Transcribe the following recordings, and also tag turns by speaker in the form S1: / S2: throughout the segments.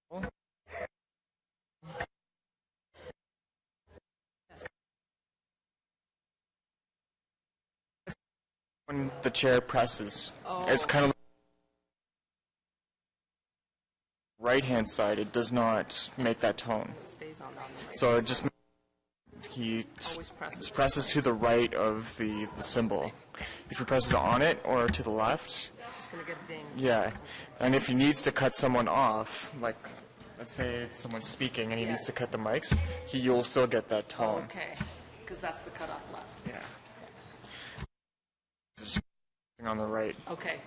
S1: When the chair presses, it's
S2: Oh,
S1: kind of right hand side. It does not make that tone.
S2: it stays on the right.
S1: So it just he
S2: Always presses.
S1: presses to the right of the symbol. If he presses on it or to the left,
S2: It's gonna get dinged.
S1: yeah. And if he needs to cut someone off, like let's say someone's speaking and he
S2: Yeah.
S1: needs to cut the mics, you'll still get that tone.
S2: Okay, because that's the cutoff left.
S1: Yeah. Just on the right.
S2: Okay.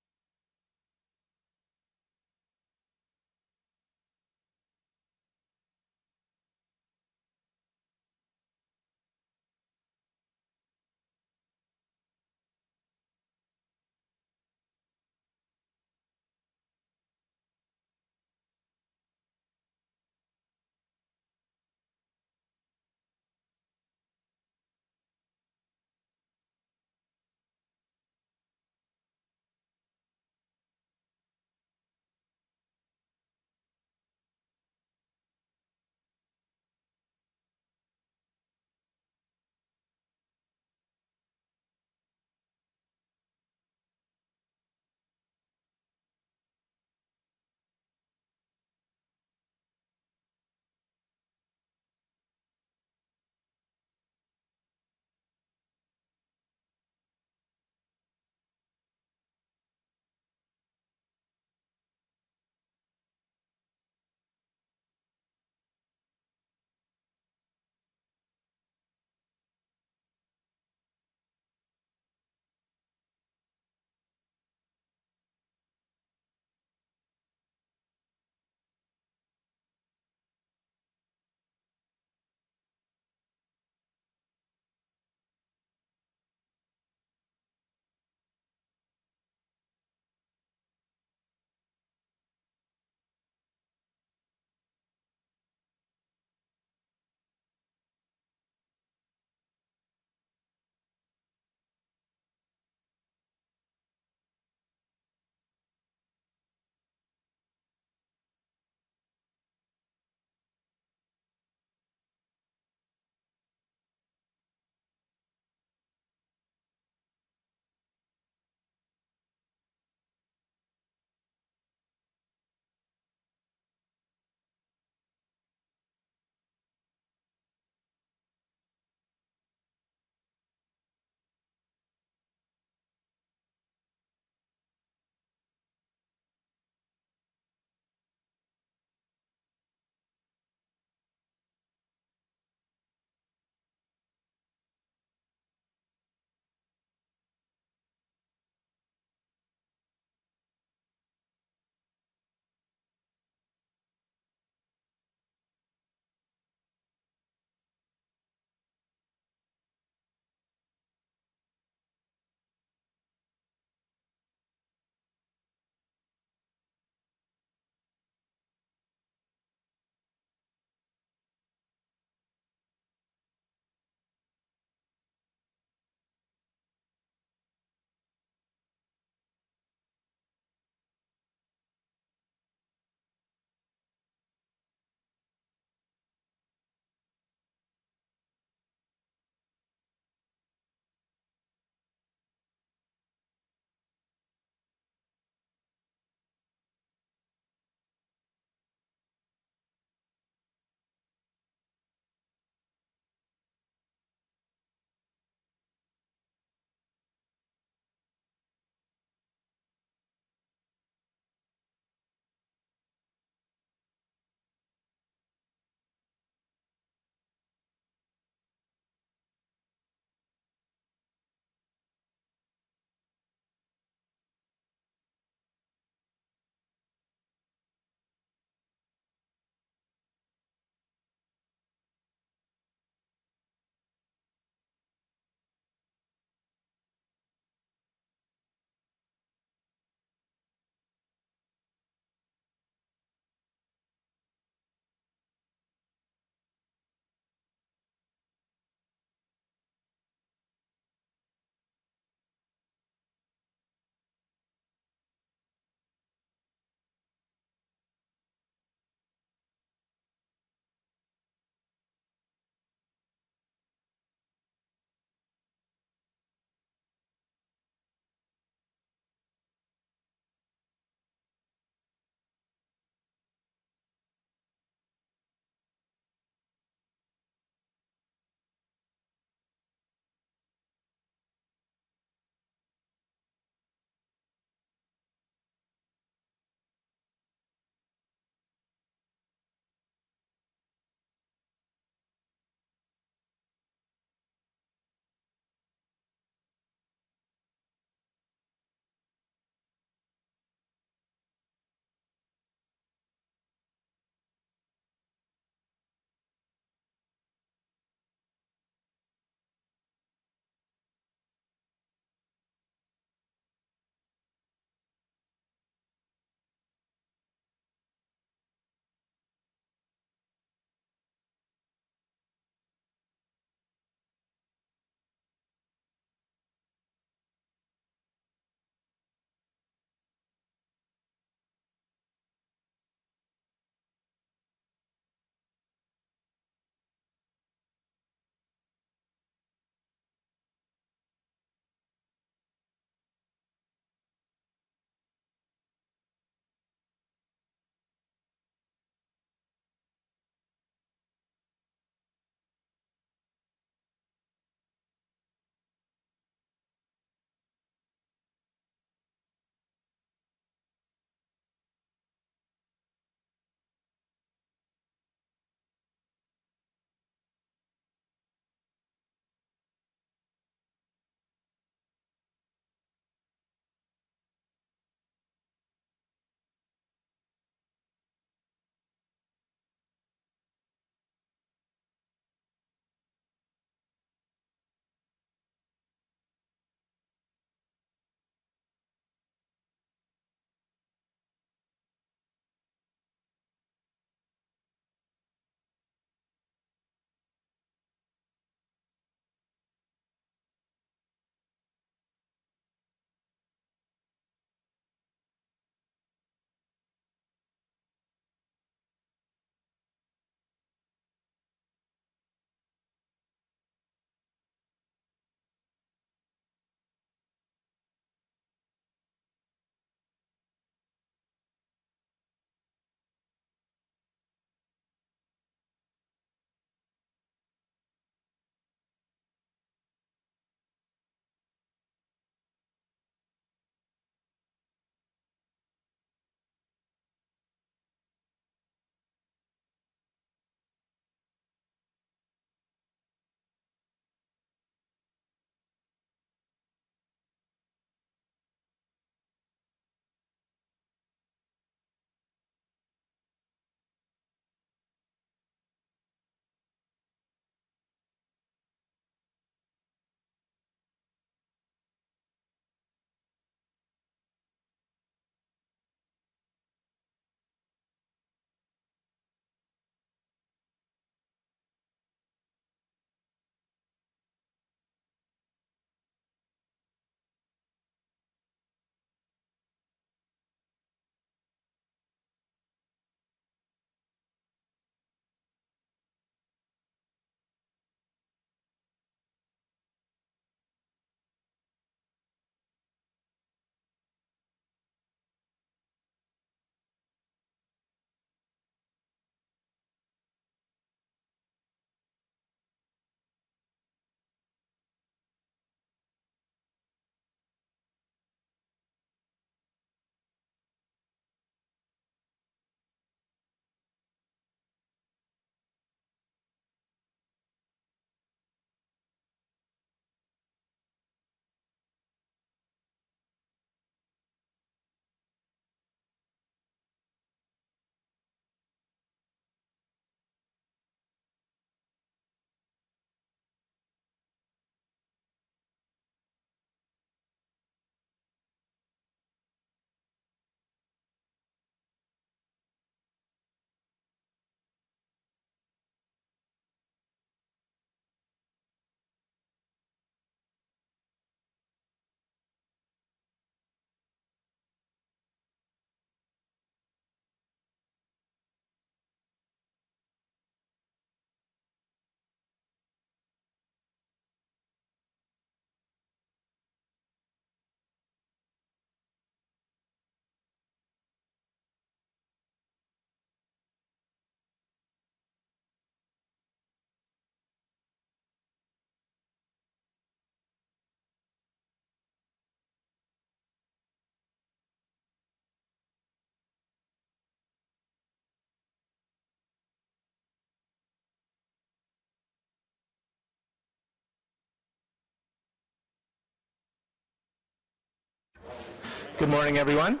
S3: Good morning, everyone.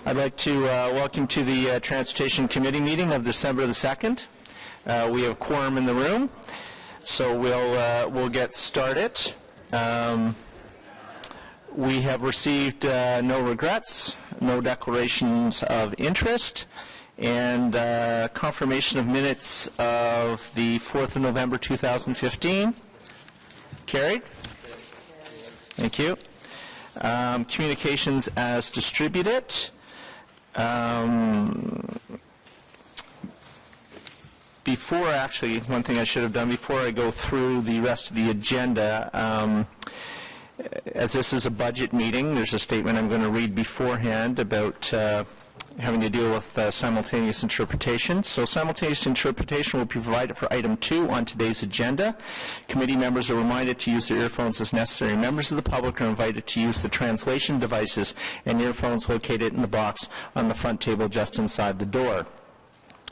S3: I'd like to welcome to the Transportation Committee meeting of December the 2nd. We have quorum in the room, so we'll get started. We have received no regrets, no declarations of interest, and confirmation of minutes of the 4th of November 2015. Carried? Thank you. Communications as distributed. One thing I should have done before I go through the rest of the agenda, as this is a budget meeting, there's a statement I'm going to read beforehand about having to deal with simultaneous interpretation. So simultaneous interpretation will be provided for item 2 on today's agenda. Committee members are reminded to use their earphones as necessary. Members of the public are invited to use the translation devices and earphones located in the box on the front table just inside the door.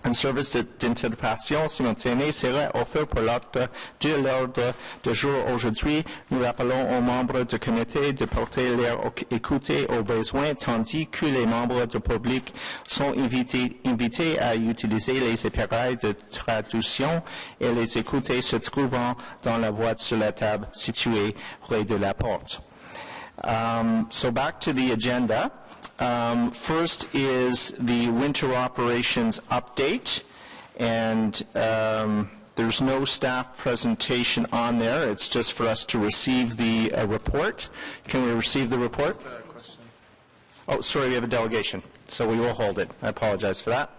S3: Un service d'interprétation simultanée sera offert pour l'acte de l'ordre du jour aujourd'hui. Nous rappelons aux membres du comité de porter leur écoute aux besoins, tandis que les membres du public sont invités à utiliser les appareils de traduction et les écouter se trouvant dans la boîte sur la table située près de la porte. So back to the agenda. First is the winter operations update, and there's no staff presentation on there. It's just for us to receive the report. Can we receive the report? Oh, sorry, we have a delegation, so we will hold it. I apologize for that.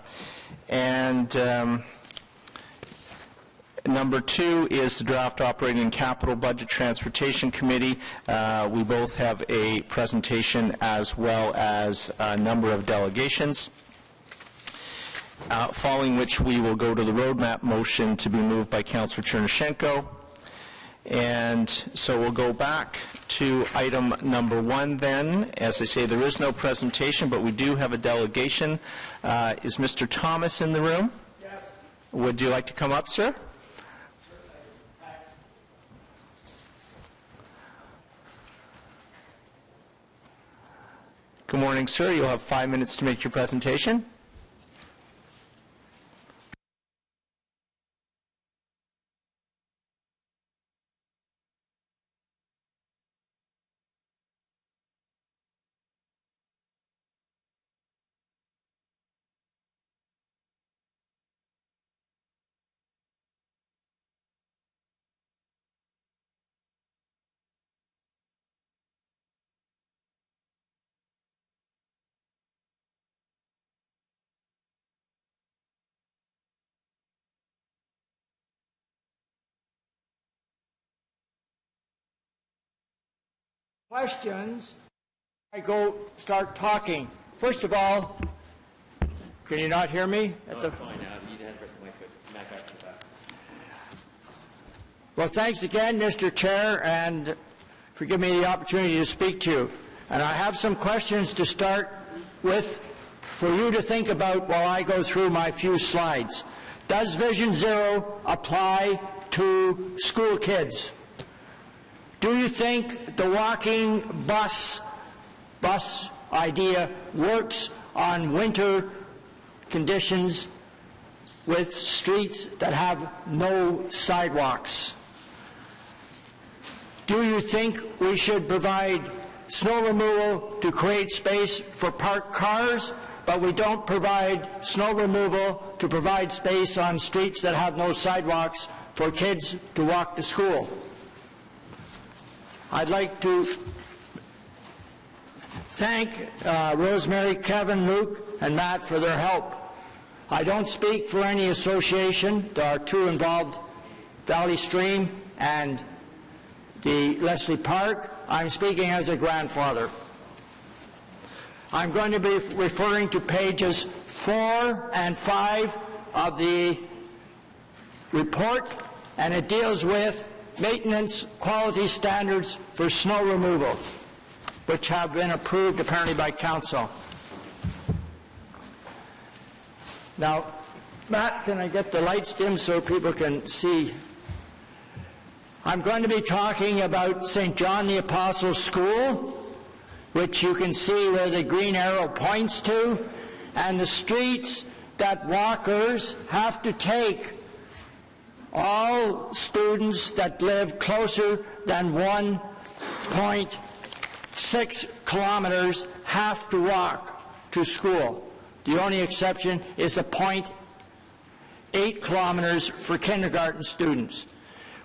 S3: And number 2 is the Draft Operating and Capital Budget Transportation Committee. We both have a presentation as well as a number of delegations, following which we will go to the roadmap motion to be moved by Councillor Chernyshenko. And so we'll go back to item number 1 then. As I say, there is no presentation, but we do have a delegation. Is Mr. Thomas in the room? Yes. Would you like to come up, sir? Good morning, sir. You'll have 5 minutes to make your presentation.
S4: Questions, I go start talking. First of all, can you not hear me?
S5: No, it's fine now. You had to press the mic back after that.
S4: Well, thanks again, Mr. Chair, and for giving me the opportunity to speak to you. And I have some questions to start with for you to think about while I go through my few slides. Does Vision Zero apply to school kids? Do you think the walking bus idea works on winter conditions with streets that have no sidewalks? Do you think we should provide snow removal to create space for parked cars, but we don't provide snow removal to provide space on streets that have no sidewalks for kids to walk to school? I'd like to thank Rosemary, Kevin, Luke, and Matt for their help. I don't speak for any association. There are 2 involved, Valley Stream and the Leslie Park. I'm speaking as a grandfather. I'm going to be referring to pages 4 and 5 of the report, and it deals with maintenance quality standards for snow removal, which have been approved apparently by Council. Now, Matt, can I get the lights dim so people can see? I'm going to be talking about St. John the Apostle School, which you can see where the green arrow points to, and the streets that walkers have to take. All students that live closer than 1.6 kilometers have to walk to school. The only exception is the 0.8 kilometers for kindergarten students.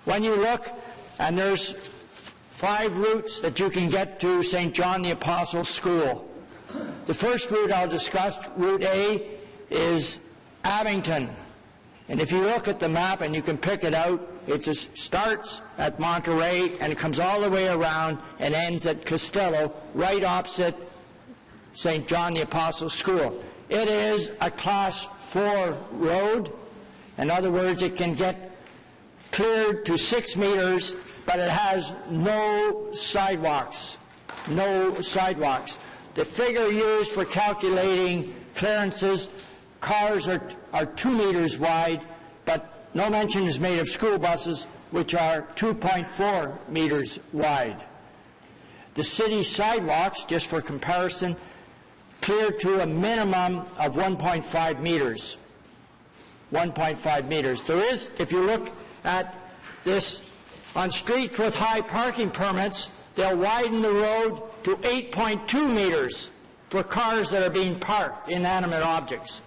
S4: When you look, and there's 5 routes that you can get to St. John the Apostle School. The first route I'll discuss, Route A, is Abington. And if you look at the map, and you can pick it out, it just starts at Monterey and it comes all the way around and ends at Costello, right opposite St. John the Apostle School. It is a Class 4 road. In other words, it can get cleared to 6 meters, but it has no sidewalks. No sidewalks. The figure used for calculating clearances, cars are 2 meters wide, but no mention is made of school buses, which are 2.4 meters wide. The city sidewalks, just for comparison, clear to a minimum of 1.5 meters. 1.5 meters. There is, if you look at this, on streets with high parking permits, they'll widen the road to 8.2 meters for cars that are being parked, inanimate objects.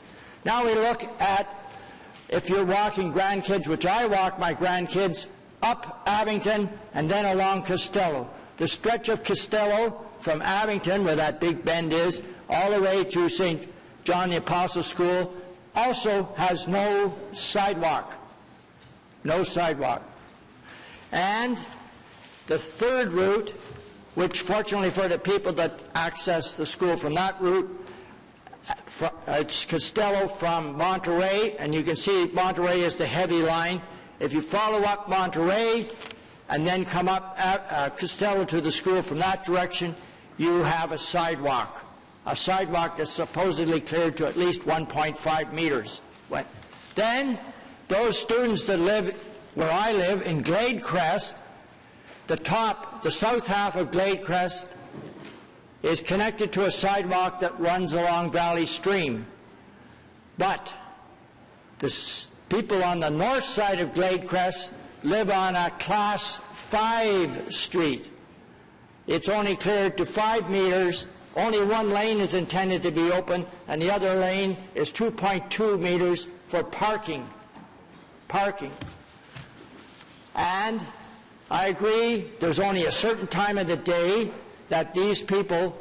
S4: Now we look at, if you're walking grandkids, which I walk my grandkids, up Abington and then along Costello. The stretch of Costello from Abington, where that big bend is, all the way to St. John the Apostle School, also has no sidewalk. No sidewalk. And the third route, which fortunately for the people that access the school from that route, it's Costello from Monterey, and you can see Monterey is the heavy line. If you follow up Monterey and then come up Costello to the school from that direction, you have a sidewalk that's supposedly cleared to at least 1.5 meters. Then those students that live where I live in Gladecrest, the south half of Gladecrest is connected to a sidewalk that runs along Valley Stream. But the people on the north side of Gladecrest live on a Class 5 street. It's only cleared to 5 meters. Only one lane is intended to be open, and the other lane is 2.2 meters for parking. And I agree, there's only a certain time of the day that these people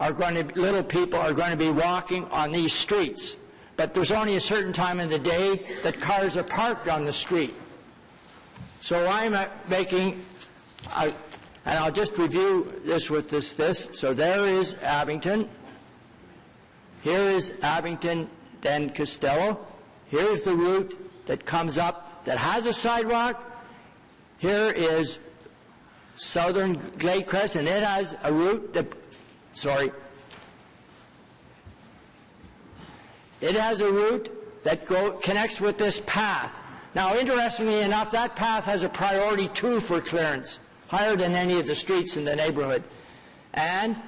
S4: are going to, little people are going to be walking on these streets. But there's only a certain time of the day that cars are parked on the street. So I'm making, and I'll just review this with this. So there is Abington. Here is Abington, then Costello. Here's the route that comes up that has a sidewalk. Here is southern Gladecrest, and it has a route that, it has a route that connects with this path. Now, interestingly enough, that path has a priority 2 for clearance, higher than any of the streets in the neighborhood. And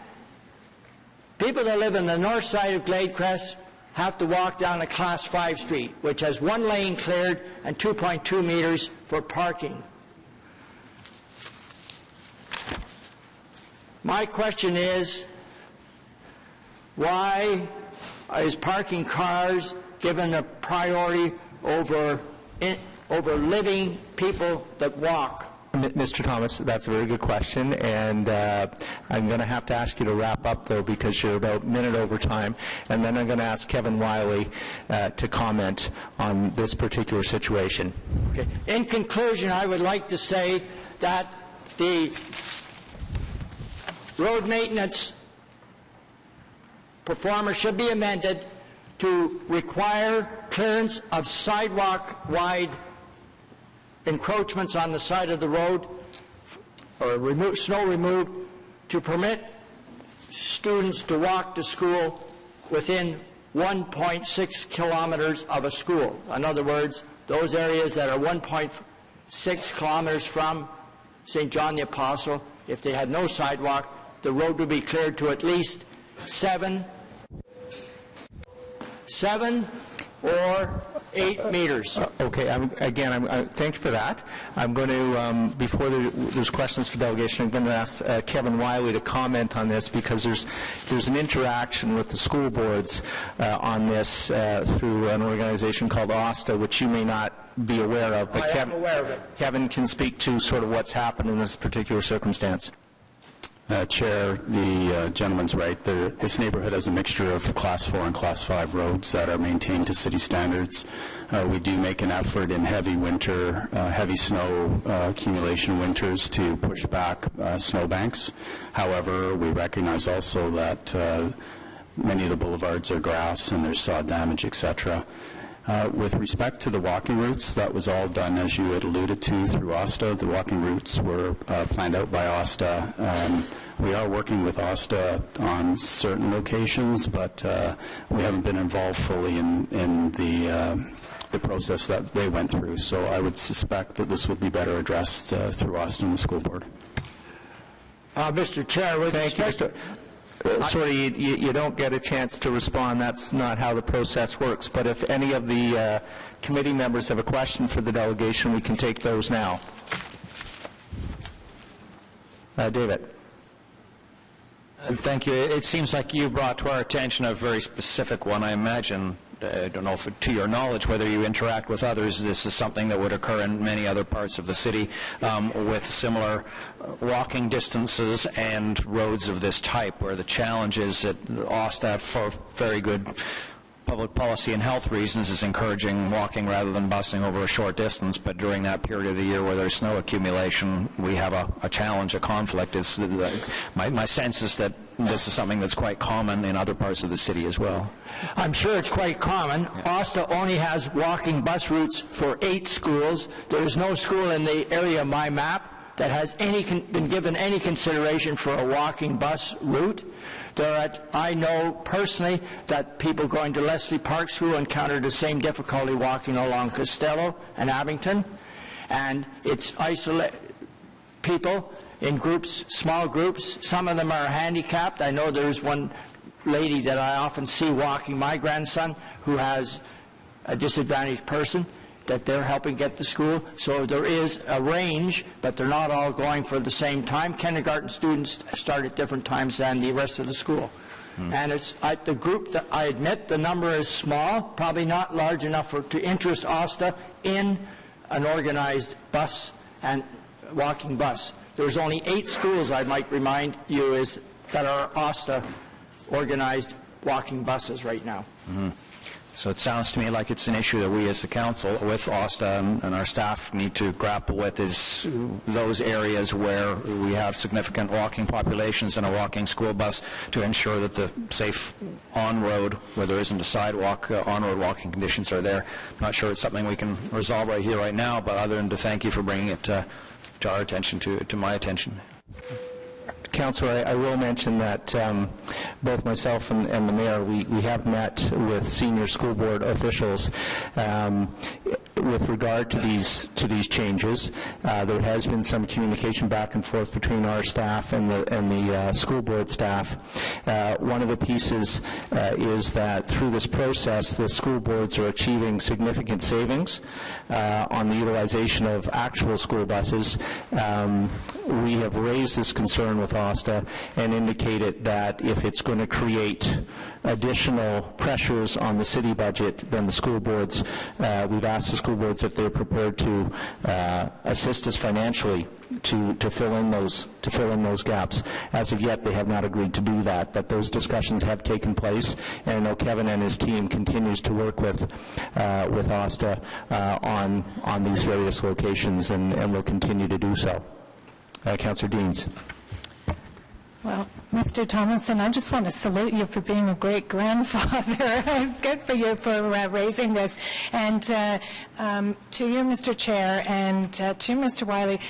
S4: people that live on the north side of Gladecrest have to walk down a Class 5 street, which has 1 lane cleared and 2.2 meters for parking. My question is, why is parking cars given a priority over living people that walk?
S3: Mr. Thomas, that's a very good question, and I'm going to have to ask you to wrap up, though, because you're about a minute over time, and then I'm going to ask Kevin Wiley to comment on this particular situation.
S4: Okay. In conclusion, I would like to say that the road maintenance performer should be amended to require clearance of sidewalk-wide encroachments on the side of the road, or snow removed, to permit students to walk to school within 1.6 kilometers of a school. In other words, those areas that are 1.6 kilometers from St. John the Apostle, if they had no sidewalk, the road will be cleared to at least 7 or 8 meters.
S3: Okay, thank you for that. I'm going to, before there's questions for delegation, I'm going to ask Kevin Wiley to comment on this, because there's an interaction with the school boards on this through an organization called OSTA, which you may not be aware of. But
S4: I am aware of it.
S3: Kevin can speak to sort of what's happened in this particular circumstance.
S6: Chair, the gentleman's right. This neighborhood has a mixture of Class 4 and Class 5 roads that are maintained to city standards. We do make an effort in heavy winter, heavy snow accumulation winters to push back snowbanks. However, we recognize also that many of the boulevards are grass and there's sod damage, etc. With respect to the walking routes, that was all done, as you had alluded to, through OSTA. The walking routes were planned out by OSTA. We are working with OSTA on certain locations, but we haven't been involved fully in the process that they went through. So I would suspect that this would be better addressed through OSTA and the school board.
S4: Mr. Chair, with respect to...
S3: Sorry, you don't get a chance to respond. That's not how the process works. But if any of the committee members have a question for the delegation, we can take those now. David.
S7: Thank you. It seems like you brought to our attention a very specific one. I imagine, I don't know if to your knowledge whether you interact with others, this is something that would occur in many other parts of the city with similar walking distances and roads of this type, where the challenge is that OSTA, for very good public policy and health reasons, is encouraging walking rather than busing over a short distance, but during that period of the year where there's snow accumulation, we have a challenge, a conflict. My sense is that this is something that's quite common in other parts of the city as well.
S4: I'm sure it's quite common. OSTA only has walking bus routes for 8 schools. There is no school in the area of my map that has been given any consideration for a walking bus route. I know personally that people going to Leslie Park School encounter the same difficulty walking along Costello and Abington, and it's isolated people in groups, small groups. Some of them are handicapped. I know there's one lady that I often see walking my grandson who has a disadvantaged person that they're helping get to school. So there is a range, but they're not all going for the same time. Kindergarten students start at different times than the rest of the school. And it's the group that I admit the number is small, probably not large enough to interest OSTA in an organized bus and walking bus. There's only 8 schools, I might remind you, that are OSTA organized walking buses right now.
S7: So it sounds to me like it's an issue that we as the council with OSTA and our staff need to grapple with, is those areas where we have significant walking populations and a walking school bus, to ensure that the safe on-road, where there isn't a sidewalk, on-road walking conditions are there. I'm not sure it's something we can resolve right here, right now, but other than to thank you for bringing it to our attention, to my attention.
S3: Councillor, I will mention that both myself and the mayor, we have met with senior school board officials with regard to these changes. There has been some communication back and forth between our staff and the school board staff. One of the pieces is that through this process, the school boards are achieving significant savings on the utilization of actual school buses. We have raised this concern with OSTA and indicated that if it's going to create additional pressures on the city budget, then the school boards, we've asked the school boards if they're prepared to assist us financially to fill in those gaps. As of yet, they have not agreed to do that, but those discussions have taken place, and I know Kevin and his team continues to work with OSTA on these various locations, and will continue to do so. Councillor Deans.
S8: Well, Mr. Tomlinson, I just want to salute you for being a great grandfather. Good for you for raising this. And to you, Mr. Chair, and to Mr. Wiley,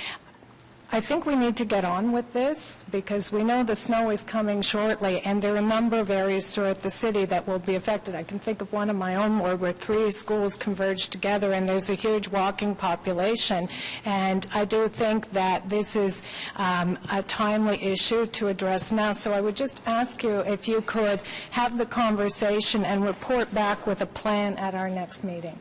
S8: I think we need to get on with this because we know the snow is coming shortly, and there are a number of areas throughout the city that will be affected. I can think of one in my own ward where 3 schools converge together, and there's a huge walking population. And I do think that this is a timely issue to address now. So I would just ask you if you could have the conversation and report back with a plan at our next meeting.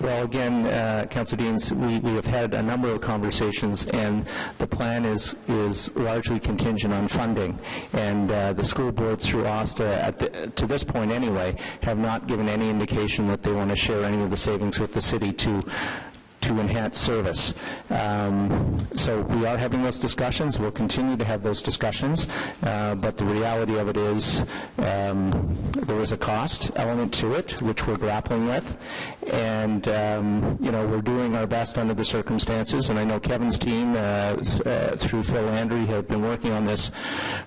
S3: Well, again, Councillor Deans, we have had a number of conversations, and the plan is largely contingent on funding. And the school boards through OSTA, to this point anyway, have not given any indication that they want to share any of the savings with the city to enhance service. So we are having those discussions. We'll continue to have those discussions. But the reality of it is there is a cost element to it, which we're grappling with. And, we're doing our best under the circumstances. And I know Kevin's team, through Phil Landry, have been working on this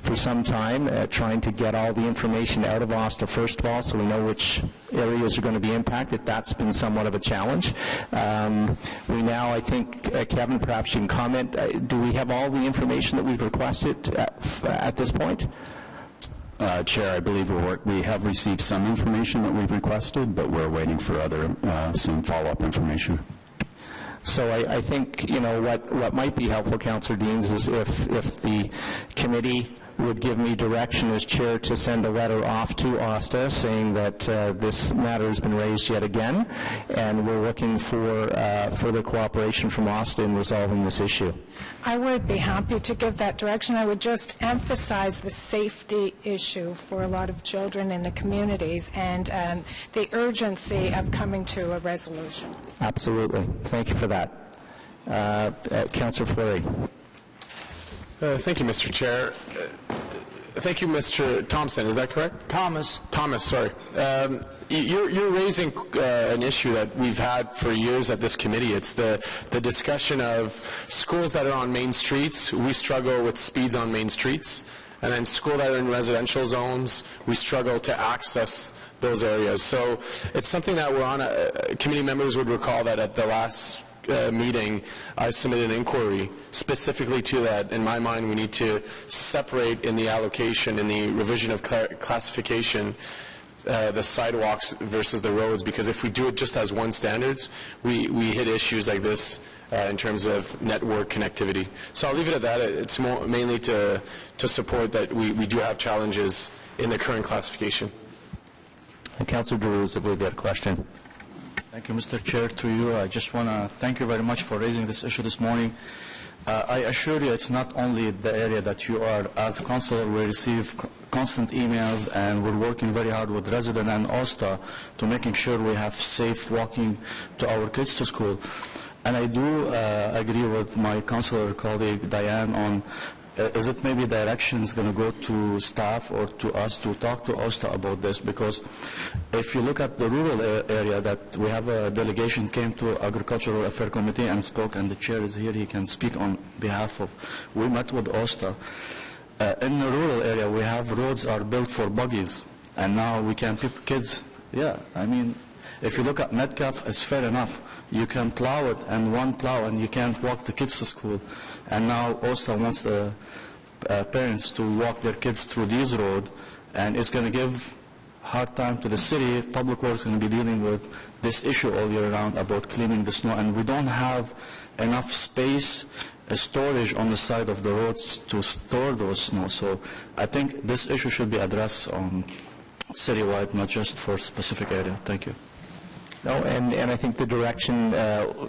S3: for some time, trying to get all the information out of OSTA, first of all, so we know which areas are going to be impacted. That's been somewhat of a challenge. We now, I think, Kevin, perhaps you can comment, do we have all the information that we've requested at this point?
S6: Chair, I believe we have received some information that we've requested, but we're waiting for some follow-up information.
S3: So I think, what might be helpful, Councillor Deans, is if the committee would give me direction as chair to send a letter off to OSTA saying that this matter has been raised yet again, and we're looking for further cooperation from OSTA in resolving this issue.
S8: I would be happy to give that direction. I would just emphasize the safety issue for a lot of children in the communities and the urgency of coming to a resolution.
S3: Absolutely. Thank you for that. Councillor Fleury.
S1: Thank you, Mr. Chair. Thank you, Mr. Thompson. Is that correct?
S4: Thomas.
S1: Thomas, sorry. You're raising an issue that we've had for years at this committee. It's the discussion of schools that are on main streets. We struggle with speeds on main streets. And then schools that are in residential zones, we struggle to access those areas. So it's something that we're on. Committee members would recall that at the last meeting, I submitted an inquiry specifically to that. In my mind, we need to separate in the allocation, in the revision of classification, the sidewalks versus the roads, because if we do it just as one standards, we hit issues like this in terms of network connectivity. So I'll leave it at that. It's mainly to support that we do have challenges in the current classification.
S3: And Councillor Drews, I believe you had a question.
S9: Thank you, Mr. Chair. To you, I just want to thank you very much for raising this issue this morning. I assure you it's not only the area that you are. As a councillor, we receive constant emails, and we're working very hard with residents and OSTA to making sure we have safe walking to our kids to school. And I do agree with my councillor colleague Diane on is it maybe direction is going to go to staff or to us to talk to OSTA about this, because if you look at the rural area that we have a delegation came to Agricultural Affairs Committee and spoke, and the chair is here, he can speak on behalf of, we met with OSTA. In the rural area we have roads are built for buggies, and now we can pick kids, if you look at Metcalf, it's fair enough. You can plow it, and one plow, and you can't walk the kids to school. And now OSTA wants the parents to walk their kids through this road, and it's going to give hard time to the city. Public Works is going to be dealing with this issue all year round about cleaning the snow, and we don't have enough space, storage on the side of the roads to store those snow. So I think this issue should be addressed citywide, not just for a specific area. Thank you.
S3: No, and I think the direction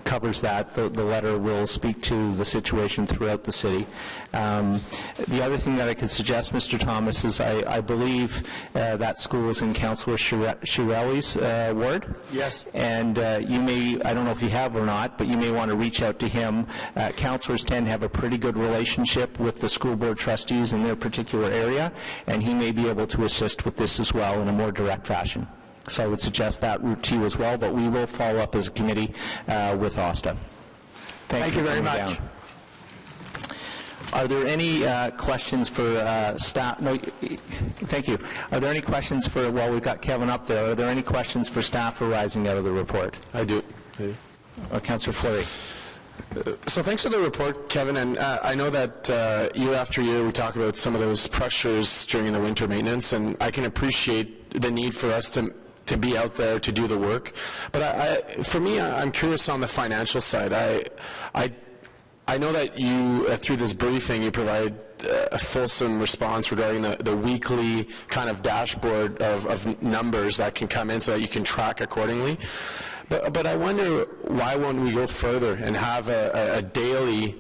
S3: covers that. The letter will speak to the situation throughout the city. The other thing that I could suggest, Mr. Thomas, is I believe that school is in Councillor Shirelli's ward.
S4: Yes.
S3: And you may, I don't know if you have or not, but you may want to reach out to him. Councillors tend to have a pretty good relationship with the school board trustees in their particular area, and he may be able to assist with this as well in a more direct fashion. So I would suggest that route to you as well, but we will follow up as a committee with OSTA.
S4: Thank you very much.
S3: Down. Are there any questions for staff? No, thank you. Are there any questions for, well, we've got Kevin up there. Are there any questions for staff arising out of the report?
S1: I do.
S3: Councillor Fleury.
S1: So thanks for the report, Kevin. And I know that year after year we talk about some of those pressures during the winter maintenance, and I can appreciate the need for us to be out there to do the work. But for me, I'm curious on the financial side. I know that you, through this briefing, you provide a fulsome response regarding the weekly kind of dashboard of numbers that can come in so that you can track accordingly. But I wonder, why won't we go further and have a daily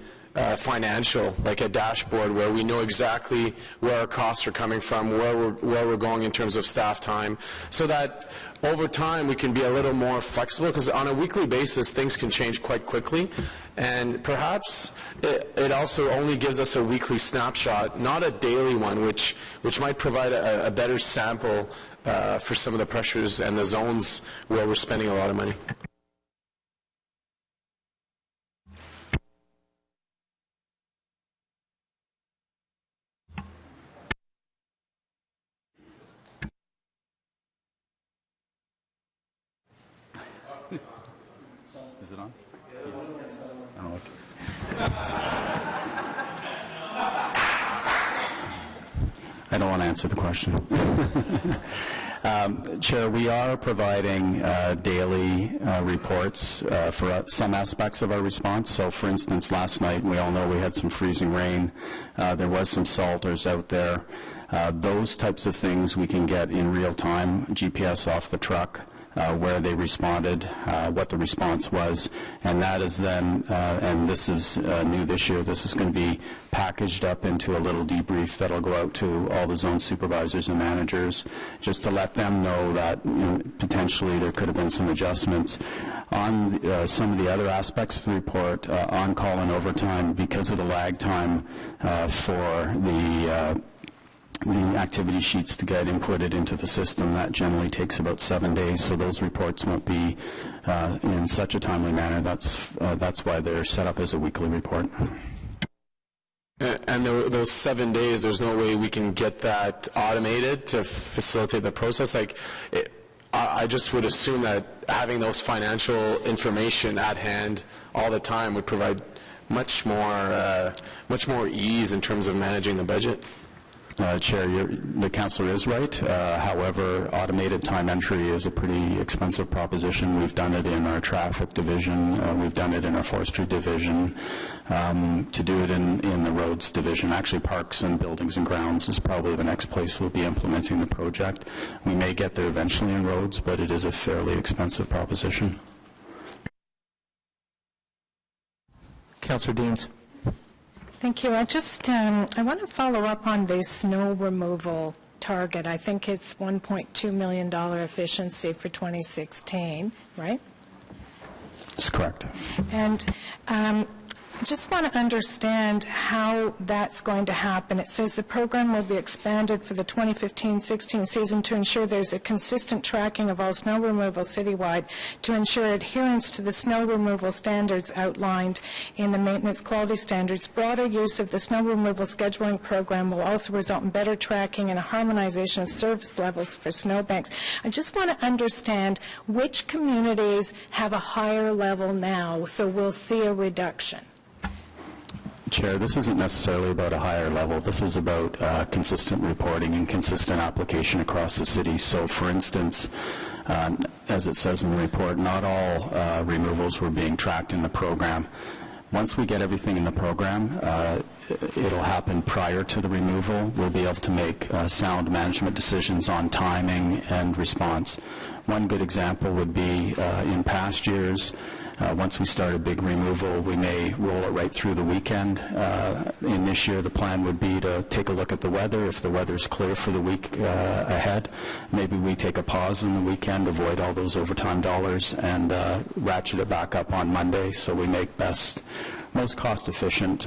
S1: financial, like a dashboard where we know exactly where our costs are coming from, where we're going in terms of staff time, so that over time we can be a little more flexible, because on a weekly basis things can change quite quickly, and perhaps it also only gives us a weekly snapshot, not a daily one, which might provide a better sample for some of the pressures and the zones where we're spending a lot of money.
S6: Is it on? I don't know. I don't want to answer the question. Chair, we are providing daily reports for some aspects of our response. So, for instance, last night, we all know we had some freezing rain. There was some salters out there. Those types of things we can get in real time, GPS off the truck, where they responded, what the response was, and that is then, and this is new this year, this is going to be packaged up into a little debrief that will go out to all the zone supervisors and managers, just to let them know that potentially there could have been some adjustments. On some of the other aspects of the report, on-call and overtime, because of the lag time for the activity sheets to get inputted into the system, that generally takes about 7 days, so those reports won't be in such a timely manner. That's why they're set up as a weekly report.
S1: And those 7 days, there's no way we can get that automated to facilitate the process? I just would assume that having those financial information at hand all the time would provide much more ease in terms of managing the budget.
S6: Chair, the councillor is right. However, automated time entry is a pretty expensive proposition. We've done it in our traffic division. We've done it in our forestry division. To do it in the roads division, actually parks and buildings and grounds is probably the next place we'll be implementing the project. We may get there eventually in roads, but it is a fairly expensive proposition.
S3: Councillor Deans.
S8: Thank you. I want to follow up on the snow removal target. I think it's $1.2 million efficiency for 2016, right?
S6: That's correct.
S8: And just want to understand how that's going to happen. It says the program will be expanded for the 2015-16 season to ensure there's a consistent tracking of all snow removal citywide, to ensure adherence to the snow removal standards outlined in the maintenance quality standards. Broader use of the snow removal scheduling program will also result in better tracking and a harmonization of service levels for snowbanks. I just want to understand which communities have a higher level now, so we'll see a reduction.
S6: Chair, this isn't necessarily about a higher level. This is about consistent reporting and consistent application across the city. So, for instance, as it says in the report, not all removals were being tracked in the program. Once we get everything in the program, it'll happen prior to the removal. We'll be able to make sound management decisions on timing and response. One good example would be in past years, once we start a big removal, we may roll it right through the weekend. In this year, the plan would be to take a look at the weather. If the weather's clear for the week ahead, maybe we take a pause on the weekend, avoid all those overtime dollars, and ratchet it back up on Monday, so we make most cost-efficient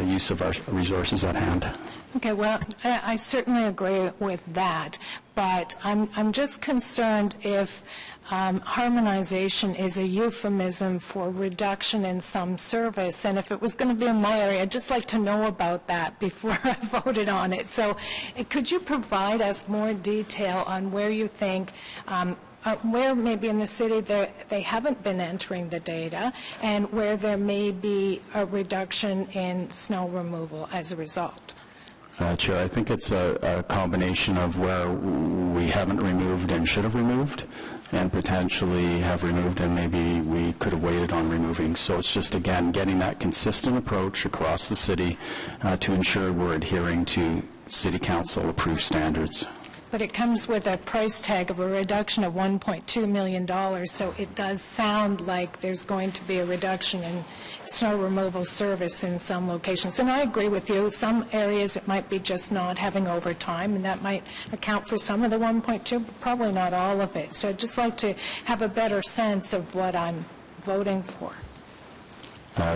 S6: use of our resources at hand.
S8: Okay, well, I certainly agree with that, but I'm just concerned if harmonization is a euphemism for reduction in some service, and if it was going to be in my area, I'd just like to know about that before I voted on it. So could you provide us more detail on where you think where maybe in the city they haven't been entering the data, and where there may be a reduction in snow removal as a result?
S6: Chair, I think it's a combination of where we haven't removed and should have removed, and potentially have removed and maybe we could have waited on removing. So it's just, again, getting that consistent approach across the city to ensure we're adhering to City Council approved standards.
S8: But it comes with a price tag of a reduction of $1.2 million, so it does sound like there's going to be a reduction in snow removal service in some locations. And I agree with you. Some areas it might be just not having overtime, and that might account for some of the 1.2, but probably not all of it. So I'd just like to have a better sense of what I'm voting for.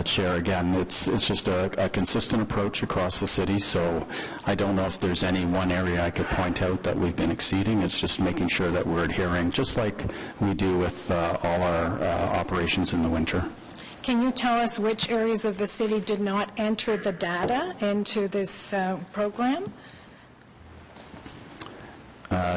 S6: Chair, again, it's just a consistent approach across the city, so I don't know if there's any one area I could point out that we've been exceeding. It's just making sure that we're adhering, just like we do with all our operations in the winter.
S8: Can you tell us which areas of the city did not enter the data into this program?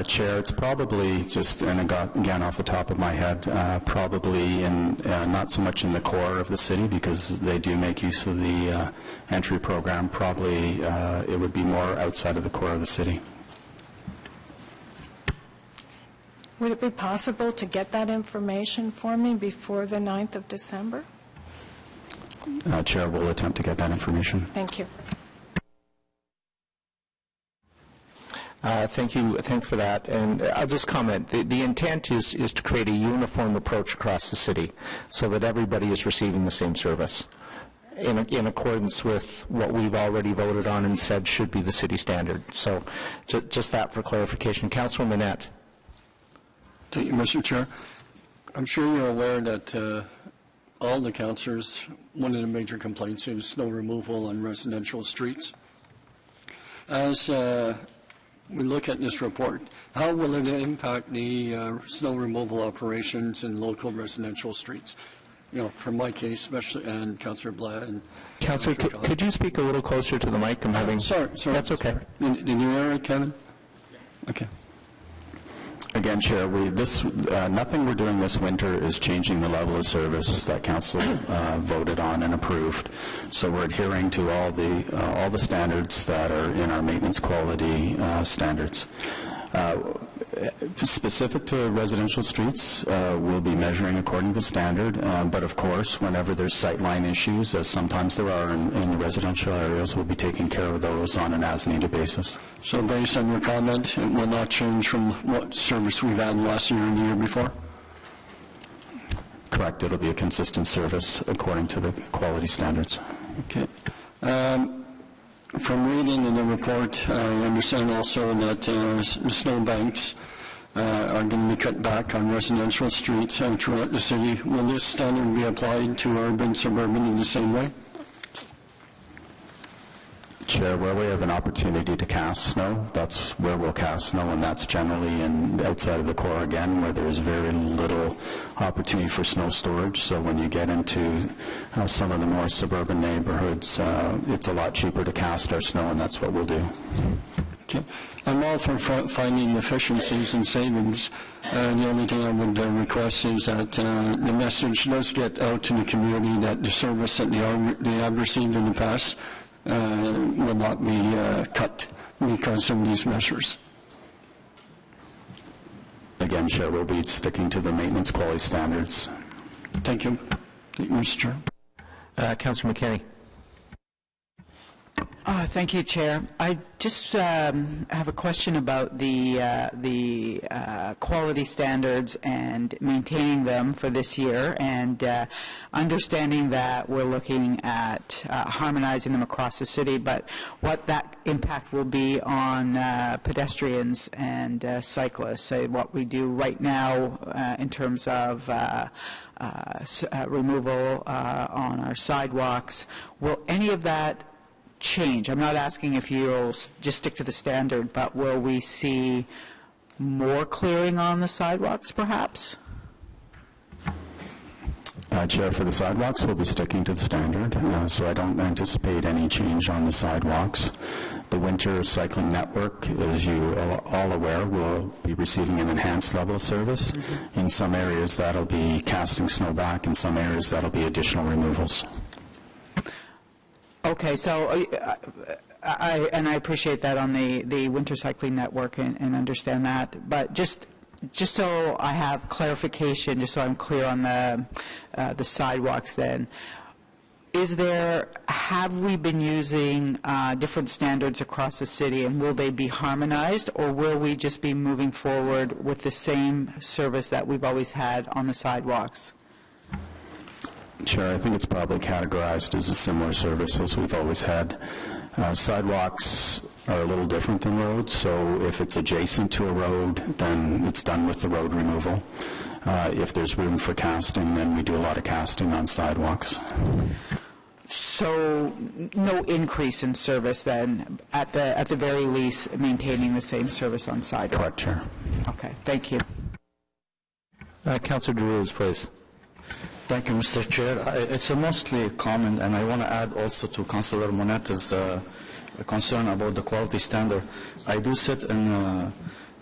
S6: Chair, it's probably just, and again off the top of my head, probably in not so much in the core of the city, because they do make use of the entry program. Probably it would be more outside of the core of the city.
S8: Would it be possible to get that information for me before the 9th of December?
S6: Chair, will attempt to get that information.
S8: Thank you.
S3: Thank you for that. And I'll just comment, the intent is to create a uniform approach across the city so that everybody is receiving the same service in accordance with what we've already voted on and said should be the city standard. So just that for clarification. Councilor Manette.
S10: Thank you, Mr. Chair. I'm sure you're aware that all the councillors, one of the major complaints is snow removal on residential streets. As we look at this report, how will it impact the snow removal operations in local residential streets? You know, for my case, especially, and Councillor Blatt. And
S3: Councillor, could you speak a little closer to the mic? I'm having.
S10: Sorry.
S3: That's okay.
S10: Did you hear it, Kevin? Okay.
S6: Again, Chair, nothing we're doing this winter is changing the level of service that Council voted on and approved. So we're adhering to all the standards that are in our maintenance quality standards. Specific to residential streets, we'll be measuring according to standard, but of course, whenever there's sightline issues, as sometimes there are in the residential areas, we'll be taking care of those on an as-needed basis.
S10: So based on your comment, it will not change from what service we've had last year and the year before?
S6: Correct. It'll be a consistent service according to the quality standards.
S10: Okay. From reading in the report, I understand also that snowbanks are going to be cut back on residential streets throughout the city. Will this standard be applied to urban, suburban in the same way?
S6: Chair, where we have an opportunity to cast snow, that's where we'll cast snow, and that's generally outside of the core again, where there's very little opportunity for snow storage. So when you get into some of the more suburban neighborhoods, it's a lot cheaper to cast our snow, and that's what we'll do.
S10: Okay. I'm all for finding efficiencies and savings. The only thing I would request is that the message does get out to the community that the service that they have received in the past will not be cut because of these measures.
S6: Again, Chair, we'll be sticking to the maintenance quality standards.
S10: Thank you. Thank you, Mr. Chair.
S3: Councillor McKinney.
S11: Thank you, Chair. I just have a question about the quality standards and maintaining them for this year, and understanding that we're looking at harmonizing them across the city, but what that impact will be on pedestrians and cyclists, what we do right now in terms of removal on our sidewalks. Will any of that change? I'm not asking if you'll just stick to the standard, but will we see more clearing on the sidewalks, perhaps?
S6: Chair, for the sidewalks, we'll be sticking to the standard, so I don't anticipate any change on the sidewalks. The winter cycling network, as you are all aware, will be receiving an enhanced level of service. In some areas, that'll be casting snow back. In some areas, that'll be additional removals.
S11: Okay, so I appreciate that on the winter cycling network and understand that, but just so I have clarification, just so I'm clear on the sidewalks then, have we been using different standards across the city, and will they be harmonized, or will we just be moving forward with the same service that we've always had on the sidewalks?
S6: Chair, I think it's probably categorized as a similar service as we've always had. Sidewalks are a little different than roads, so if it's adjacent to a road, then it's done with the road removal. If there's room for casting, then we do a lot of casting on sidewalks.
S11: So no increase in service then, at the very least, maintaining the same service on sidewalks?
S6: Correct, Chair.
S11: Okay, thank you.
S3: Councillor DeRose, please.
S9: Thank you, Mr. Chair. It's a mostly comment, and I want to add also to Councillor Monetta's concern about the quality standard. I do sit in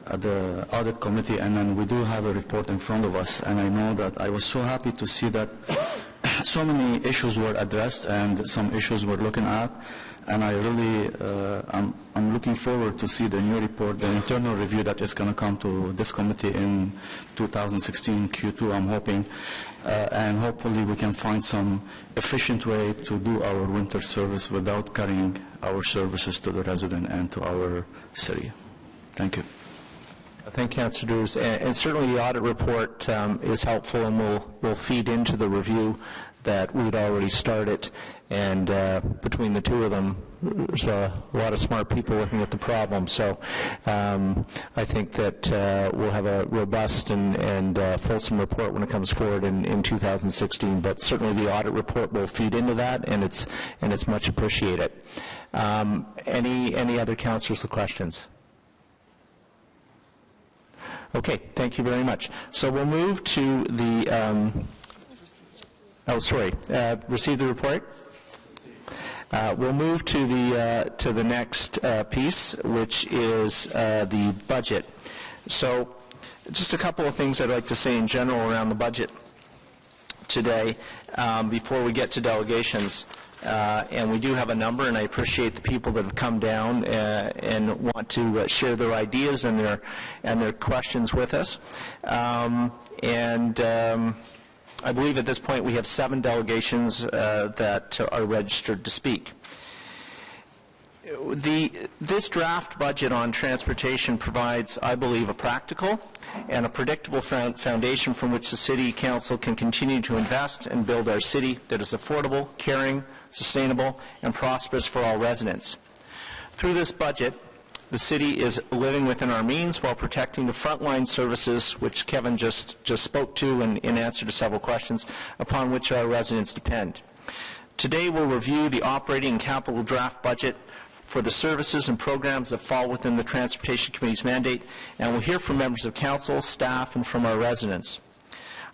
S9: the audit committee, and then we do have a report in front of us, and I know that I was so happy to see that so many issues were addressed and some issues we're looking at, and I really I'm looking forward to see the new report, the internal review that is going to come to this committee in 2016 Q2, I'm hoping, and hopefully we can find some efficient way to do our winter service without cutting our services to the resident and to our city. Thank you.
S3: Thank you, Councillor DeRose. And certainly the audit report is helpful and will feed into the review that we'd already started. And between the two of them, there's a lot of smart people looking at the problem. So I think that we'll have a robust and fulsome report when it comes forward in 2016. But certainly the audit report will feed into that, and it's much appreciated. Any other councillors with questions? Okay, thank you very much. So we'll move to the, receive the report? We'll move to the next piece, which is the budget. So just a couple of things I'd like to say in general around the budget today before we get to delegations. And we do have a number, and I appreciate the people that have come down and want to share their ideas and their questions with us. I believe at this point we have 7 delegations that are registered to speak. This draft budget on transportation provides, I believe, a practical and a predictable foundation from which the City Council can continue to invest and build our city that is affordable, caring, sustainable, and prosperous for all residents. Through this budget, the city is living within our means while protecting the frontline services, which Kevin just spoke to in answer to several questions, upon which our residents depend. Today we'll review the operating and capital draft budget for the services and programs that fall within the Transportation Committee's mandate, and we'll hear from members of council, staff, and from our residents.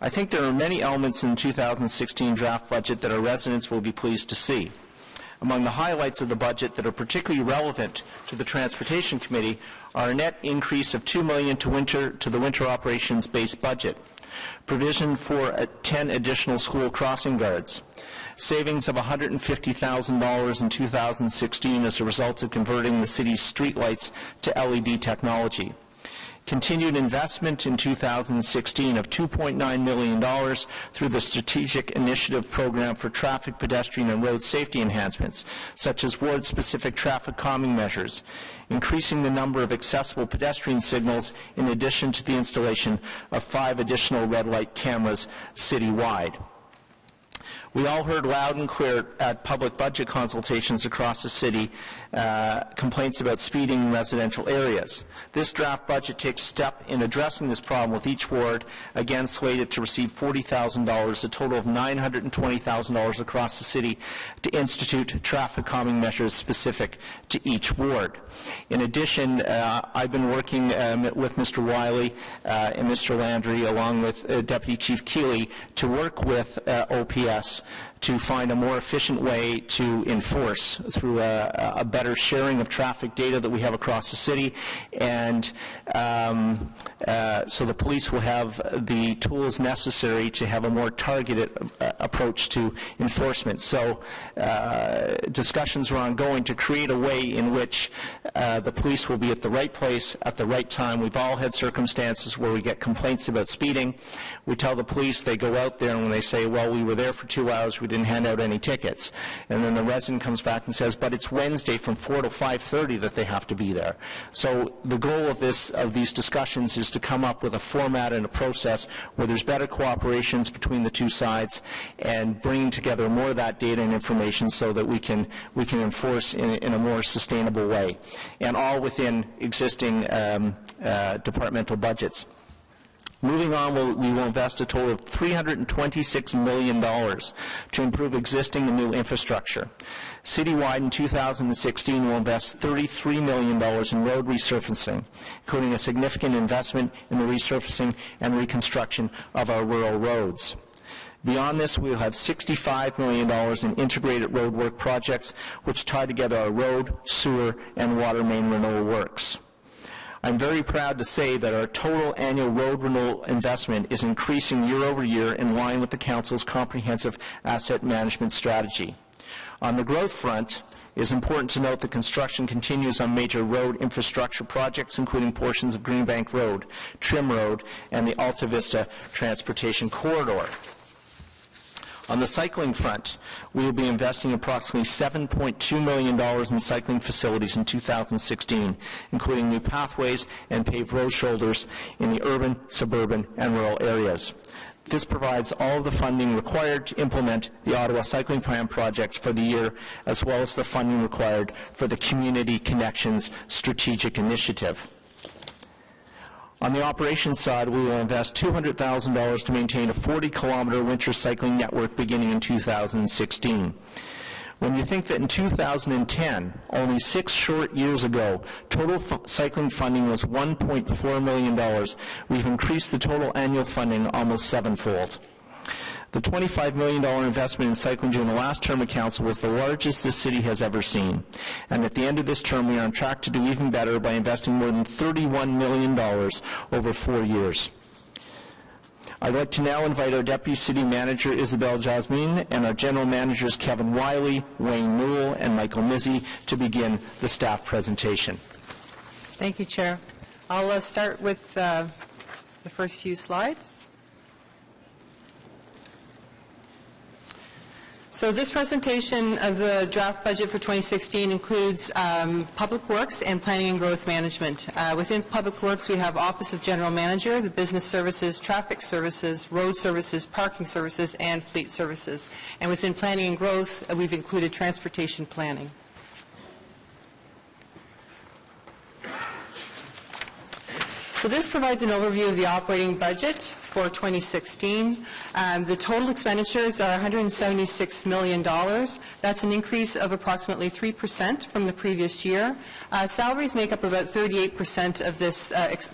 S3: I think there are many elements in the 2016 draft budget that our residents will be pleased to see. Among the highlights of the budget that are particularly relevant to the Transportation Committee are a net increase of $2 million to the winter operations base budget, provision for 10 additional school crossing guards, savings of $150,000 in 2016 as a result of converting the city's streetlights to LED technology, continued investment in 2016 of $2.9 million through the Strategic Initiative Program for Traffic, Pedestrian, and Road Safety Enhancements, such as ward-specific traffic calming measures, increasing the number of accessible pedestrian signals in addition to the installation of 5 additional red light cameras citywide. We all heard loud and clear at public budget consultations across the city complaints about speeding in residential areas. This draft budget takes step in addressing this problem, with each ward again slated to receive $40,000, a total of $920,000 across the city, to institute traffic calming measures specific to each ward. In addition, I've been working with Mr. Wiley and Mr. Landry, along with Deputy Chief Keeley, to work with OPS to find a more efficient way to enforce through a better sharing of traffic data that we have across the city, and so the police will have the tools necessary to have a more targeted approach to enforcement. So discussions are ongoing to create a way in which the police will be at the right place at the right time. We've all had circumstances where we get complaints about speeding. We tell the police, they go out there, and when they say, well, we were there for 2 hours, we didn't hand out any tickets. And then the resident comes back and says, but it's Wednesday from 4 to 5:30 that they have to be there. So the goal of these discussions is to come up with a format and a process where there's better cooperations between the two sides and bringing together more of that data and information so that we can enforce in a more sustainable way, and all within existing departmental budgets. Moving on, we will invest a total of $326 million to improve existing and new infrastructure. Citywide in 2016, we'll invest $33 million in road resurfacing, including a significant investment in the resurfacing and reconstruction of our rural roads. Beyond this, we will have $65 million in integrated roadwork projects, which tie together our road, sewer, and water main renewal works. I'm very proud to say that our total annual road renewal investment is increasing year over year in line with the Council's comprehensive asset management strategy. On the growth front, it is important to note that construction continues on major road infrastructure projects, including portions of Greenbank Road, Trim Road, and the Alta Vista Transportation Corridor. On the cycling front, we will be investing approximately $7.2 million in cycling facilities in 2016, including new pathways and paved road shoulders in the urban, suburban, and rural areas. This provides all of the funding required to implement the Ottawa Cycling Plan projects for the year, as well as the funding required for the Community Connections Strategic Initiative. On the operations side, we will invest $200,000 to maintain a 40-kilometer winter cycling network beginning in 2016. When you think that in 2010, only 6 short years ago, total cycling funding was $1.4 million, we've increased the total annual funding almost sevenfold. The $25 million investment in cycling during the last term of council was the largest this city has ever seen. And at the end of this term, we are on track to do even better by investing more than $31 million over 4 years. I'd like to now invite our Deputy City Manager, Isabel Jasmine, and our General Managers, Kevin Wiley, Wayne Newell, and Michael Mizzi, to begin the staff presentation.
S2: Thank you, Chair. I'll start with the first few slides. So this presentation of the draft budget for 2016 includes Public Works and Planning and Growth Management. Within Public Works, we have Office of General Manager, the Business Services, Traffic Services, Road Services, Parking Services, and Fleet Services. And within Planning and Growth, we've included Transportation Planning. So this provides an overview of the operating budget for 2016. The total expenditures are $176 million. That's an increase of approximately 3% from the previous year. Salaries make up about 38% of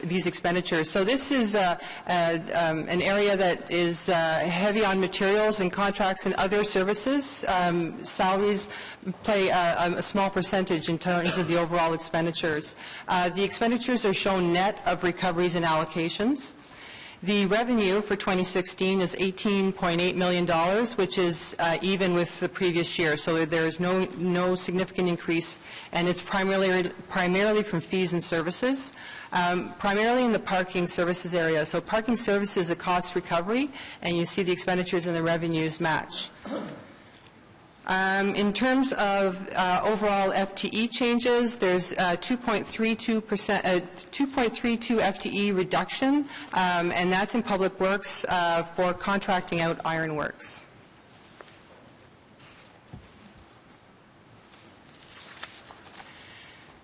S2: these expenditures. So this is an area that is heavy on materials and contracts and other services. Salaries play a small percentage in terms of the overall expenditures. The expenditures are shown net of recoveries and allocations. The revenue for 2016 is $18.8 million, which is even with the previous year. So there is no significant increase, and it's primarily from fees and services, primarily in the parking services area. So parking services is a cost recovery, and you see the expenditures and the revenues match. In terms of overall FTE changes, there's 2.32 FTE reduction, and that's in Public Works for contracting out ironworks.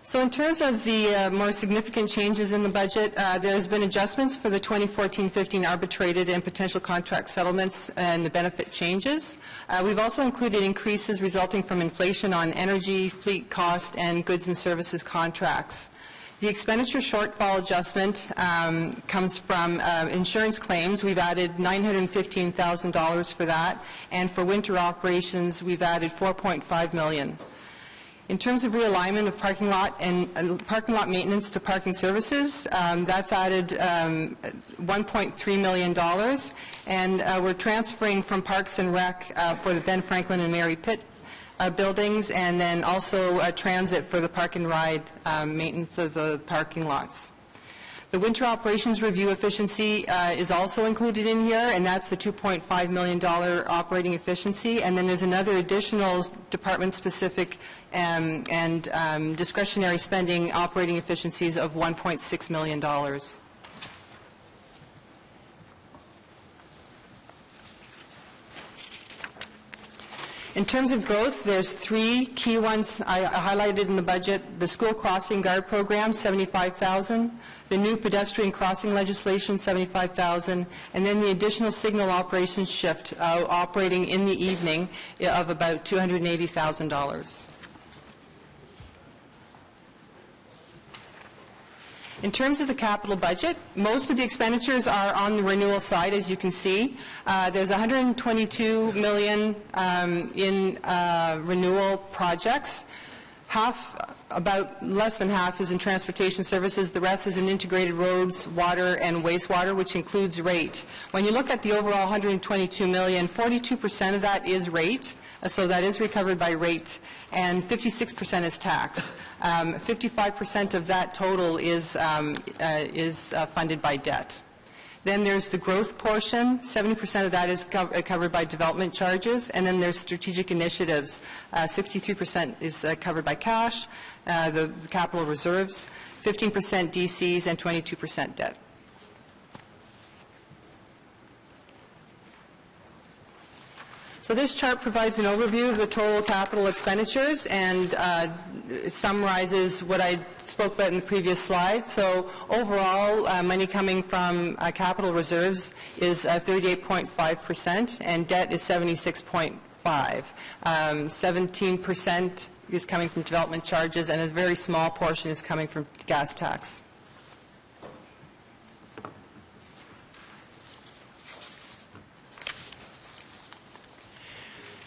S2: So in terms of the more significant changes in the budget, there's been adjustments for the 2014-15 arbitrated and potential contract settlements and the benefit changes. We've also included increases resulting from inflation on energy, fleet cost, and goods and services contracts. The expenditure shortfall adjustment comes from insurance claims. We've added $915,000 for that, and for winter operations, we've added $4.5 million. In terms of realignment of parking lot and parking lot maintenance to parking services, that's added $1.3 million, and we're transferring from Parks and Rec for the Ben Franklin and Mary Pitt buildings, and then also transit for the park and ride maintenance of the parking lots. The winter operations review efficiency is also included in here, and that's the $2.5 million operating efficiency. And then there's another additional department-specific and discretionary spending operating efficiencies of $1.6 million. In terms of growth, there's three key ones I highlighted in the budget. The school crossing guard program, $75,000. The new pedestrian crossing legislation, $75,000. And then the additional signal operations shift operating in the evening of about $280,000. In terms of the capital budget, most of the expenditures are on the renewal side, as you can see. There's $122 million in renewal projects. About less than half is in transportation services. The rest is in integrated roads, water, and wastewater, which includes rate. When you look at the overall $122 million, 42% of that is rate. So that is recovered by rate, and 56% is tax. 55% of that total is funded by debt. Then there's the growth portion. 70% of that is covered by development charges, and then there's strategic initiatives. 63% is covered by cash, the capital reserves, 15% DCs, and 22% debt. So this chart provides an overview of the total capital expenditures and summarizes what I spoke about in the previous slide. So overall, money coming from capital reserves is 38.5%, and debt is 76.5%. 17% is coming from development charges, and a very small portion is coming from gas tax.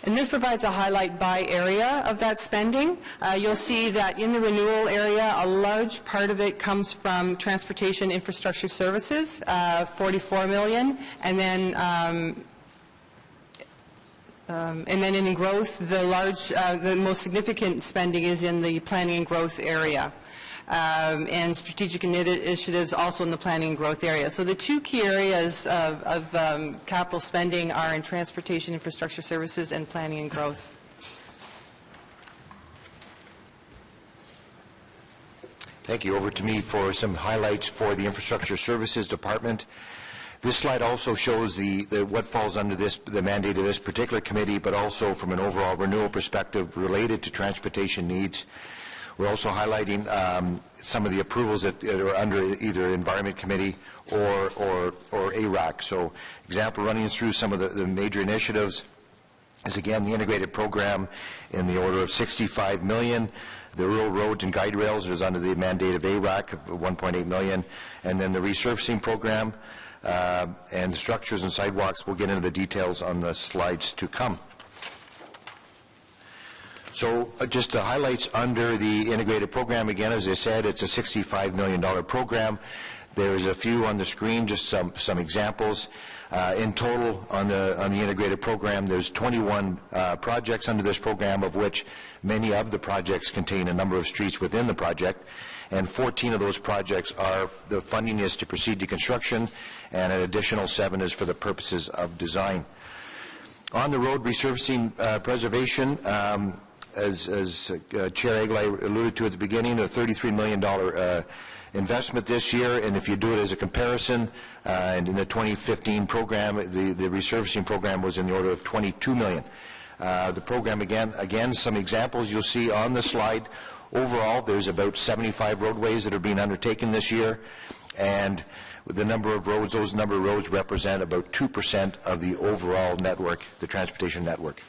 S2: And this provides a highlight by area of that spending. You'll see that in the renewal area, a large part of it comes from transportation infrastructure services, $44 million, and then in growth, the most significant spending is in the planning and growth area. And strategic initiatives also in the planning and growth area. So the two key areas of capital spending are in transportation infrastructure services and planning and growth.
S12: Thank you. Over to me for some highlights for the Infrastructure Services Department. This slide also shows what falls under the mandate of this particular committee, but also from an overall renewal perspective related to transportation needs. We're also highlighting some of the approvals that are under either Environment Committee or ARAC. So, example, running through some of the major initiatives is, again, the integrated program in the order of $65 million. The rural roads and guide rails is under the mandate of ARAC of $1.8 million. And then the resurfacing program and the structures and sidewalks, we'll get into the details on the slides to come. So just the highlights under the integrated program, again, as I said, it's a $65 million program. There's a few on the screen, just some examples. In total, on the integrated program, there's 21 projects under this program, of which many of the projects contain a number of streets within the project, and 14 of those projects are, the funding is to proceed to construction, and an additional 7 is for the purposes of design. On the road resurfacing preservation, as Chair Egley alluded to at the beginning, a $33 million investment this year, and if you do it as a comparison, and in the 2015 program, the resurfacing program was in the order of $22 million. The program, again, some examples you'll see on the slide. Overall, there's about 75 roadways that are being undertaken this year, and with the number of roads, those number of roads represent about 2% of the overall network, the transportation network.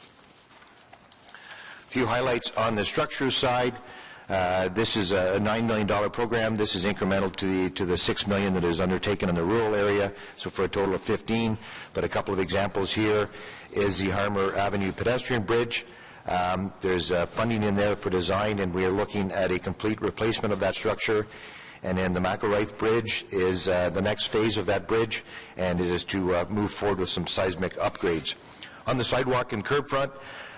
S12: A few highlights on the structure side. This is a $9 million program. This is incremental to the $6 million that is undertaken in the rural area, so for a total of 15. But a couple of examples here is the Harmer Avenue pedestrian bridge. There's funding in there for design, and we are looking at a complete replacement of that structure. And then the McElwraith Bridge is the next phase of that bridge, and it is to move forward with some seismic upgrades. On the sidewalk and curb front,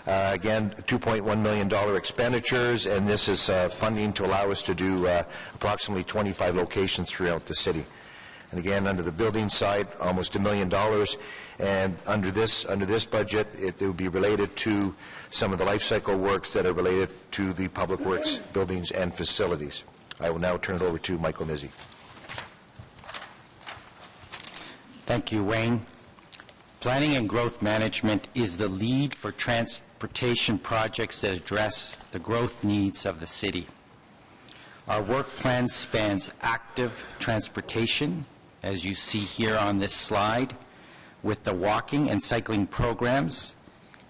S12: again, $2.1 million expenditures, and this is funding to allow us to do approximately 25 locations throughout the city. And again, under the building side, almost $1 million, and under this budget, it will be related to some of the life cycle works that are related to the public works buildings and facilities. I will now turn it over to Michael Nizzi.
S13: Thank you, Wayne. Planning and growth management is the lead for transportation projects that address the growth needs of the city. Our work plan spans active transportation, as you see here on this slide, with the walking and cycling programs,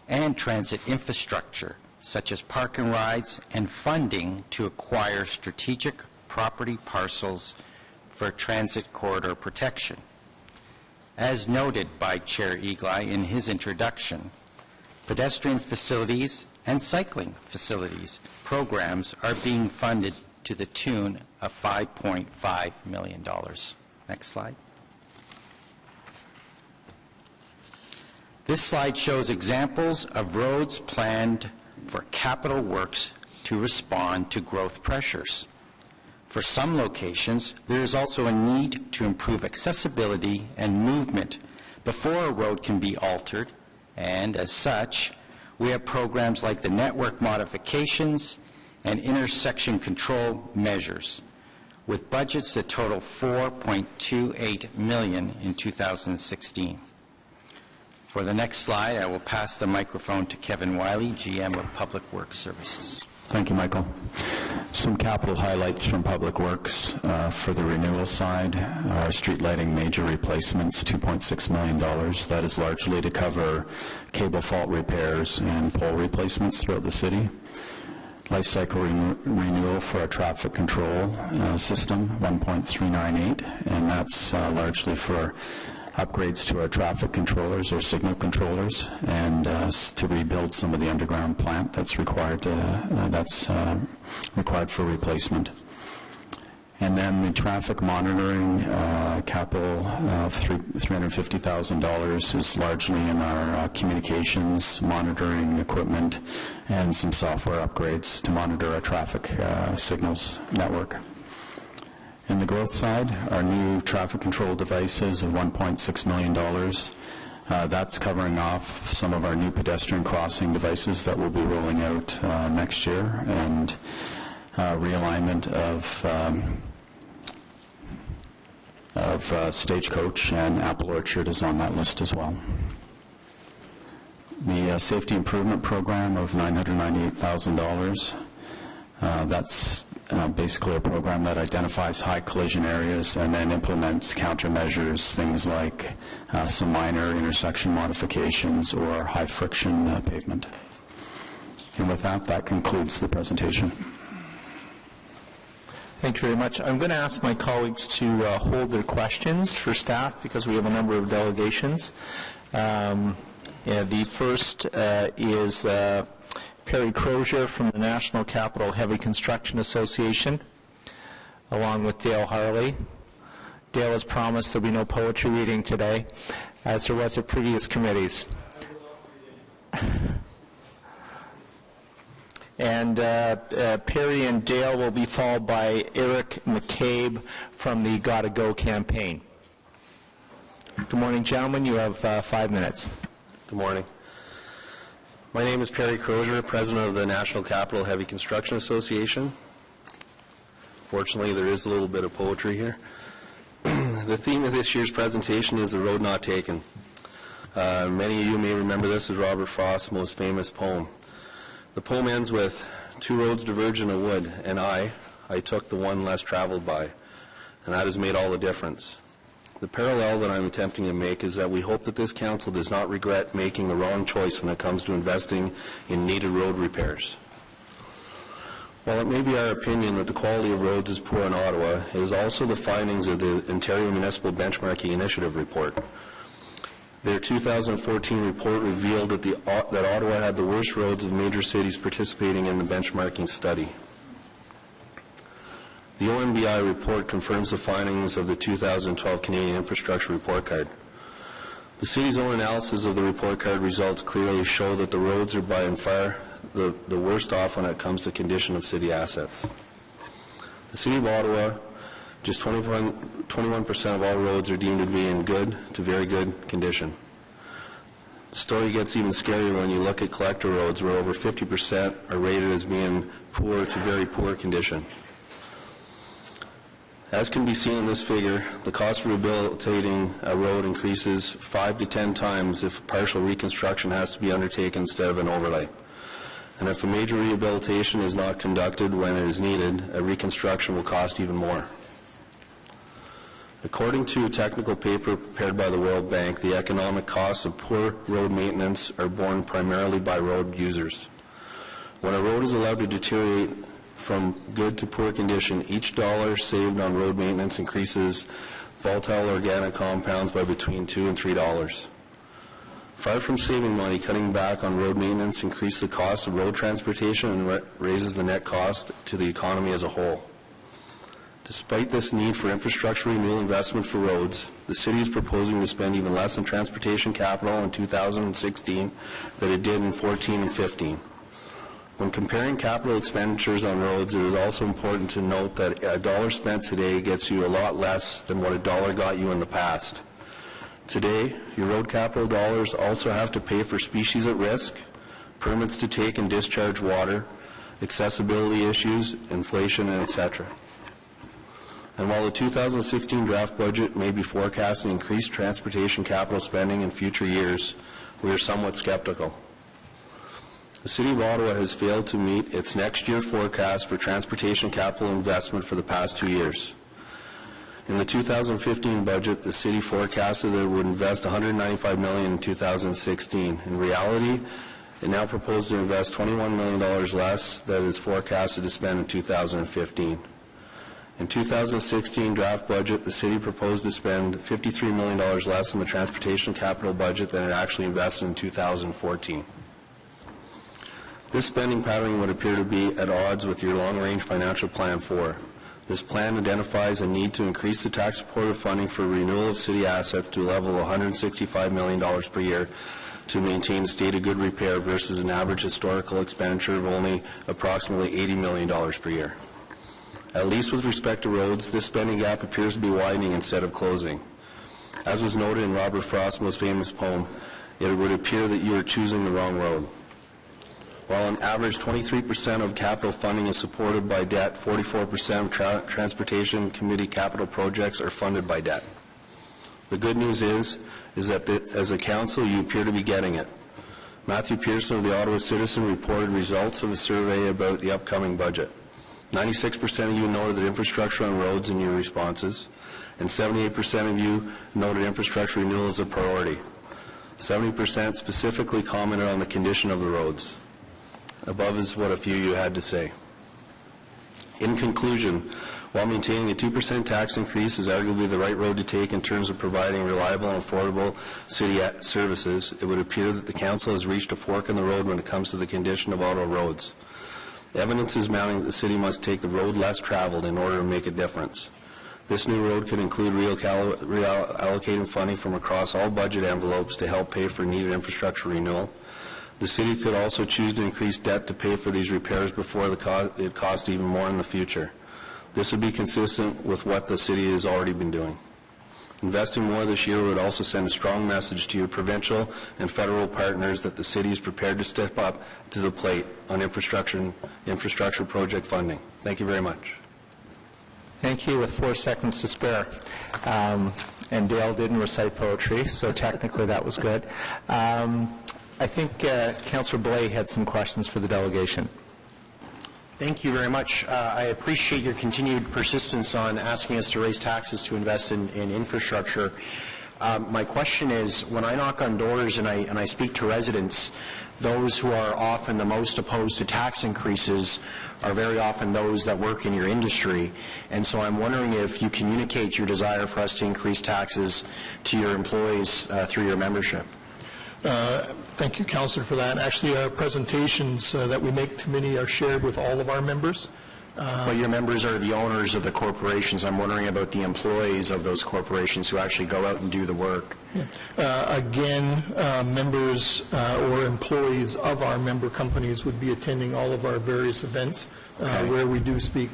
S13: and transit infrastructure, such as park and rides, and funding to acquire strategic property parcels for transit corridor protection. As noted by Chair Eagley in his introduction, pedestrian facilities and cycling facilities programs are being funded to the tune of $5.5 million. Next slide. This slide shows examples of roads planned for capital works to respond to growth pressures. For some locations, there is also a need to improve accessibility and movement before a road can be altered, and as such, we have programs like the network modifications and intersection control measures, with budgets that total $4.28 million in 2016. For the next slide, I will pass the microphone to Kevin Wiley, GM of Public Works Services.
S6: Thank you, Michael. Some capital highlights from Public Works. For the renewal side, our street lighting major replacements, $2.6 million. That is largely to cover cable fault repairs and pole replacements throughout the city. Life cycle renewal for our traffic control system, $1.398, and that's largely for upgrades to our traffic controllers or signal controllers, and to rebuild some of the underground plant that's required required for replacement. And then the traffic monitoring capital of $350,000 is largely in our communications monitoring equipment and some software upgrades to monitor our traffic signals network. In the growth side, our new traffic control devices of $1.6 million. That's covering off some of our new pedestrian crossing devices that we'll be rolling out next year, and realignment of Stagecoach and Apple Orchard is on that list as well. The safety improvement program of $998,000. That's basically a program that identifies high collision areas and then implements countermeasures, things like some minor intersection modifications or high friction pavement. And with that, that concludes the presentation.
S3: Thank you very much. I'm going to ask my colleagues to hold their questions for staff because we have a number of delegations. The first is Perry Crozier from the National Capital Heavy Construction Association, along with Dale Harley. Dale has promised there'll be no poetry reading today, as there was at previous committees. And Perry and Dale will be followed by Eric McCabe from the Gotta Go campaign. Good morning, gentlemen. You have 5 minutes.
S14: Good morning. My name is Perry Crozier, president of the National Capital Heavy Construction Association. Fortunately, there is a little bit of poetry here. The theme of this year's presentation is The Road Not Taken. Many of you may remember this as Robert Frost's most famous poem. The poem ends with, Two roads diverge in a wood, and I took the one less traveled by, and that has made all the difference. The parallel that I'm attempting to make is that we hope that this council does not regret making the wrong choice when it comes to investing in needed road repairs. While it may be our opinion that the quality of roads is poor in Ottawa, it is also the findings of the Ontario Municipal Benchmarking Initiative report. Their 2014 report revealed that Ottawa had the worst roads of major cities participating in the benchmarking study. The OMBI report confirms the findings of the 2012 Canadian Infrastructure Report Card. The city's own analysis of the report card results clearly show that the roads are by and far the worst off when it comes to condition of city assets. The City of Ottawa, just 21% of all roads are deemed to be in good to very good condition. The story gets even scarier when you look at collector roads, where over 50% are rated as being poor to very poor condition. As can be seen in this figure, the cost of rehabilitating a road increases 5 to 10 times if partial reconstruction has to be undertaken instead of an overlay. And if a major rehabilitation is not conducted when it is needed, a reconstruction will cost even more. According to a technical paper prepared by the World Bank, the economic costs of poor road maintenance are borne primarily by road users. When a road is allowed to deteriorate from good to poor condition, each dollar saved on road maintenance increases volatile organic compounds by between $2 and $3. Far from saving money, cutting back on road maintenance increases the cost of road transportation and raises the net cost to the economy as a whole. Despite this need for infrastructure renewal investment for roads, the city is proposing to spend even less on transportation capital in 2016 than it did in 14 and 15. When comparing capital expenditures on roads, it is also important to note that a dollar spent today gets you a lot less than what a dollar got you in the past. Today, your road capital dollars also have to pay for species at risk, permits to take and discharge water, accessibility issues, inflation, and etc. And while the 2016 draft budget may be forecasting increased transportation capital spending in future years, we are somewhat skeptical. The City of Ottawa has failed to meet its next year forecast for transportation capital investment for the past 2 years. In the 2015 budget, the city forecasted that it would invest $195 million in 2016. In reality, it now proposes to invest $21 million less than it is forecasted to spend in 2015. In 2016 draft budget, the city proposed to spend $53 million less in the transportation capital budget than it actually invested in 2014. This spending pattern would appear to be at odds with your long-range financial plan 4. This plan identifies a need to increase the tax-supported funding for renewal of city assets to a level of $165 million per year to maintain a state of good repair versus an average historical expenditure of only approximately $80 million per year. At least with respect to roads, this spending gap appears to be widening instead of closing. As was noted in Robert Frost's most famous poem, it would appear that you are choosing the wrong road. While on average 23% of capital funding is supported by debt, 44% of Transportation Committee capital projects are funded by debt. The good news is that as a council, you appear to be getting it. Matthew Pearson of the Ottawa Citizen reported results of a survey about the upcoming budget. 96% of you noted that infrastructure on roads in your responses, and 78% of you noted infrastructure renewal as a priority. 70% specifically commented on the condition of the roads. Above is what a few of you had to say. In conclusion, while maintaining a 2% tax increase is arguably the right road to take in terms of providing reliable and affordable city services, it would appear that the council has reached a fork in the road when it comes to the condition of Ottawa roads. Evidence is mounting that the city must take the road less traveled in order to make a difference. This new road could include reallocating funding from across all budget envelopes to help pay for needed infrastructure renewal. The city could also choose to increase debt to pay for these repairs before it costs even more in the future. This would be consistent with what the city has already been doing. Investing more this year would also send a strong message to your provincial and federal partners that the city is prepared to step up to the plate on infrastructure project funding. Thank you very much.
S3: Thank you. With 4 seconds to spare. And Dale didn't recite poetry, so technically that was good. I think Councillor Blais had some questions for the delegation.
S15: Thank you very much. I appreciate your continued persistence on asking us to raise taxes to invest in infrastructure. My question is, when I knock on doors and I speak to residents, those who are often the most opposed to tax increases are very often those that work in your industry. And so I'm wondering if you communicate your desire for us to increase taxes to your employees through your membership.
S16: Thank you, Councillor, for that. Actually, our presentations that we make to committee are shared with all of our members.
S15: But your members are the owners of the corporations. I'm wondering about the employees of those corporations who actually go out and do the work.
S16: Again, members or employees of our member companies would be attending all of our various events where we do speak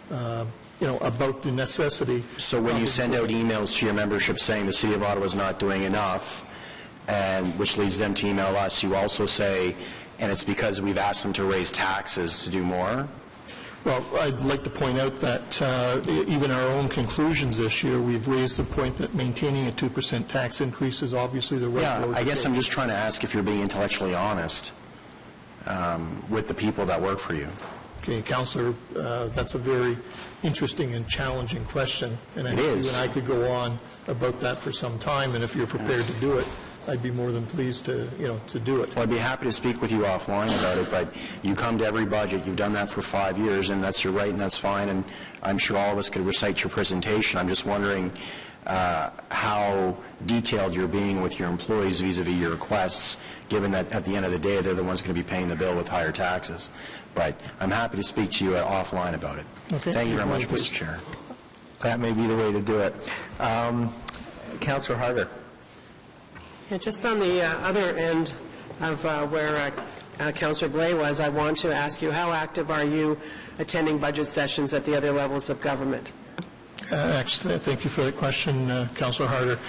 S16: about the necessity.
S15: So when you send out emails to your membership saying the City of Ottawa is not doing enough, and which leads them to email us, you also say, and it's because we've asked them to raise taxes to do more?
S16: Well, I'd like to point out that even our own conclusions this year, we've raised the point that maintaining a 2% tax increase is obviously the right road.
S15: I guess I'm just trying to ask if you're being intellectually honest with the people that work for you.
S16: Okay, Councillor, that's a very interesting and challenging question, and I think you and I could go on about that for some time, and if you're prepared to do it, I'd be more than pleased to, to do it.
S15: Well, I'd be happy to speak with you offline about it, but you come to every budget. You've done that for 5 years, and that's your right, and that's fine, and I'm sure all of us could recite your presentation. I'm just wondering how detailed you're being with your employees vis-a-vis your requests, given that at the end of the day, they're the ones going to be paying the bill with higher taxes. But I'm happy to speak to you offline about it.
S16: Okay.
S15: Thank you very much, Mr. Chair.
S3: That may be the way to do it. Councillor Harder.
S17: Yeah, just on the other end of where Councillor Blais was, I want to ask you, how active are you attending budget sessions at the other levels of government?
S16: Actually, thank you for that question, Councillor Harder.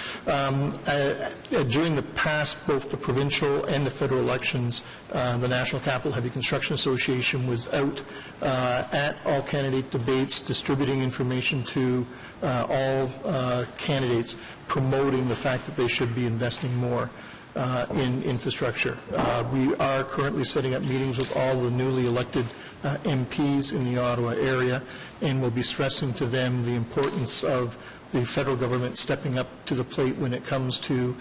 S16: During the past, both the provincial and the federal elections, the National Capital Heavy Construction Association was out at all candidate debates, distributing information to all candidates, promoting the fact that they should be investing more in infrastructure. We are currently setting up meetings with all the newly elected MPs in the Ottawa area, and we'll be stressing to them the importance of the federal government stepping up to the plate when it comes to,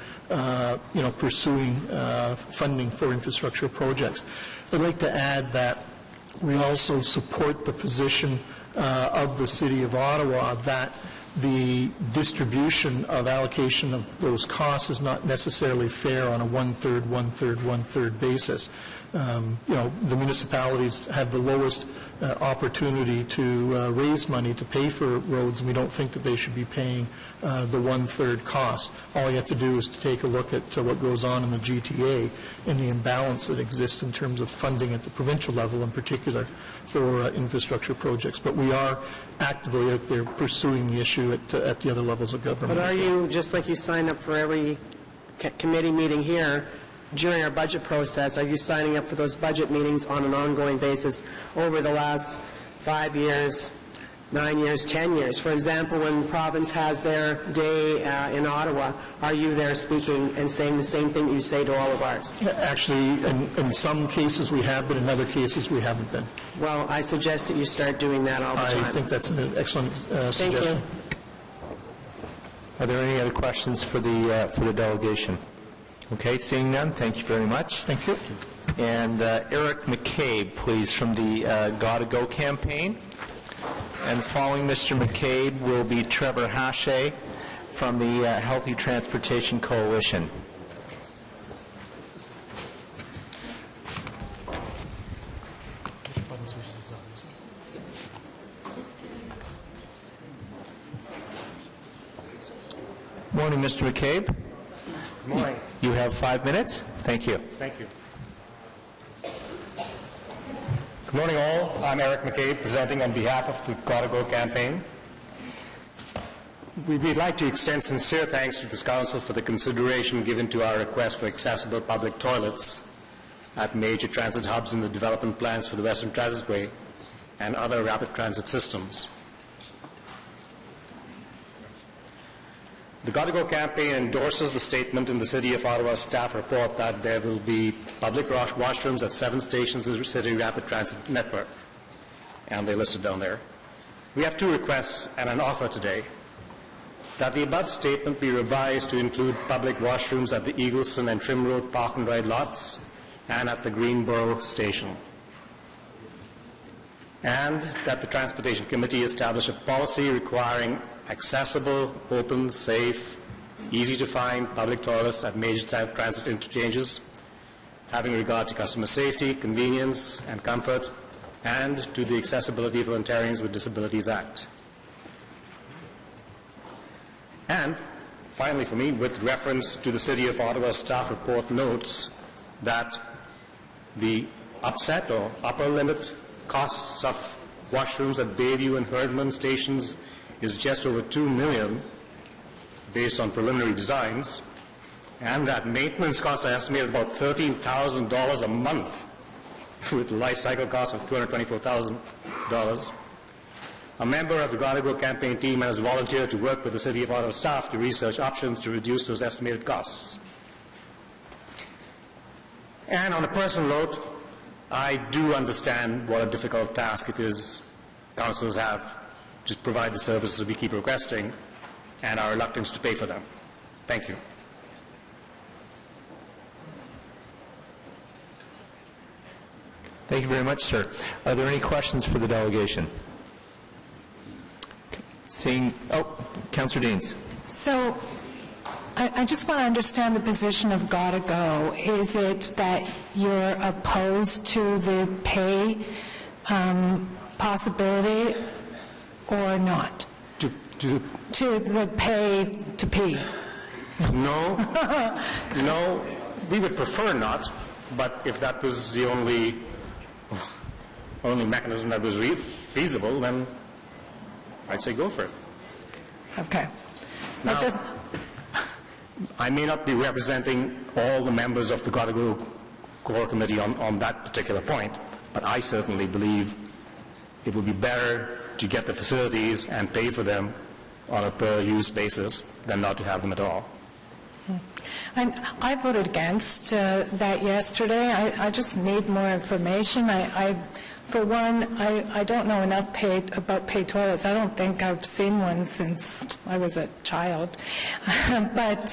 S16: pursuing funding for infrastructure projects. I'd like to add that we also support the position of the City of Ottawa that the distribution of allocation of those costs is not necessarily fair on a one-third, one-third, one-third basis. The municipalities have the lowest opportunity to raise money to pay for roads, and we don't think that they should be paying the one-third cost. All you have to do is to take a look at what goes on in the GTA and the imbalance that exists in terms of funding at the provincial level in particular for infrastructure projects. But we are actively out there pursuing the issue at the other levels of government.
S17: But are you, just like you sign up for every committee meeting here, during our budget process, are you signing up for those budget meetings on an ongoing basis over the last 5 years, 9 years, 10 years? For example, when the province has their day in Ottawa, are you there speaking and saying the same thing that you say to all of ours?
S16: Actually, in some cases we have, but in other cases we haven't been.
S17: Well, I suggest that you start doing that all the time.
S16: I think that's an excellent suggestion.
S17: Thank you.
S3: Are there any other questions for the delegation? Okay, seeing none, thank you very much.
S16: Thank you.
S3: And Eric McCabe, please, from the Gotta Go campaign. And following Mr. McCabe will be Trevor Hache from the Healthy Transportation Coalition. Morning, Mr. McCabe.
S18: Good morning.
S3: You have 5 minutes. Thank you.
S18: Thank you. Good morning, all. I'm Eric McCabe, presenting on behalf of the Gotta Go campaign. We'd like to extend sincere thanks to this council for the consideration given to our request for accessible public toilets at major transit hubs in the development plans for the Western Transitway and other rapid transit systems. The Gotta Go campaign endorses the statement in the City of Ottawa's staff report that there will be public washrooms at 7 stations in the city rapid transit network. and they're listed down there. We have two requests and an offer today: that the above statement be revised to include public washrooms at the Eagleson and Trim Road Park and Ride lots and at the Greenboro station, and that the Transportation Committee establish a policy requiring accessible, open, safe, easy-to-find public toilets at major transit interchanges, having regard to customer safety, convenience, and comfort, and to the Accessibility for Ontarians with Disabilities Act. And finally for me, with reference to the City of Ottawa staff report notes that the upset or upper limit costs of washrooms at Bayview and Herdman stations is just over $2 million based on preliminary designs, and that maintenance costs are estimated about $13,000 a month with life cycle costs of $224,000. A member of the Godigo campaign team has volunteered to work with the City of Ottawa staff to research options to reduce those estimated costs. And on a personal note, I do understand what a difficult task it is councillors have to provide the services we keep requesting and our reluctance to pay for them. Thank you.
S3: Thank you very much, sir. Are there any questions for the delegation? Seeing, Councillor Deans.
S8: So I just want to understand the position of Gotta Go. Is it that you're opposed to the pay possibility or not? To the pay to pee?
S18: No. No, we would prefer not, but if that was the only mechanism that was feasible, then I'd say go for it.
S8: Okay.
S18: Now, I may not be representing all the members of the Godigo Core Committee on that particular point, but I certainly believe it would be better to get the facilities and pay for them on a per-use basis than not to have them at all.
S8: And I voted against that yesterday. I just need more information. For one, I don't know enough about paid toilets. I don't think I've seen one since I was a child. But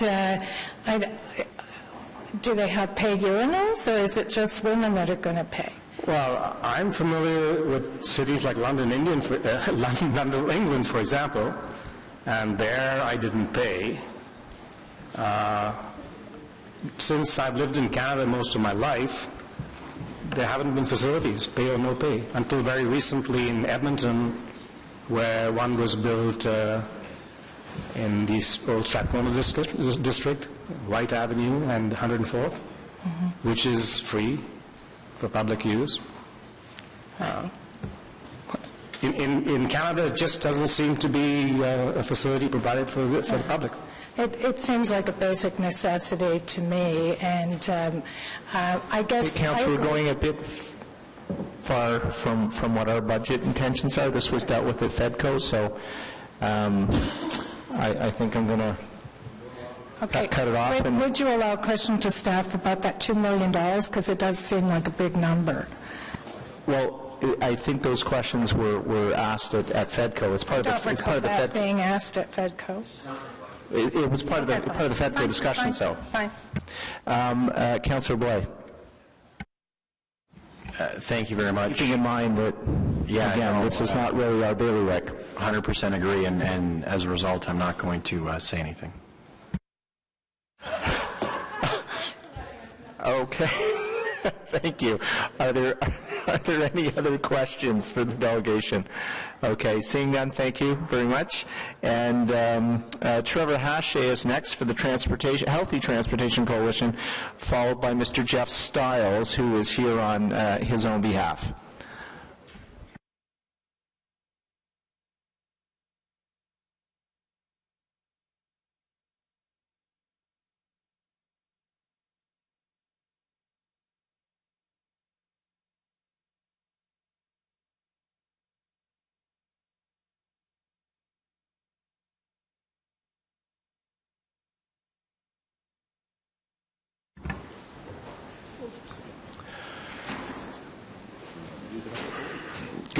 S8: do they have paid urinals, or is it just women that are going to pay?
S18: Well, I'm familiar with cities like London, England, for example, and there I didn't pay. Since I've lived in Canada most of my life, there haven't been facilities, pay or no pay, until very recently in Edmonton, where one was built in the old Strathmore district, White Avenue and 104th, which is free for public use. In Canada, it just doesn't seem to be a facility provided for the public.
S8: It seems like a basic necessity to me, and I guess...
S3: Hey, Councillor, we're going a bit far from what our budget intentions are. This was dealt with at FEDCO, so I think I'm going to cut it off.
S8: Would you allow a question to staff about that $2 million? Because it does seem like a big number.
S3: Well, I think those questions were asked at FEDCO. It's part of the FEDCO.
S8: Being asked at FEDCO.
S3: It was part of the FEDCO discussion, so.
S8: Fine.
S3: Councillor Boy.
S14: Thank you very much.
S3: Keeping in mind that, this is not really our bailiwick.
S14: 100% agree, and as a result, I'm not going to say anything.
S3: Okay. Thank you. Are there any other questions for the delegation? Okay, seeing none, thank you very much. And Trevor Hache is next for the Healthy Transportation Coalition, followed by Mr. Jeff Stiles, who is here on his own behalf.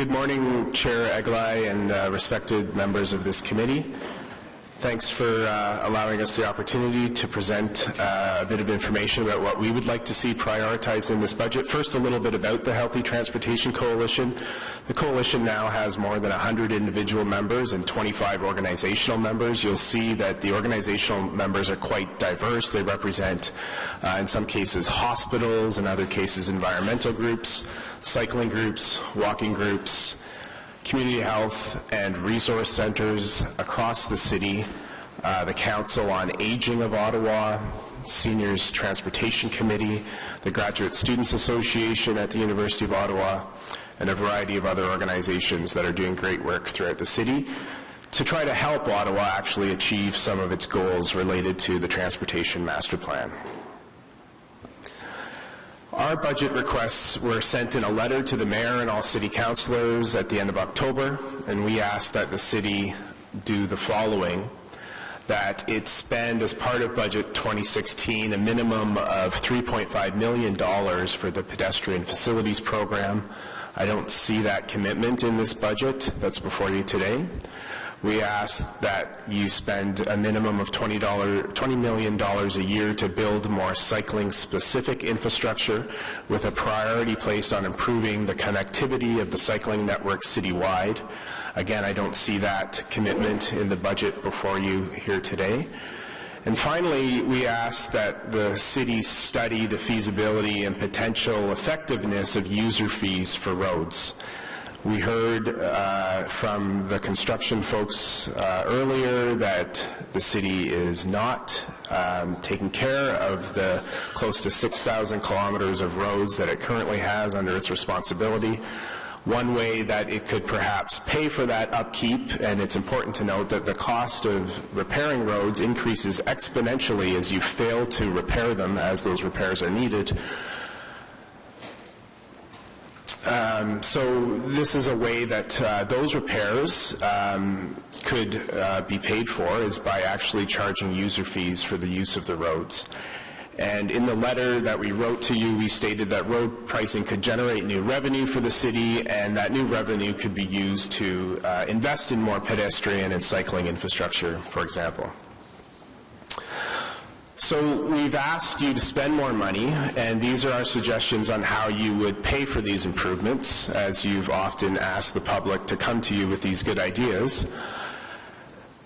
S1: Good morning, Chair Eglai and respected members of this committee. Thanks for allowing us the opportunity to present a bit of information about what we would like to see prioritized in this budget. First, a little bit about the Healthy Transportation Coalition. The coalition now has more than 100 individual members and 25 organizational members. You'll see that the organizational members are quite diverse. They represent, in some cases, hospitals, in other cases, environmental groups, cycling groups, walking groups, community health and resource centers across the city, the Council on Aging of Ottawa, Seniors Transportation Committee, the Graduate Students Association at the University of Ottawa, and a variety of other organizations that are doing great work throughout the city to try to help Ottawa actually achieve some of its goals related to the Transportation Master Plan. Our budget requests were sent in a letter to the mayor and all city councillors at the end of October, and we asked that the city do the following: that it spend, as part of budget 2016, a minimum of $3.5 million for the pedestrian facilities program. I don't see that commitment in this budget that's before you today. We ask that you spend a minimum of $20 million a year to build more cycling-specific infrastructure, with a priority placed on improving the connectivity of the cycling network citywide. Again, I don't see that commitment in the budget before you here today. And finally, we ask that the city study the feasibility and potential effectiveness of user fees for roads. We heard from the construction folks earlier that the city is not taking care of the close to 6,000 kilometers of roads that it currently has under its responsibility. One way that it could perhaps pay for that upkeep, and it's important to note that the cost of repairing roads increases exponentially as you fail to repair them as those repairs are needed. So this is a way that those repairs could be paid for, is by actually charging user fees for the use of the roads. And in the letter that we wrote to you, we stated that road pricing could generate new revenue for the city, and that new revenue could be used to invest in more pedestrian and cycling infrastructure, for example. So we've asked you to spend more money, and these are our suggestions on how you would pay for these improvements, as you've often asked the public to come to you with these good ideas.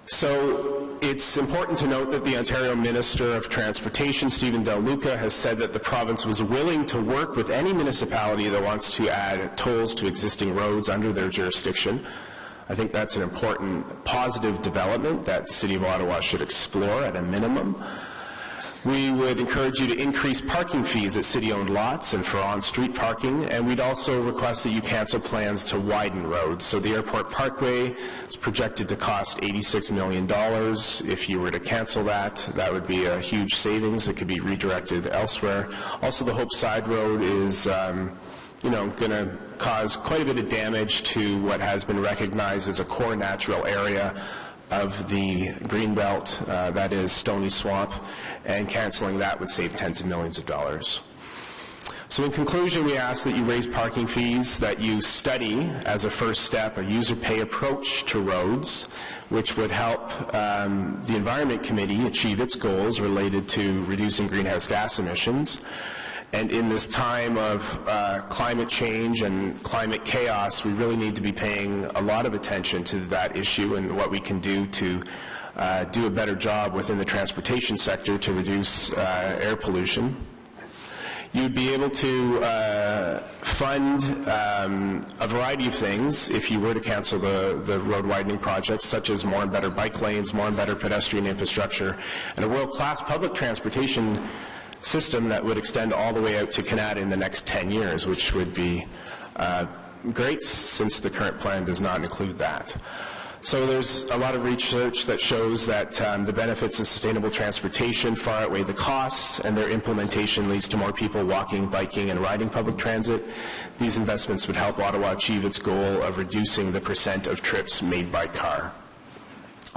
S1: So it's important to note that the Ontario Minister of Transportation, Stephen Del Luca, has said that the province was willing to work with any municipality that wants to add tolls to existing roads under their jurisdiction. I think that's an important positive development that the City of Ottawa should explore at a minimum. We would encourage you to increase parking fees at city-owned lots and for on-street parking, and we'd also request that you cancel plans to widen roads. So the Airport Parkway is projected to cost $86 million. If you were to cancel that, that would be a huge savings that could be redirected elsewhere. Also, the Hope Side Road is going to cause quite a bit of damage to what has been recognized as a core natural area of the Greenbelt, that is Stony Swamp, and canceling that would save tens of millions of dollars. So in conclusion, we ask that you raise parking fees, that you study, as a first step, a user pay approach to roads, which would help the Environment Committee achieve its goals related to reducing greenhouse gas emissions. And in this time of climate change and climate chaos, we really need to be paying a lot of attention to that issue and what we can do to do a better job within the transportation sector to reduce air pollution. You'd be able to fund a variety of things if you were to cancel the road widening projects, such as more and better bike lanes, more and better pedestrian infrastructure, and a world-class public transportation system that would extend all the way out to Canada in the next 10 years, which would be great, since the current plan does not include that. So there's a lot of research that shows that the benefits of sustainable transportation far outweigh the costs, and their implementation leads to more people walking, biking, and riding public transit. These investments would help Ottawa achieve its goal of reducing the % of trips made by car.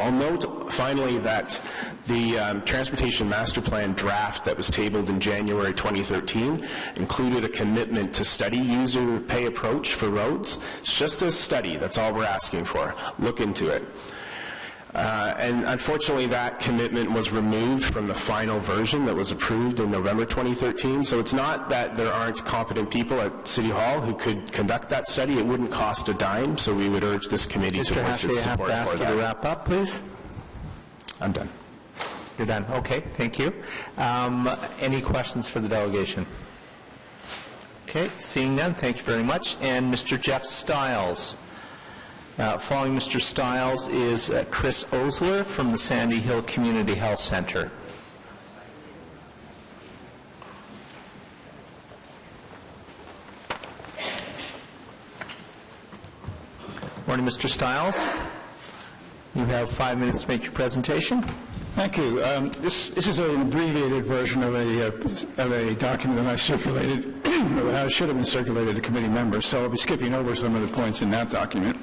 S1: I'll note finally that the Transportation Master Plan draft that was tabled in January 2013 included a commitment to study user pay approach for roads. It's just a study, that's all we're asking for. Look into it. And unfortunately, that commitment was removed from the final version that was approved in November 2013. So it's not that there aren't competent people at City Hall who could conduct that study. It wouldn't cost a dime, so we would urge this committee to voice its support for that.
S3: Mr. Hathaway, I have to ask you to wrap up, please.
S1: I'm done.
S3: You're done. Okay, thank you. Any questions for the delegation? Okay, seeing none, thank you very much. And Mr. Jeff Stiles. Following Mr. Stiles is Chris Osler from the Sandy Hill Community Health Center. Morning, Mr. Stiles. You have 5 minutes to make your presentation.
S19: Thank you. This is an abbreviated version of a document that I circulated, or I should have been circulated to committee members, so I'll be skipping over some of the points in that document.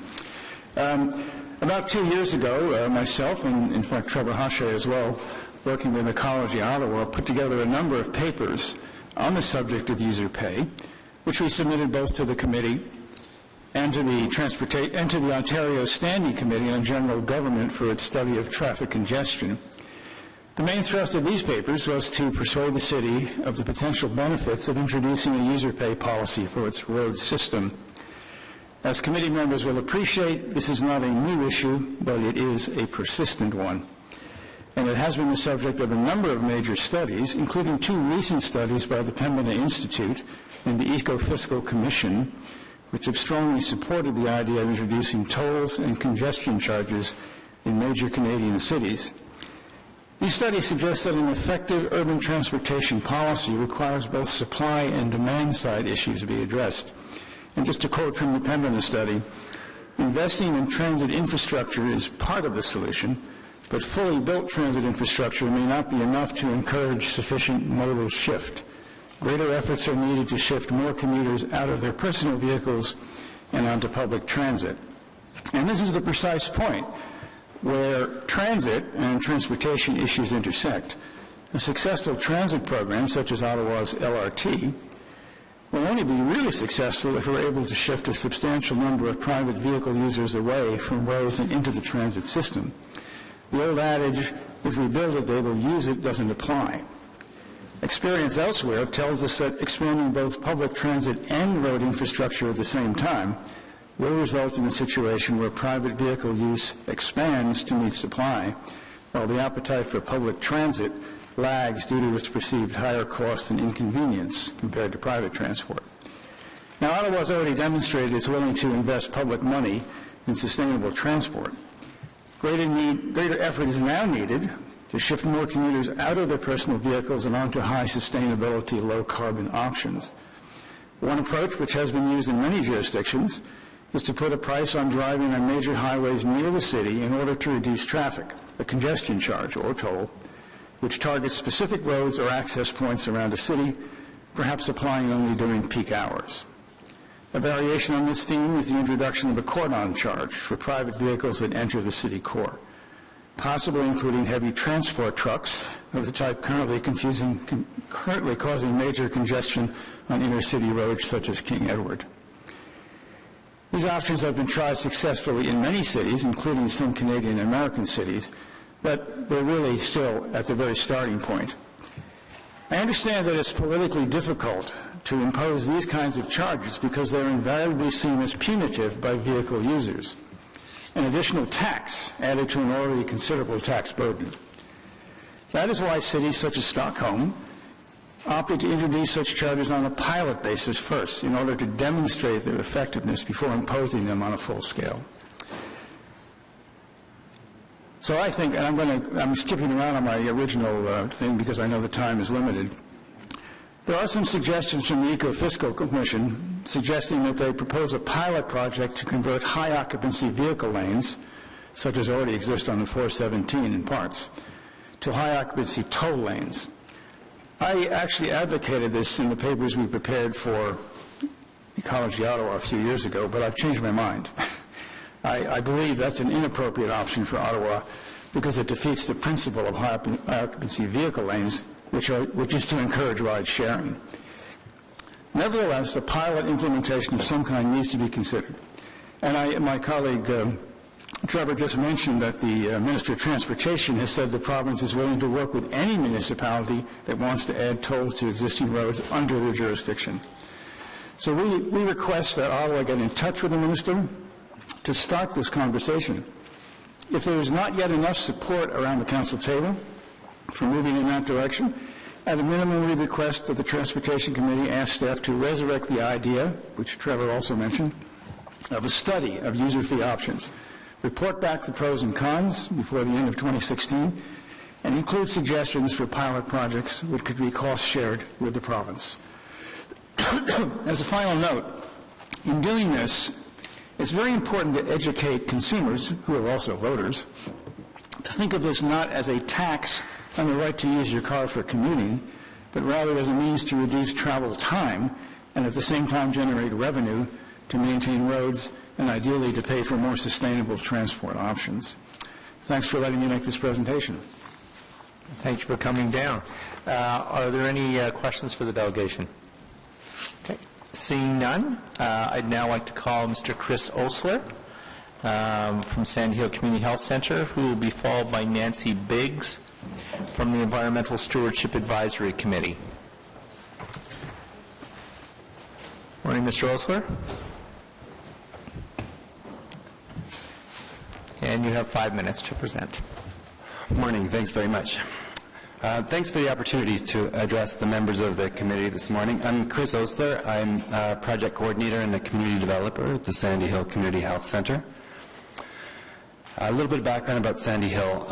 S19: About 2 years ago, myself, and in fact Trevor Hache as well, working with Ecology Ottawa, put together a number of papers on the subject of user pay, which we submitted both to the committee and to the Ontario Standing Committee on General Government for its study of traffic congestion. The main thrust of these papers was to persuade the city of the potential benefits of introducing a user pay policy for its road system. As committee members will appreciate, this is not a new issue, but it is a persistent one. And it has been the subject of a number of major studies, including 2 recent studies by the Pembina Institute and the Eco-Fiscal Commission, which have strongly supported the idea of introducing tolls and congestion charges in major Canadian cities. These studies suggest that an effective urban transportation policy requires both supply and demand side issues to be addressed. And just to quote from the Pembina study, investing in transit infrastructure is part of the solution, but fully built transit infrastructure may not be enough to encourage sufficient modal shift. Greater efforts are needed to shift more commuters out of their personal vehicles and onto public transit. And this is the precise point where transit and transportation issues intersect. A successful transit program, such as Ottawa's LRT, will only be really successful if we're able to shift a substantial number of private vehicle users away from roads and into the transit system. The old adage, if we build it, they will use it, doesn't apply. Experience elsewhere tells us that expanding both public transit and road infrastructure at the same time will result in a situation where private vehicle use expands to meet supply, while the appetite for public transit lags due to its perceived higher cost and inconvenience compared to private transport. Now, Ottawa has already demonstrated it's willing to invest public money in sustainable transport. Greater effort is now needed to shift more commuters out of their personal vehicles and onto high sustainability, low carbon options. One approach, which has been used in many jurisdictions, is to put a price on driving on major highways near the city in order to reduce traffic, a congestion charge or toll, which targets specific roads or access points around a city, perhaps applying only during peak hours. A variation on this theme is the introduction of a cordon charge for private vehicles that enter the city core, possibly including heavy transport trucks of the type currently causing major congestion on inner city roads such as King Edward. These options have been tried successfully in many cities, including some Canadian and American cities, but they're really still at the very starting point. I understand that it's politically difficult to impose these kinds of charges because they're invariably seen as punitive by vehicle users, an additional tax added to an already considerable tax burden. That is why cities such as Stockholm opted to introduce such charges on a pilot basis first in order to demonstrate their effectiveness before imposing them on a full scale. So I think, and I'm skipping around on my original thing because I know the time is limited. There are some suggestions from the Eco-Fiscal Commission suggesting that they propose a pilot project to convert high-occupancy vehicle lanes, such as already exist on the 417 in parts, to high-occupancy toll lanes. I actually advocated this in the papers we prepared for Ecology Ottawa a few years ago, but I've changed my mind. I believe that's an inappropriate option for Ottawa because it defeats the principle of high occupancy vehicle lanes, which is to encourage ride sharing. Nevertheless, a pilot implementation of some kind needs to be considered. And my colleague Trevor just mentioned that the Minister of Transportation has said the province is willing to work with any municipality that wants to add tolls to existing roads under their jurisdiction. So we request that Ottawa get in touch with the Minister to start this conversation. If there is not yet enough support around the Council table for moving in that direction, at a minimum we request that the Transportation Committee ask staff to resurrect the idea, which Trevor also mentioned, of a study of user fee options, report back the pros and cons before the end of 2016, and include suggestions for pilot projects which could be cost shared with the province. As a final note, in doing this, it's very important to educate consumers, who are also voters, to think of this not as a tax on the right to use your car for commuting, but rather as a means to reduce travel time and at the same time generate revenue to maintain roads and ideally to pay for more sustainable transport options. Thanks for letting me make this presentation.
S3: Thank you for coming down. Are there any questions for the delegation? Okay. Seeing none, I'd now like to call Mr. Chris Osler from Sandy Hill Community Health Center, who will be followed by Nancy Biggs from the Environmental Stewardship Advisory Committee. Morning, Mr. Osler. And you have 5 minutes to present.
S20: Morning. Thanks very much. Thanks for the opportunity to address the members of the committee this morning. I'm Chris Osler. I'm a project coordinator and a community developer at the Sandy Hill Community Health Center. A little bit of background about Sandy Hill.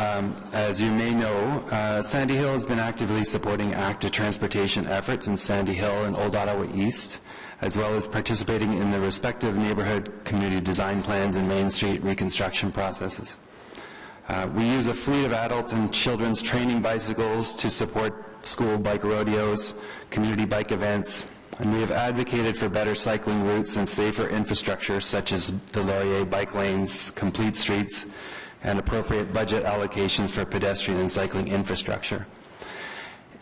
S20: As you may know, Sandy Hill has been actively supporting active transportation efforts in Sandy Hill and Old Ottawa East, as well as participating in the respective neighborhood community design plans and Main Street reconstruction processes. We use a fleet of adult and children's training bicycles to support school bike rodeos, community bike events, and we have advocated for better cycling routes and safer infrastructure such as the Laurier bike lanes, complete streets, and appropriate budget allocations for pedestrian and cycling infrastructure.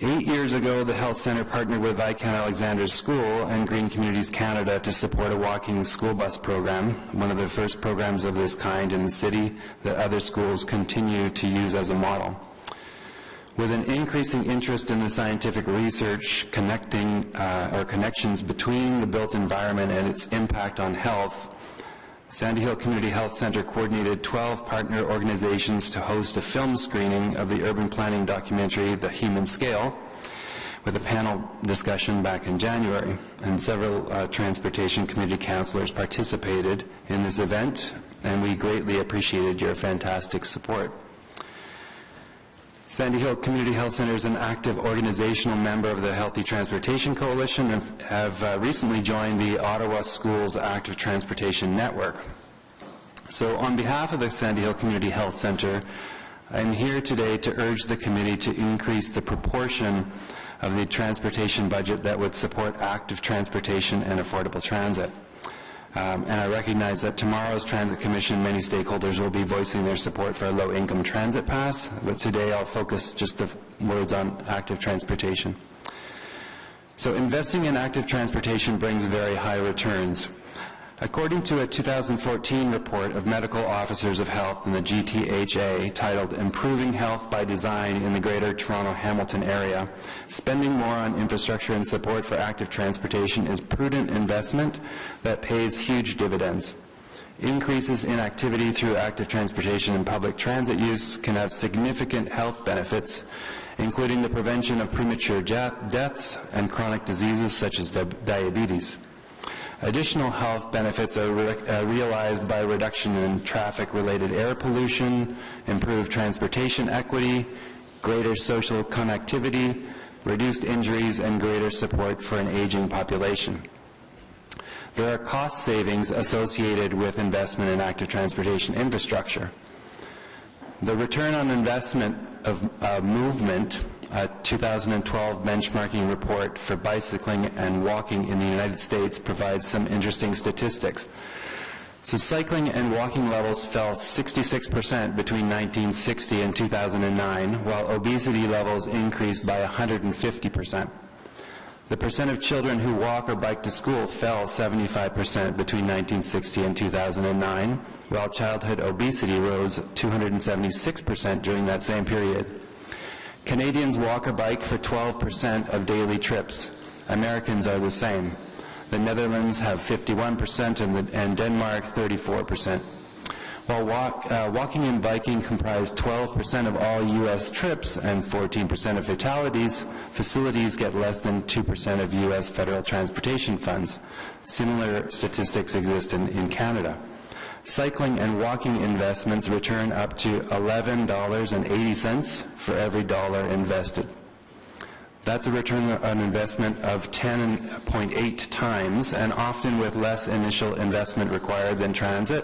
S20: 8 years ago, the health center partnered with Viscount Alexander's School and Green Communities Canada to support a walking school bus program, one of the first programs of this kind in the city that other schools continue to use as a model. With an increasing interest in the scientific research connections between the built environment and its impact on health, Sandy Hill Community Health Center coordinated 12 partner organizations to host a film screening of the urban planning documentary, The Human Scale, with a panel discussion back in January. And several transportation committee councillors participated in this event, and we greatly appreciated your fantastic support. Sandy Hill Community Health Center is an active organizational member of the Healthy Transportation Coalition and have recently joined the Ottawa Schools Active Transportation Network. So on behalf of the Sandy Hill Community Health Center, I'm here today to urge the committee to increase the proportion of the transportation budget that would support active transportation and affordable transit. And I recognize that tomorrow's Transit Commission, many stakeholders will be voicing their support for a low-income transit pass, but today I'll focus just the words on active transportation. So investing in active transportation brings very high returns. According to a 2014 report of medical officers of health in the GTHA titled Improving Health by Design in the Greater Toronto-Hamilton Area, spending more on infrastructure and support for active transportation is prudent investment that pays huge dividends. Increases in activity through active transportation and public transit use can have significant health benefits, including the prevention of premature deaths and chronic diseases such as diabetes. Additional health benefits are realized by reduction in traffic-related air pollution, improved transportation equity, greater social connectivity, reduced injuries, and greater support for an aging population. There are cost savings associated with investment in active transportation infrastructure. The return on investment of movement, a 2012 benchmarking report for bicycling and walking in the United States, provides some interesting statistics. So cycling and walking levels fell 66% between 1960 and 2009, while obesity levels increased by 150%. The percent of children who walk or bike to school fell 75% between 1960 and 2009, while childhood obesity rose 276% during that same period. Canadians walk or bike for 12% of daily trips. Americans are the same. The Netherlands have 51% and Denmark 34%. While walking and biking comprise 12% of all U.S. trips and 14% of fatalities, facilities get less than 2% of U.S. federal transportation funds. Similar statistics exist in Canada. Cycling and walking investments return up to $11.80 for every dollar invested. That's a return on investment of 10.8 times, and often with less initial investment required than transit.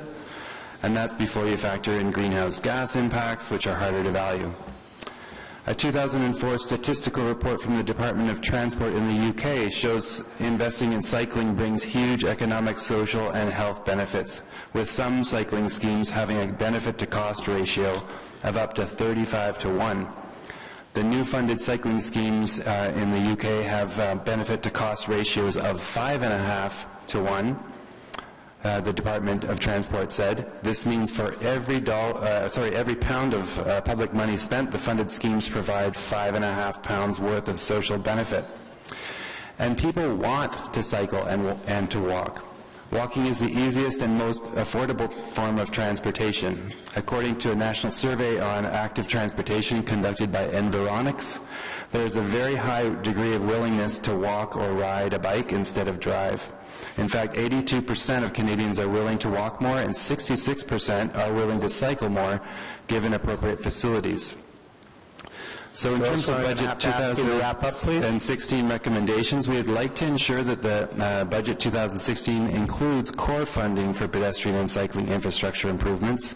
S20: And that's before you factor in greenhouse gas impacts, which are harder to value. A 2004 statistical report from the Department of Transport in the UK shows investing in cycling brings huge economic, social, and health benefits, with some cycling schemes having a benefit-to-cost ratio of up to 35-1. The new funded cycling schemes in the UK have benefit-to-cost ratios of 5.5-1. The Department of Transport said. This means for every pound of public money spent, the funded schemes provide 5.5 pounds worth of social benefit. And people want to cycle and to walk. Walking is the easiest and most affordable form of transportation. According to a national survey on active transportation conducted by Environics, there is a very high degree of willingness to walk or ride a bike instead of drive. In fact, 82% of Canadians are willing to walk more and 66% are willing to cycle more, given appropriate facilities. So in terms of budget 2016 recommendations, we would like to ensure that the budget 2016 includes core funding for pedestrian and cycling infrastructure improvements.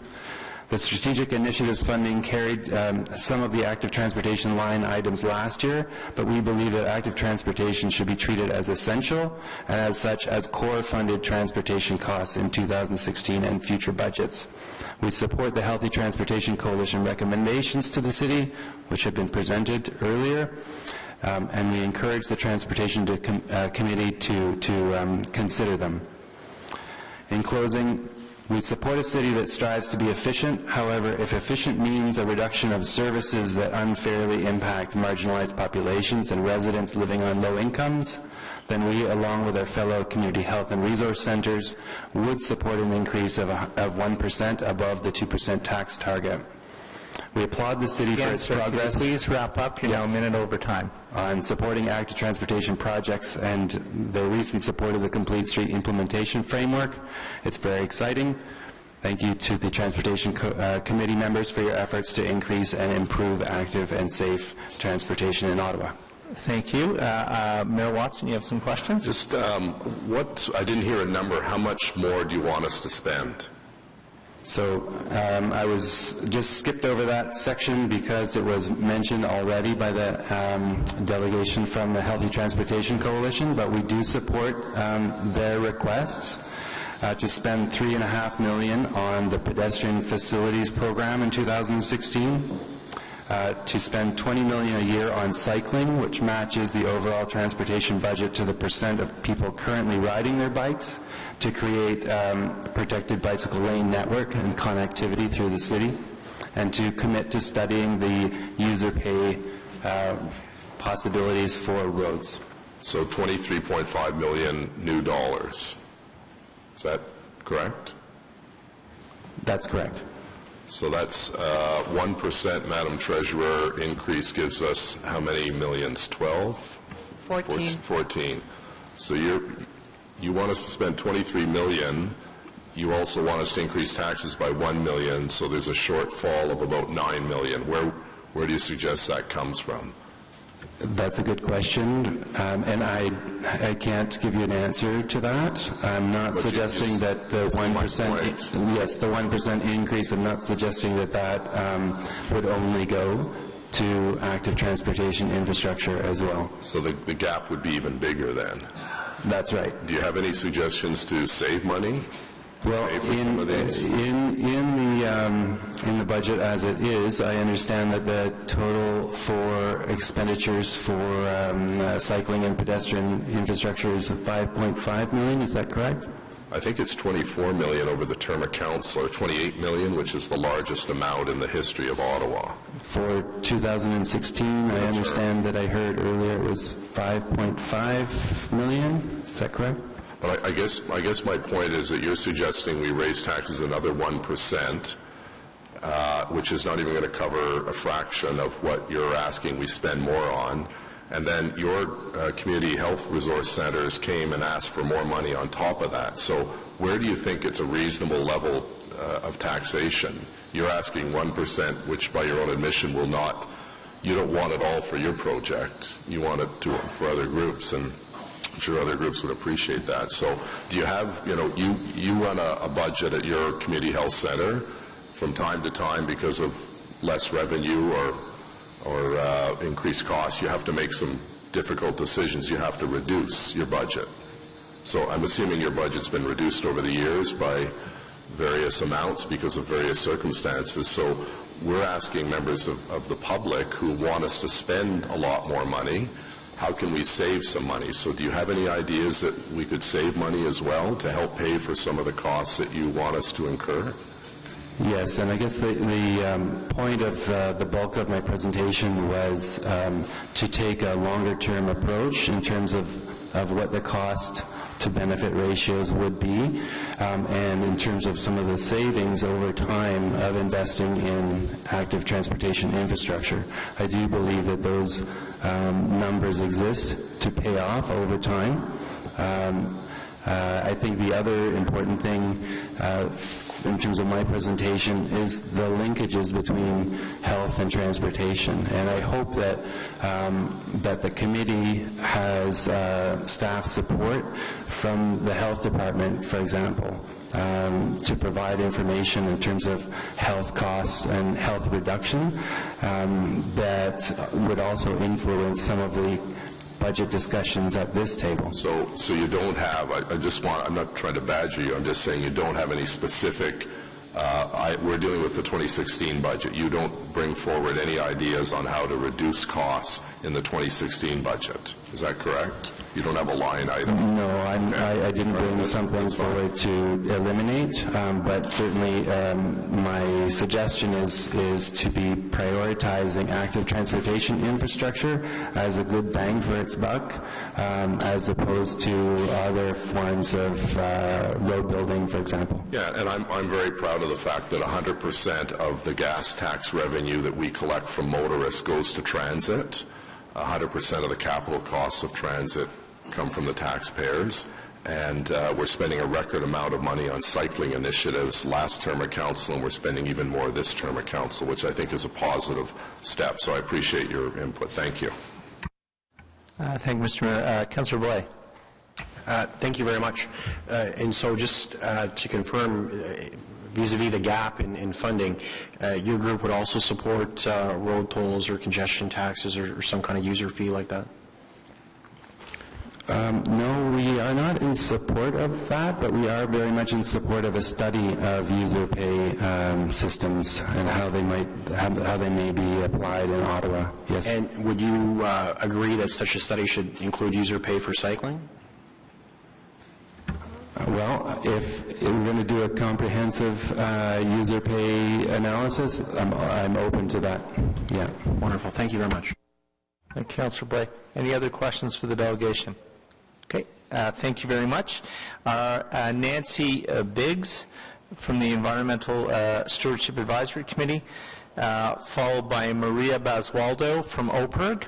S20: The strategic initiatives funding carried some of the active transportation line items last year, but we believe that active transportation should be treated as essential and as such as core funded transportation costs in 2016 and future budgets. We support the Healthy Transportation Coalition recommendations to the City, which have been presented earlier, and we encourage the Transportation Committee to consider them. In closing, we support a city that strives to be efficient. However, if efficient means a reduction of services that unfairly impact marginalized populations and residents living on low incomes, then we, along with our fellow community health and resource centers, would support an increase of 1% above the 2% tax target. We applaud the city for its progress.
S3: Please wrap up. You're now a minute over time.
S20: On supporting active transportation projects and the recent support of the Complete Street Implementation Framework. It's very exciting. Thank you to the Transportation Committee members for your efforts to increase and improve active and safe transportation in Ottawa.
S3: Thank you. Mayor Watson, you have some questions?
S21: Just I didn't hear a number. How much more do you want us to spend?
S20: So I was just skipped over that section because it was mentioned already by the delegation from the Healthy Transportation Coalition, but we do support their requests to spend $3.5 million on the pedestrian facilities program in 2016, to spend $20 million a year on cycling, which matches the overall transportation budget to the percent of people currently riding their bikes, to create a protected bicycle lane network and connectivity through the city, and to commit to studying the user pay possibilities for roads.
S21: So $23.5 million new dollars. Is that correct?
S20: That's correct.
S21: So that's 1%, Madam Treasurer, increase gives us how many millions? 12?
S2: 14.
S21: 14. So you want us to spend $23 million. You also want us to increase taxes by $1 million, so there's a shortfall of about $9 million. Where do you suggest that comes from?
S20: That's a good question, and I can't give you an answer to that. I'm not suggesting that the 1%, yes, the 1% increase, I'm not suggesting that would only go to active transportation infrastructure as well.
S21: So the gap would be even bigger then?
S20: That's right.
S21: Do you have any suggestions to save money?
S20: Well,
S21: pay for some of these?
S20: In the budget as it is, I understand that the total for expenditures for cycling and pedestrian infrastructure is 5.5 million. Is that correct?
S21: I think it's 24 million over the term of council, or 28 million, which is the largest amount in the history of Ottawa.
S20: For 2016, I understand that I heard earlier it was 5.5 million. Is that correct?
S21: But I guess my point is that you're suggesting we raise taxes another 1%, which is not even going to cover a fraction of what you're asking we spend more on. And then your community health resource centers came and asked for more money on top of that. So where do you think it's a reasonable level of taxation? You're asking 1%, which by your own admission will not, you don't want it all for your project. You want it for other groups, and I'm sure other groups would appreciate that. So do you have, you run a budget at your community health center from time to time because of less revenue or increased costs. You have to make some difficult decisions. You have to reduce your budget. So I'm assuming your budget's been reduced over the years by various amounts because of various circumstances. So we're asking members of the public who want us to spend a lot more money, how can we save some money? So do you have any ideas that we could save money as well to help pay for some of the costs that you want us to incur?
S20: Yes, and I guess the point of the bulk of my presentation was to take a longer-term approach in terms of what the cost-to-benefit ratios would be, and in terms of some of the savings over time of investing in active transportation infrastructure. I do believe that those numbers exist to pay off over time. I think the other important thing in terms of my presentation is the linkages between health and transportation. And I hope that that the committee has staff support from the health department, for example, to provide information in terms of health costs and health reduction that would also influence some of the budget discussions at this table.
S21: So you don't have, I'm not trying to badger you, I'm just saying you don't have any specific, we're dealing with the 2016 budget. You don't bring forward any ideas on how to reduce costs in the 2016 budget. Is that correct? You don't have a line item?
S20: No, I didn't bring something forward to eliminate, but certainly my suggestion is to be prioritizing active transportation infrastructure as a good bang for its buck, as opposed to other forms of road building, for example.
S21: Yeah, and I'm very proud of the fact that 100% of the gas tax revenue that we collect from motorists goes to transit. 100% of the capital costs of transit come from the taxpayers, and we're spending a record amount of money on cycling initiatives last term of council, and we're spending even more this term of council, which I think is a positive step. So I appreciate your input. Thank you.
S3: Thank you, Mr. Mayor. Councillor Blais.
S15: Thank you very much. And so just to confirm, vis-a-vis the gap in funding, your group would also support road tolls or congestion taxes or some kind of user fee like that?
S20: No, we are not in support of that, but we are very much in support of a study of user pay systems and how they may be applied in Ottawa. Yes.
S15: And would you agree that such a study should include user pay for cycling?
S20: Well, if we're going to do a comprehensive user pay analysis, I'm open to that. Yeah.
S15: Wonderful. Thank you very much.
S3: Thank you, Councillor Blais. Any other questions for the delegation? Okay. Thank you very much. Nancy Biggs from the Environmental Stewardship Advisory Committee, followed by Maria Basualdo from OPERG.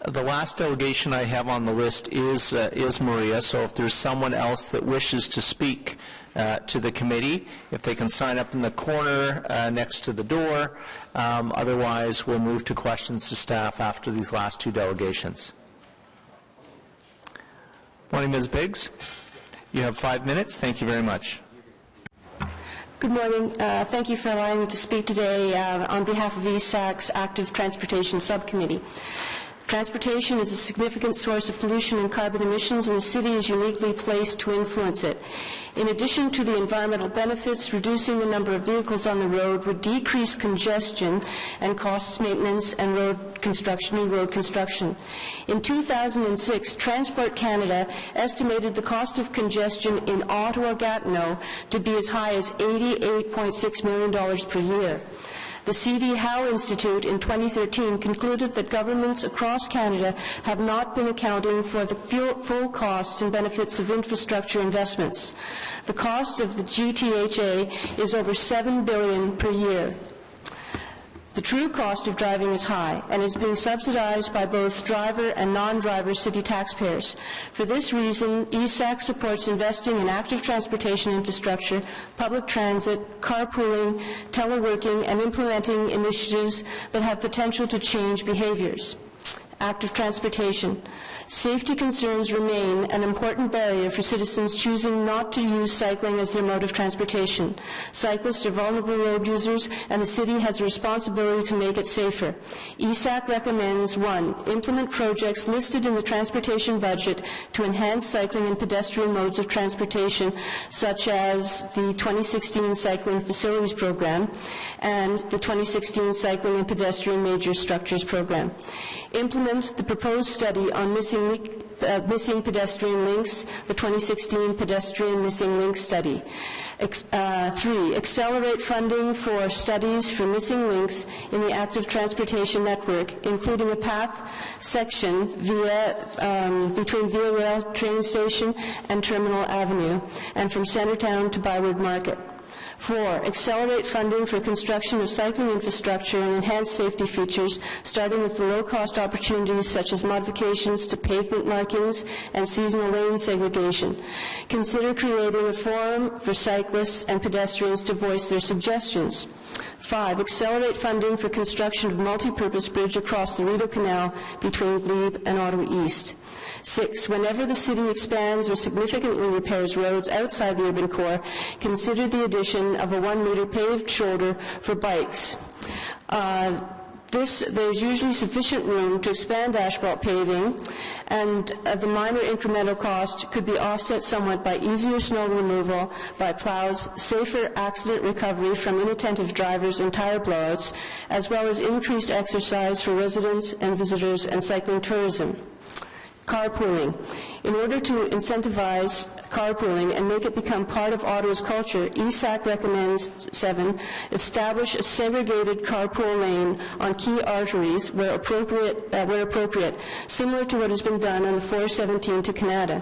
S3: The last delegation I have on the list is Maria, so if there's someone else that wishes to speak to the committee, if they can sign up in the corner next to the door. Otherwise, we'll move to questions to staff after these last two delegations. Morning, Ms. Biggs. You have 5 minutes. Thank you very much.
S5: Good morning. Thank you for allowing me to speak today on behalf of ESAC's Active Transportation Subcommittee. Transportation is a significant source of pollution and carbon emissions, and the city is uniquely placed to influence it. In addition to the environmental benefits, reducing the number of vehicles on the road would decrease congestion and costs maintenance and new road construction. In 2006, Transport Canada estimated the cost of congestion in Ottawa-Gatineau to be as high as $88.6 million per year. The C.D. Howe Institute in 2013 concluded that governments across Canada have not been accounting for the full costs and benefits of infrastructure investments. The cost of the GTHA is over $7 billion per year. The true cost of driving is high and is being subsidized by both driver and non-driver city taxpayers. For this reason, ESAC supports investing in active transportation infrastructure, public transit, carpooling, teleworking, and implementing initiatives that have potential to change behaviors. Active transportation. Safety concerns remain an important barrier for citizens choosing not to use cycling as their mode of transportation. Cyclists are vulnerable road users, and the city has a responsibility to make it safer. ESAC recommends 1. Implement projects listed in the transportation budget to enhance cycling and pedestrian modes of transportation, such as the 2016 Cycling Facilities Program and the 2016 Cycling and Pedestrian Major Structures Program. Implement the proposed study on missing pedestrian links, the 2016 Pedestrian Missing Link Study. 3. Accelerate funding for studies for missing links in the active transportation network, including a path section between Via Rail train station and Terminal Avenue, and from Centretown to Byward Market. 4. Accelerate funding for construction of cycling infrastructure and enhanced safety features, starting with the low-cost opportunities such as modifications to pavement markings and seasonal lane segregation. Consider creating a forum for cyclists and pedestrians to voice their suggestions. 5. Accelerate funding for construction of multi-purpose bridge across the Rideau Canal between Glebe and Ottawa East. 6. Whenever the city expands or significantly repairs roads outside the urban core, consider the addition of a 1-meter paved shoulder for bikes. There's usually sufficient room to expand asphalt paving, and the minor incremental cost could be offset somewhat by easier snow removal by plows, safer accident recovery from inattentive drivers and tire blowouts, as well as increased exercise for residents and visitors and cycling tourism. Carpooling. In order to incentivize carpooling and make it become part of Ottawa's culture, ESAC recommends 7, establish a segregated carpool lane on key arteries where appropriate, similar to what has been done on the 417 to Canada.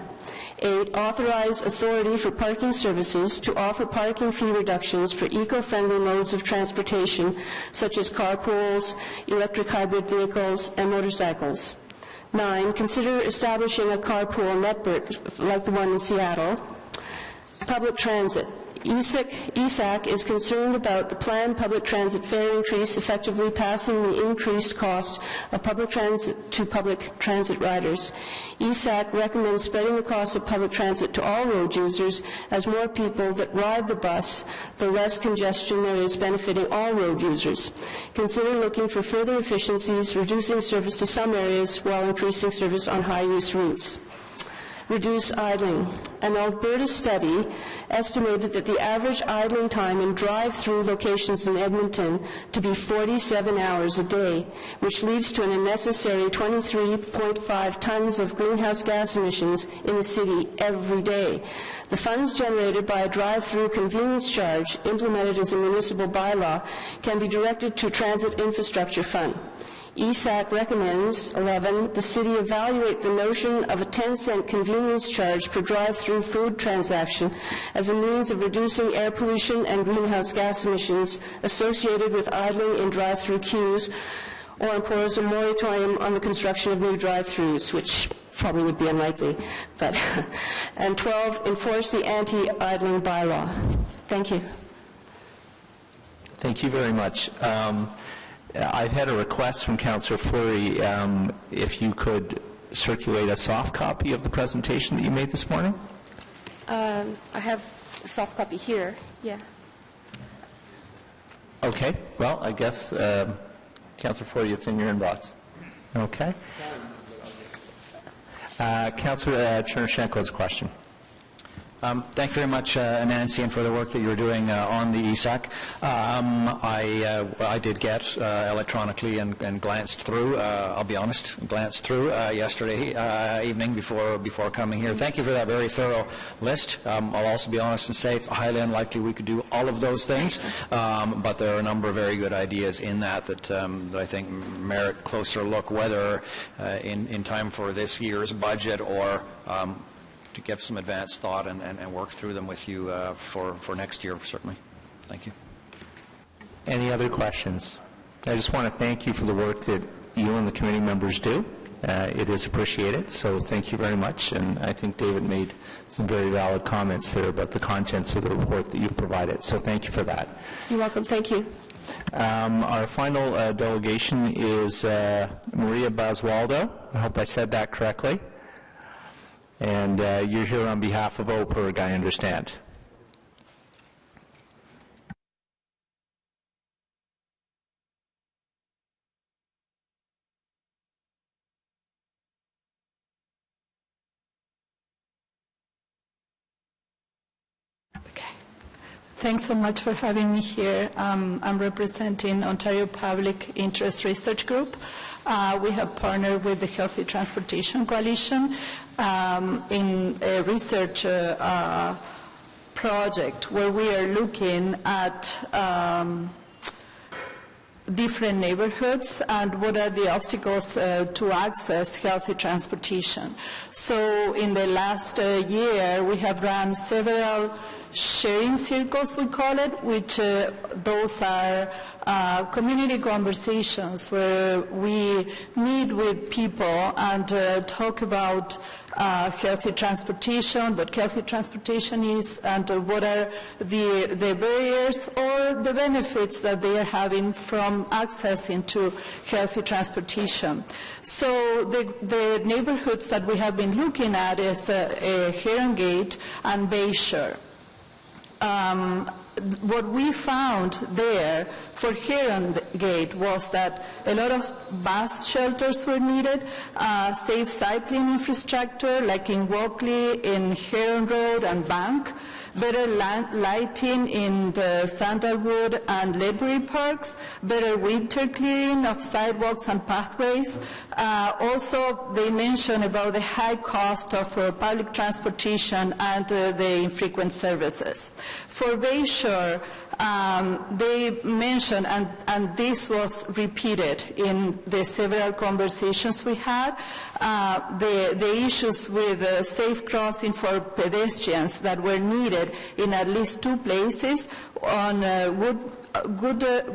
S5: 8, authorize authority for parking services to offer parking fee reductions for eco-friendly modes of transportation, such as carpools, electric hybrid vehicles, and motorcycles. 9, consider establishing a carpool network like the one in Seattle. Public transit. ESAC is concerned about the planned public transit fare increase effectively passing the increased cost of public transit to public transit riders. ESAC recommends spreading the cost of public transit to all road users, as more people that ride the bus, the less congestion there is benefiting all road users. Consider looking for further efficiencies, reducing service to some areas while increasing service on high-use routes. Reduce idling. An Alberta study estimated that the average idling time in drive-through locations in Edmonton to be 47 hours a day, which leads to an unnecessary 23.5 tons of greenhouse gas emissions in the city every day. The funds generated by a drive-through convenience charge implemented as a municipal bylaw can be directed to Transit Infrastructure Fund. ESAC recommends, 11, the city evaluate the notion of a 10-cent convenience charge per drive-through food transaction as a means of reducing air pollution and greenhouse gas emissions associated with idling in drive-through queues, or impose a moratorium on the construction of new drive-throughs, which probably would be unlikely. And 12, enforce the anti-idling bylaw. Thank you.
S3: Thank you very much. I've had a request from Councillor Fleury if you could circulate a soft copy of the presentation that you made this morning.
S5: I have a soft copy here, yeah.
S3: Okay, well, I guess, Councillor Fleury, it's in your inbox. Okay. Councillor Chernushenko's question.
S7: Thank you very much, Nancy, and for the work that you're doing on the ESAC. I did get electronically and glanced through, I'll be honest, yesterday evening before coming here. Thank you for that very thorough list. I'll also be honest and say it's highly unlikely we could do all of those things, but there are a number of very good ideas in that I think merit closer look, whether in time for this year's budget or to give some advanced thought and work through them with you for next year, certainly. Thank you.
S3: Any other questions? I just want to thank you for the work that you and the committee members do. It is appreciated, so thank you very much. And I think David made some very valid comments there about the contents of the report that you provided, so thank you for that.
S5: You're welcome. Thank you.
S3: Our final delegation is Maria Basualdo. I hope I said that correctly. And you're here on behalf of OPERG, I understand.
S22: Thanks so much for having me here. I'm representing Ontario Public Interest Research Group. We have partnered with the Healthy Transportation Coalition in a research project where we are looking at different neighborhoods and what are the obstacles to access healthy transportation. So in the last year, we have run several sharing circles, we call it, which those are community conversations where we meet with people and talk about healthy transportation, what healthy transportation is, and what are the barriers or the benefits that they are having from accessing to healthy transportation. So the neighborhoods that we have been looking at is Heron Gate and Bayshore. What we found there for Heron Gate was that a lot of bus shelters were needed, safe cycling infrastructure like in Walkley, in Heron Road and Bank, better lighting in the Sandalwood and Ledbury parks, better winter clearing of sidewalks and pathways. Also, they mentioned about the high cost of public transportation and the infrequent services. For Bayshore, they mentioned, and this was repeated in the several conversations we had, the issues with safe crossing for pedestrians that were needed in at least two places on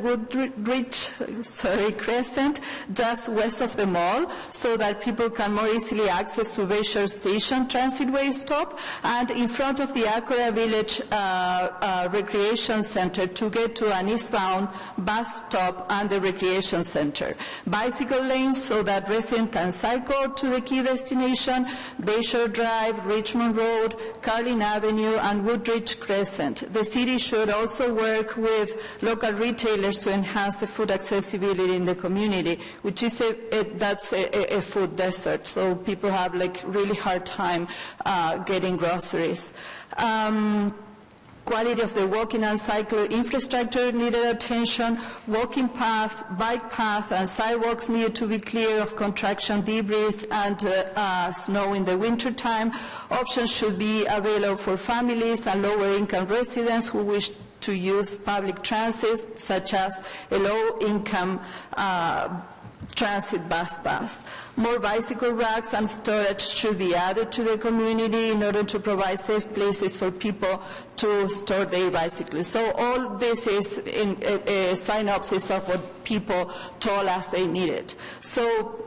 S22: Woodridge Crescent, just west of the mall, so that people can more easily access to Bayshore Station Transitway stop, and in front of the Acora Village Recreation Center to get to an eastbound bus stop and the recreation center. Bicycle lanes so that residents can cycle to the key destination, Bayshore Drive, Richmond Road, Carlin Avenue, and Woodridge Crescent. The city should also work with local retailers to enhance the food accessibility in the community, which is that's a food desert, so people have like really hard time getting groceries. Quality of the walking and cycle infrastructure needed attention. Walking path, bike path, and sidewalks needed to be clear of construction debris and snow in the wintertime. Options should be available for families and lower-income residents who wish to use public transit, such as a low-income transit bus pass. More bicycle racks and storage should be added to the community in order to provide safe places for people to store their bicycles. So all this is in a synopsis of what people told us they needed. So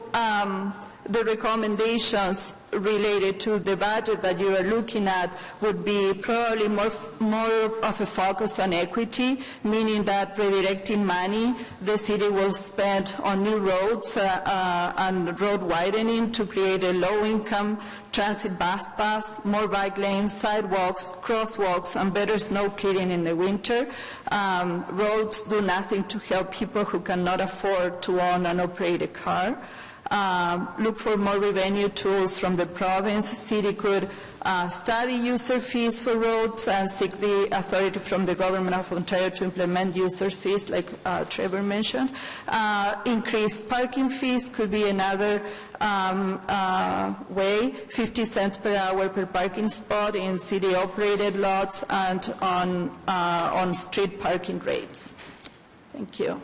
S22: the recommendations related to the budget that you are looking at would be probably more of a focus on equity, meaning that redirecting money the city will spend on new roads and road widening to create a low-income transit bus pass, more bike lanes, sidewalks, crosswalks, and better snow clearing in the winter. Roads do nothing to help people who cannot afford to own and operate a car. look for more revenue tools from the province. City could study user fees for roads and seek the authority from the Government of Ontario to implement user fees, like Trevor mentioned. Increased parking fees could be another way, 50 cents per hour per parking spot in city-operated lots and on street parking rates. Thank you.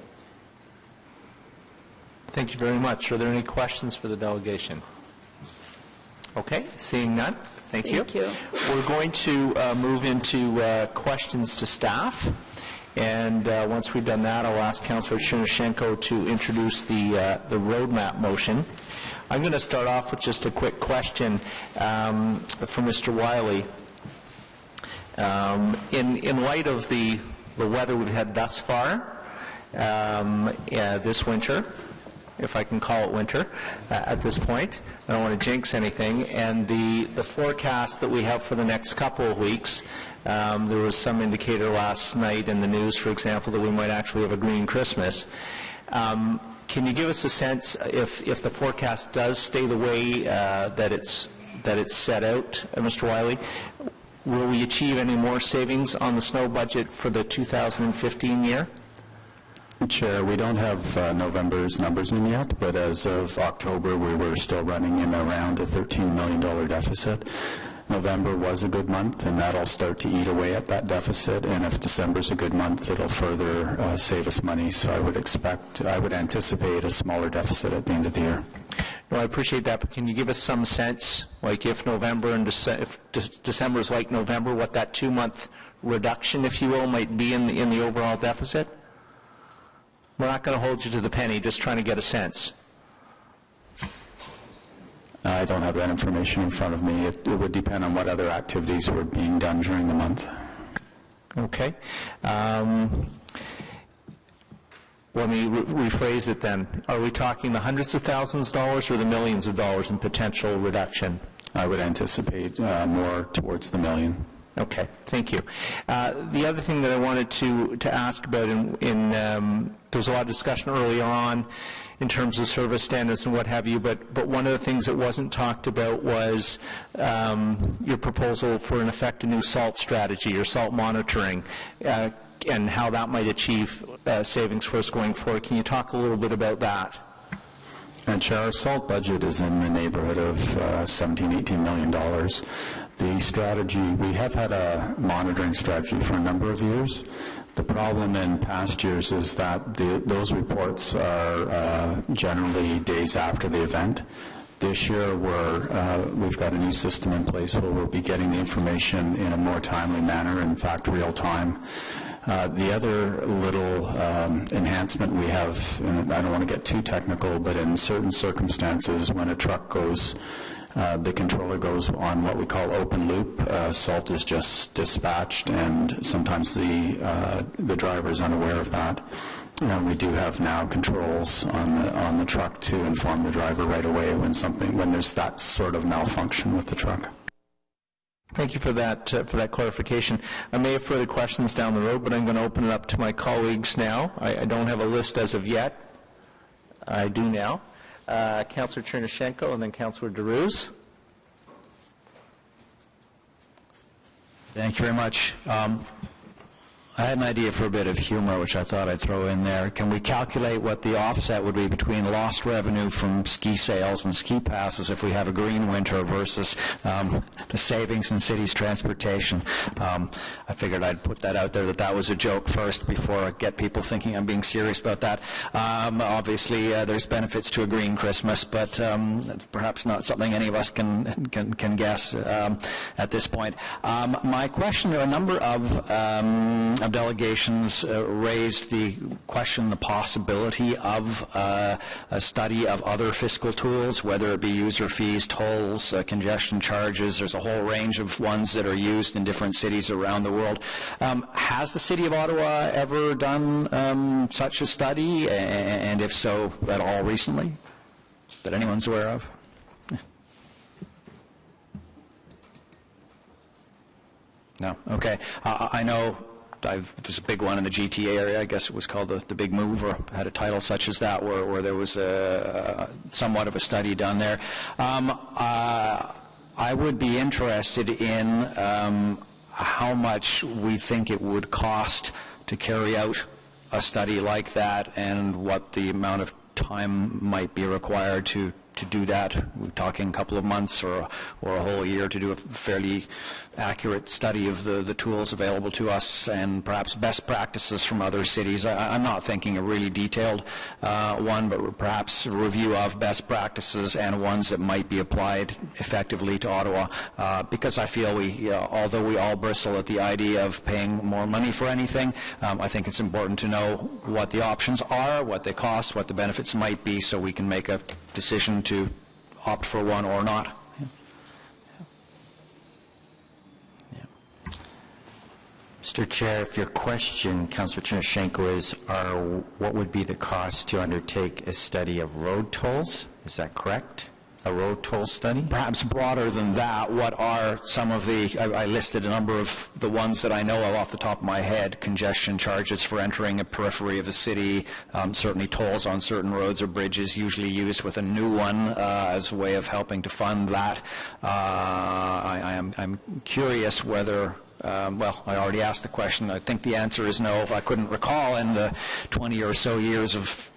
S3: Thank you very much. Are there any questions for the delegation? Okay, seeing none. Thank you. We're going to move into questions to staff. And once we've done that, I'll ask Councillor Chernushenko to introduce the roadmap motion. I'm going to start off with just a quick question for Mr. Wiley. In light of the weather we've had thus far this winter, if I can call it winter at this point. I don't want to jinx anything. And the forecast that we have for the next couple of weeks, there was some indicator last night in the news, for example, that we might actually have a green Christmas. Can you give us a sense if the forecast does stay the way that it's set out, Mr. Wiley? Will we achieve any more savings on the snow budget for the 2015 year?
S6: Chair, we don't have November's numbers in yet, but as of October, we were still running in around a $13 million deficit. November was a good month, and that'll start to eat away at that deficit, and if December's a good month, it'll further save us money. So I would anticipate a smaller deficit at the end of the year.
S3: No, I appreciate that, but can you give us some sense, like if November and if December is like November, what that 2-month reduction, if you will, might be in the overall deficit? We're not going to hold you to the penny, just trying to get a sense.
S6: I don't have that information in front of me. It would depend on what other activities were being done during the month.
S3: Okay. Let me rephrase it then. Are we talking the hundreds of thousands of dollars or the millions of dollars in potential reduction?
S6: I would anticipate more towards the million.
S3: Okay, thank you. The other thing that I wanted to ask about, there was a lot of discussion earlier on in terms of service standards and what have you, but one of the things that wasn't talked about was your proposal for, in effect, a new SALT strategy or SALT monitoring, and how that might achieve savings for us going forward. Can you talk a little bit about that?
S6: And Chair, our SALT budget is in the neighborhood of $17–18 million. The strategy, we have had a monitoring strategy for a number of years. The problem in past years is that those reports are generally days after the event. This year we've got a new system in place where we'll be getting the information in a more timely manner, in fact real time. The other little enhancement we have, and I don't want to get too technical, but in certain circumstances when a truck goes, the controller goes on what we call open loop. SALT is just dispatched, and sometimes the driver is unaware of that. We do have now controls on the truck to inform the driver right away when there's that sort of malfunction with the truck.
S3: Thank you for that clarification. I may have further questions down the road, but I'm going to open it up to my colleagues now. I don't have a list as of yet. I do now. Councillor Chernushenko and then Councillor DeRuse.
S7: Thank you very much. I had an idea for a bit of humor, which I thought I'd throw in there. Can we calculate what the offset would be between lost revenue from ski sales and ski passes if we have a green winter versus the savings in cities' transportation? I figured I'd put that out there that was a joke first before I get people thinking I'm being serious about that. Obviously, there's benefits to a green Christmas, but that's perhaps not something any of us can guess at this point. My question, a number of delegations raised the question, the possibility of a study of other fiscal tools, whether it be user fees, tolls, congestion charges. There's a whole range of ones that are used in different cities around the world. Has the City of Ottawa ever done such a study, and if so, at all recently, that anyone's aware of? No? Okay. I know there's a big one in the GTA area. I guess it was called the Big Move, or had a title such as that, where there was somewhat of a study done there. I would be interested in how much we think it would cost to carry out a study like that, and what the amount of time might be required to do that. We're talking a couple of months or a whole year to do a fairly accurate study of the tools available to us, and perhaps best practices from other cities. I'm not thinking a really detailed one, but perhaps a review of best practices and ones that might be applied effectively to Ottawa, because I feel although we all bristle at the idea of paying more money for anything, I think it's important to know what the options are, what they cost, what the benefits might be, so we can make a decision to opt for one or not.
S13: Mr. Chair, if your question, Councillor Tymoshenko, is what would be the cost to undertake a study of road tolls? Is that correct? A road toll study?
S7: Perhaps broader than that, what are some of the, I listed a number of the ones that I know of off the top of my head: congestion charges for entering a periphery of the city, certainly tolls on certain roads or bridges, usually used with a new one as a way of helping to fund that. I'm curious whether, well, I already asked the question. I think the answer is no. I couldn't recall in the 20 or so years of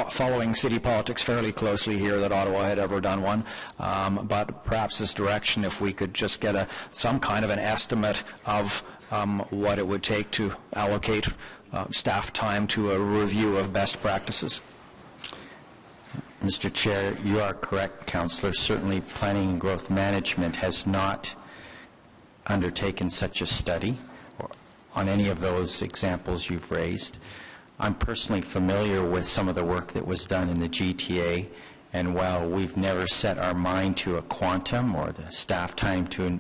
S7: following city politics fairly closely here that Ottawa had ever done one, but perhaps this direction, if we could just get some kind of an estimate of what it would take to allocate staff time to a review of best practices.
S13: Mr. Chair, you are correct, Councillor. Certainly Planning and Growth Management has not undertaken such a study on any of those examples you've raised. I'm personally familiar with some of the work that was done in the GTA, and while we've never set our mind to a quantum or the staff time to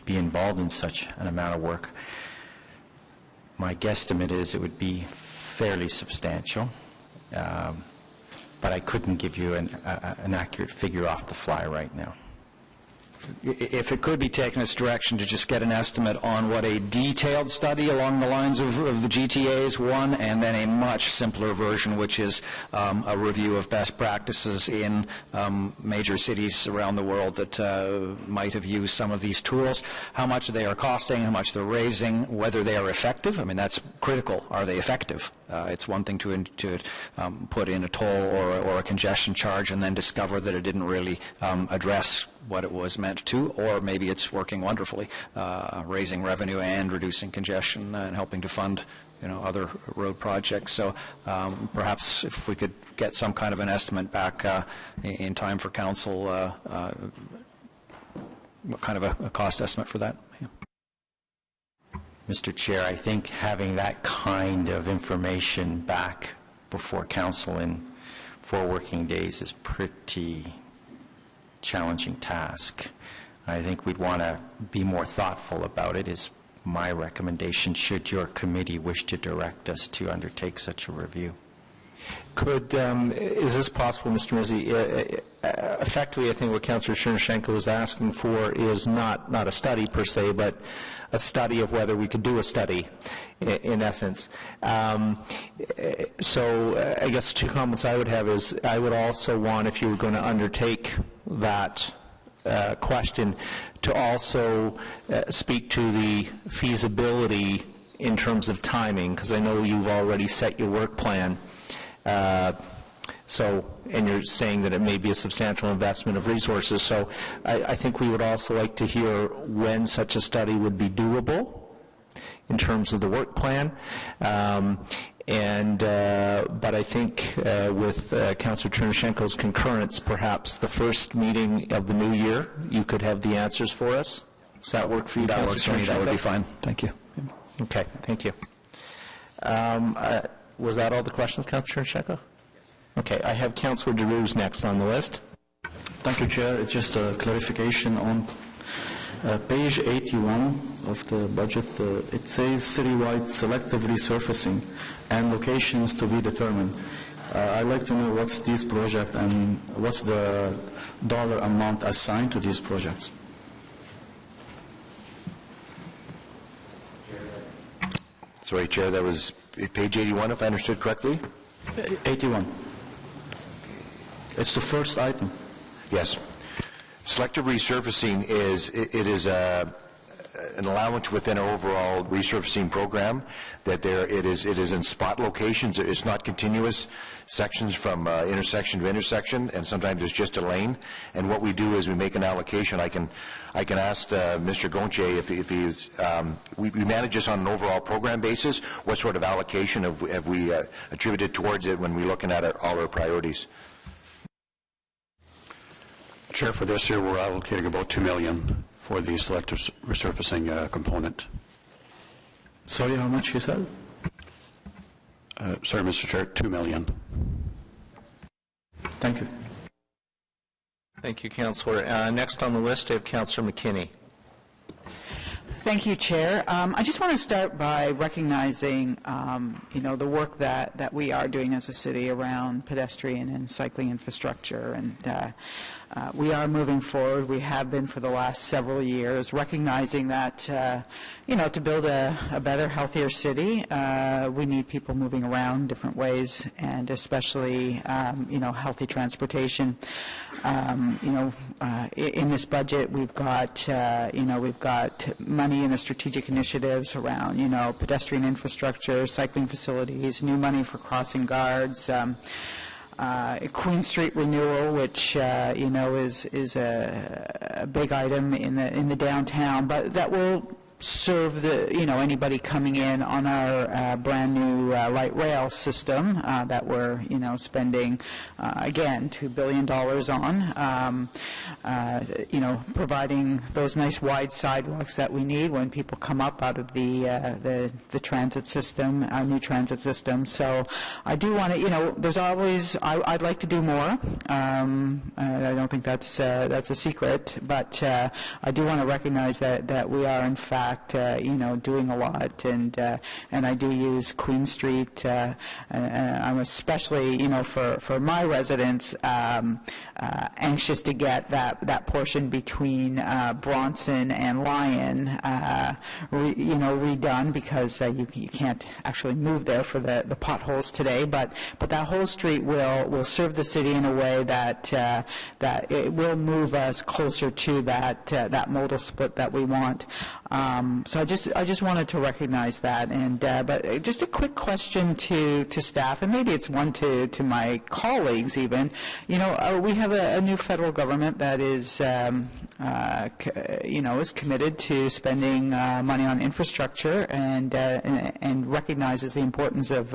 S13: be involved in such an amount of work, my guesstimate is it would be fairly substantial, but I couldn't give you an accurate figure off the fly right now.
S7: If it could be taken as direction to just get an estimate on what a detailed study along the lines of the GTA's one, and then a much simpler version, which is a review of best practices in major cities around the world that might have used some of these tools, how much they are costing, how much they're raising, whether they are effective. I mean, that's critical. Are they effective? It's one thing to put in a toll or a congestion charge and then discover that it didn't really address what it was meant to, or maybe it's working wonderfully, raising revenue and reducing congestion and helping to fund other road projects. So perhaps if we could get some kind of an estimate back in time for council, what kind of a cost estimate for that? Yeah.
S13: Mr. Chair, I think having that kind of information back before council in 4 working days is pretty challenging task. I think we'd want to be more thoughtful about it, is my recommendation, should your committee wish to direct us to undertake such a review.
S3: Is this possible, Mr. Mizzi? Effectively, I think what Councillor Tymoshenko is asking for is not a study per se, but a study of whether we could do a study, in essence. So I guess 2 comments I would have is, I would also want, if you were going to undertake that question, to also speak to the feasibility in terms of timing, because I know you've already set your work plan. And you're saying that it may be a substantial investment of resources. So I think we would also like to hear when such a study would be doable in terms of the work plan. But I think with Councillor Tymoshenko's concurrence, perhaps the first meeting of the new year, you could have the answers for us. Does that work for you?
S7: That works for me. That would be fine. Thank you.
S3: Okay, thank you. Was that all the questions, Councillor Tymoshenko? Okay, I have Councillor DeRuze next on the list.
S9: Thank you, Chair. It's just a clarification on page 81 of the budget. It says citywide selective resurfacing and locations to be determined. I'd like to know what's this project and what's the dollar amount assigned to these projects.
S12: Sorry, Chair, that was page 81, if I understood correctly?
S9: 81. It's the first item.
S12: Yes. Selective resurfacing is an allowance within our overall resurfacing program, that it is in spot locations. It's not continuous sections from intersection to intersection, and sometimes it's just a lane. And what we do is we make an allocation. I can ask Mr. Gonche if he's we manage this on an overall program basis. What sort of allocation have we attributed towards it when we're looking at all our priorities?
S6: Chair, for this year, we're allocating about $2 million for the selective resurfacing component.
S9: Sorry, how much you said?
S6: Sorry, Mr. Chair, $2 million.
S9: Thank you.
S3: Thank you, Councillor. Next on the list, I have Councillor McKinney.
S11: Thank you, Chair. I just want to start by recognizing, the work that we are doing as a city around pedestrian and cycling infrastructure, and we are moving forward. We have been for the last several years, recognizing that, to build a better, healthier city, we need people moving around different ways, and especially, healthy transportation. In this budget, we've got money in the strategic initiatives around, pedestrian infrastructure, cycling facilities, new money for crossing guards, Queen Street renewal, which is a big item in the downtown, but that will serve anybody coming in on our brand new light rail system that we're spending again $2 billion on, providing those nice wide sidewalks that we need when people come up out of the transit system, our new transit system. So I do want to, there's always, I'd like to do more. I don't think that's a secret, but I do want to recognize that we are in fact doing a lot, and I do use Queen Street. I'm especially, for my residents, anxious to get that portion between Bronson and Lyon, redone, because you can't actually move there for the potholes today. But that whole street will serve the city in a way that it will move us closer to that modal split that we want. So I just wanted to recognize that, and but just a quick question to staff, and maybe it's one to my colleagues even. We have a new federal government that is is committed to spending money on infrastructure, and recognizes the importance of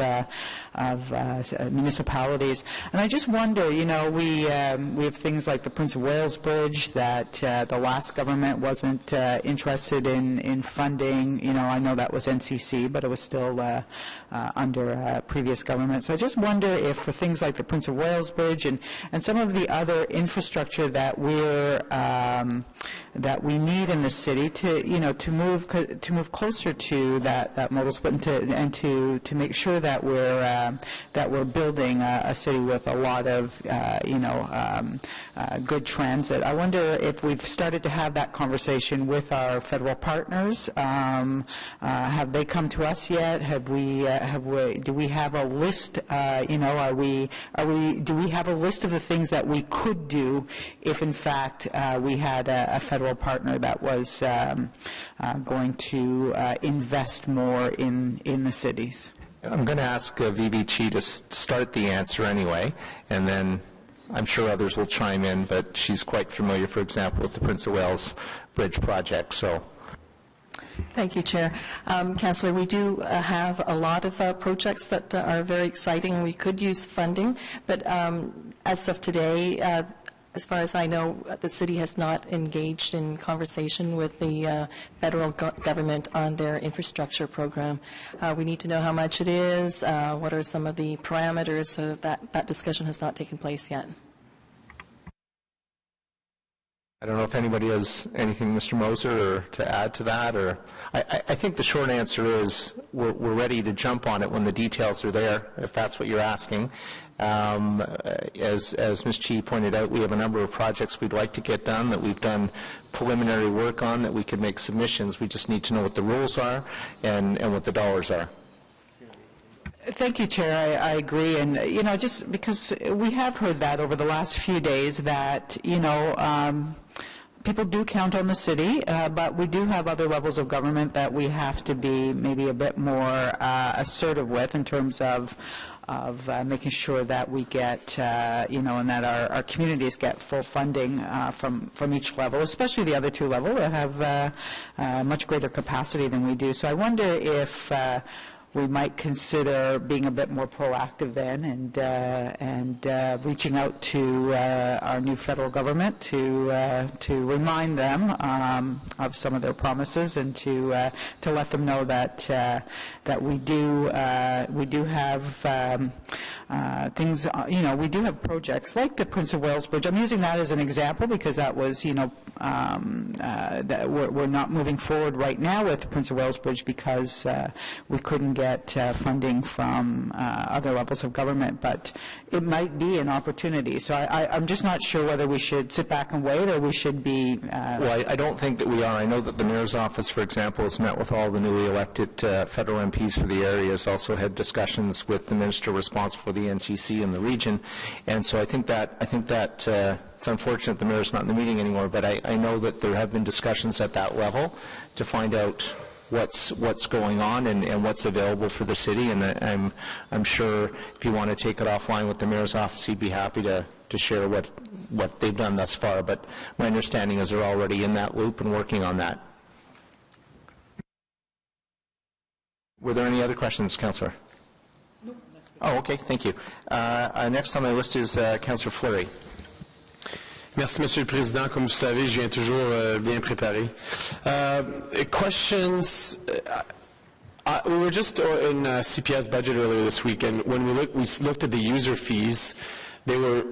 S11: municipalities. And I just wonder, we have things like the Prince of Wales Bridge that the last government wasn't interested in funding. I know that was NCC, but it was still under previous government. So I just wonder if for things like the Prince of Wales Bridge and some of the other infrastructure that we need in the city to move closer to that modal split, and to make sure that we're building a city with a lot of good transit. I wonder if we've started to have that conversation with our federal partners. Have they come to us yet? Do we have a list? Do we have a list of the things that we could do if, in fact, we had a federal partner that was going to invest more in the cities?
S3: I'm going to ask VV Chi to start the answer anyway, and then I'm sure others will chime in, but she's quite familiar, for example, with the Prince of Wales Bridge project. So.
S4: Thank you, Chair. Councillor, we do have a lot of projects that are very exciting, and we could use funding, but as of today, as far as I know, the city has not engaged in conversation with the federal government on their infrastructure program. We need to know how much it is, what are some of the parameters, so that discussion has not taken place yet.
S3: I don't know if anybody has anything, Mr. Moser, or to add to that. Or I think the short answer is we're ready to jump on it when the details are there, if that's what you're asking. As Ms. Chi pointed out, we have a number of projects we'd like to get done, that we've done preliminary work on, that we could make submissions. We just need to know what the rules are and what the dollars are.
S11: Thank you, Chair. I agree. And, just because we have heard that over the last few days that, people do count on the city, but we do have other levels of government that we have to be maybe a bit more assertive with in terms of making sure that we get, and that our communities get full funding from each level, especially the other two levels that have much greater capacity than we do. So I wonder if we might consider being a bit more proactive then and reaching out to our new federal government to remind them of some of their promises and to let them know that we do have things, we do have projects like the Prince of Wales Bridge. I'm using that as an example because that was, that we're not moving forward right now with the Prince of Wales Bridge because we couldn't get funding from other levels of government, but it might be an opportunity. So I'm just not sure whether we should sit back and wait or we should be...
S3: Well, I don't think that we are. I know that the Mayor's office, for example, has met with all the newly elected federal MPs for the areas, also had discussions with the minister responsible for the NCC in the region, and so I think that it's unfortunate the Mayor's not in the meeting anymore, but I know that there have been discussions at that level to find out what's going on and what's available for the city, and I'm sure if you want to take it offline with the Mayor's office, he'd be happy to share what they've done thus far, but my understanding is they're already in that loop and working on that. Were there any other questions, Councillor? No. Oh, okay, thank you. Next on my list is Councillor Fleury.
S1: Merci, Monsieur le Président. Comme vous savez, je viens toujours bien préparé. Questions? We were just in CPS budget earlier this week, and when we looked at the user fees, they're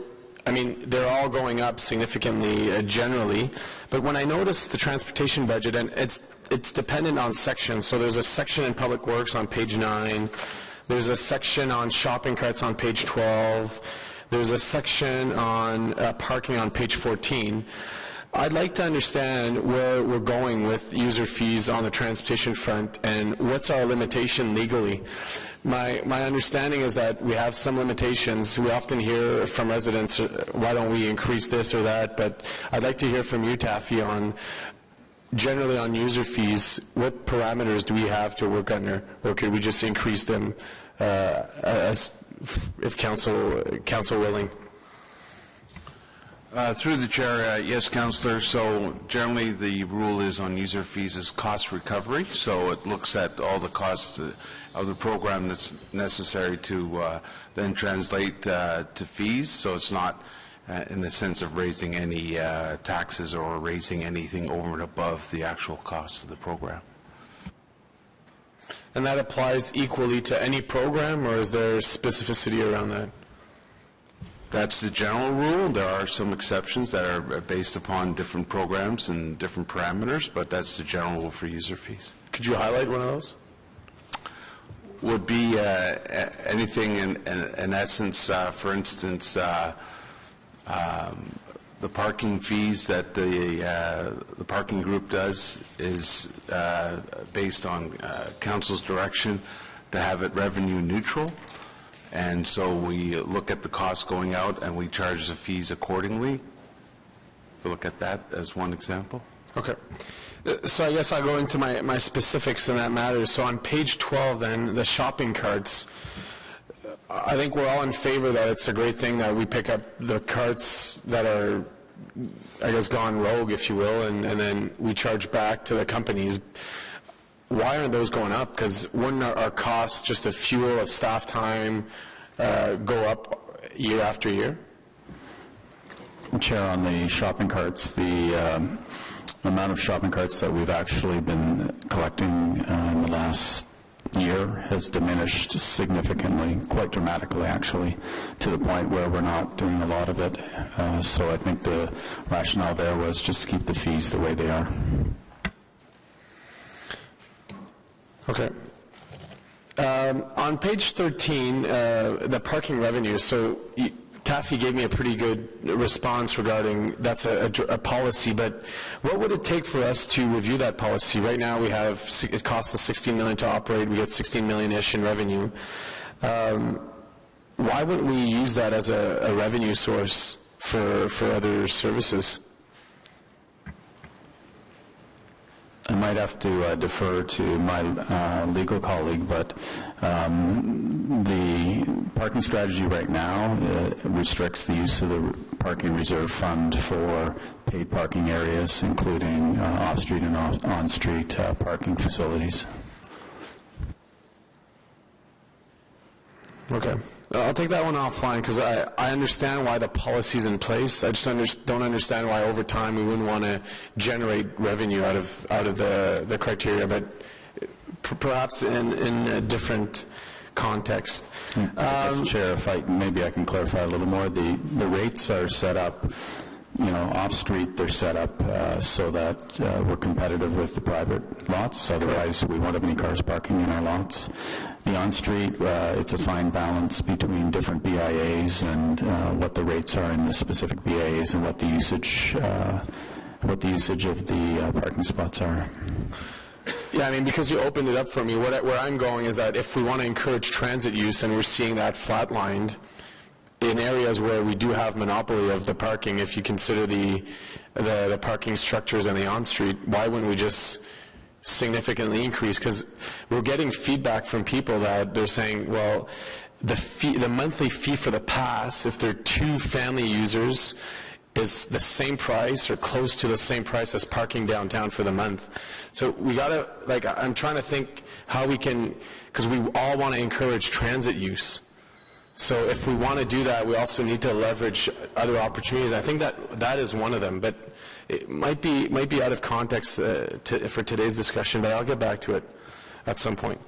S1: all going up significantly generally. But when I noticed the transportation budget, and it's dependent on sections. So there's a section in Public Works on page 9. There's a section on shopping carts on page 12. There's a section on parking on page 14. I'd like to understand where we're going with user fees on the transportation front and what's our limitation legally. My understanding is that we have some limitations. We often hear from residents, why don't we increase this or that, but I'd like to hear from you, Taffy, on generally on user fees, what parameters do we have to work under, or could we just increase them as if council willing?
S10: Through the chair, yes, Councillor. So generally the rule is on user fees is cost recovery. So it looks at all the costs of the program that's necessary to then translate to fees. So it's not in the sense of raising any taxes or raising anything over and above the actual cost of the program.
S1: And that applies equally to any program, or is there specificity around that?
S10: That's the general rule. There are some exceptions that are based upon different programs and different parameters, but that's the general rule for user fees.
S1: Could you highlight one of those?
S10: Would be anything in essence, for instance, the parking fees that the parking group does is based on council's direction to have it revenue neutral, and so we look at the costs going out and we charge the fees accordingly. If we look at that as one example.
S1: Okay. So I guess I'll go into my specifics in that matter. So on page 12 then, the shopping carts, I think we're all in favor that it's a great thing that we pick up the carts that are, I guess, gone rogue, if you will, and then we charge back to the companies. Why aren't those going up? Because wouldn't our costs, just of fuel, of staff time, go up year after year?
S6: Chair, on the shopping carts, the amount of shopping carts that we've actually been collecting in the last year has diminished significantly, quite dramatically actually, to the point where we're not doing a lot of it. So I think the rationale there was just keep the fees the way they are.
S1: Okay. On page 13, the parking revenue, so Taffy gave me a pretty good response regarding that's a policy, but what would it take for us to review that policy? Right now we have, it costs us $16 million to operate, we get $16 million-ish in revenue. why wouldn't we use that as a revenue source for other services?
S6: I might have to defer to my legal colleague, but the parking strategy right now restricts the use of the parking reserve fund for paid parking areas, including off-street and on-street parking facilities.
S1: Okay. I'll take that one offline because I understand why the policy's in place. I just don't understand why over time we wouldn't want to generate revenue out of the criteria, but perhaps in a different context.
S6: Mr. Chair, maybe I can clarify a little more. The rates are set up, off-street, they're set up so that we're competitive with the private lots. Otherwise, we won't have any cars parking in our lots. The on-street, it's a fine balance between different BIAs and what the rates are in the specific BIAs and what the usage of the parking spots are.
S1: Yeah, because you opened it up for me. Where I'm going is that if we want to encourage transit use and we're seeing that flatlined in areas where we do have monopoly of the parking, if you consider the parking structures and the on-street, why wouldn't we just significantly increase? Because we're getting feedback from people that they're saying, well, the monthly fee for the pass, if they're two family users, is the same price or close to the same price as parking downtown for the month. So we gotta, I'm trying to think how we can, because we all want to encourage transit use. So if we want to do that, we also need to leverage other opportunities. I think that is one of them, but it might be out of context for today's discussion, but I'll get back to it at some point.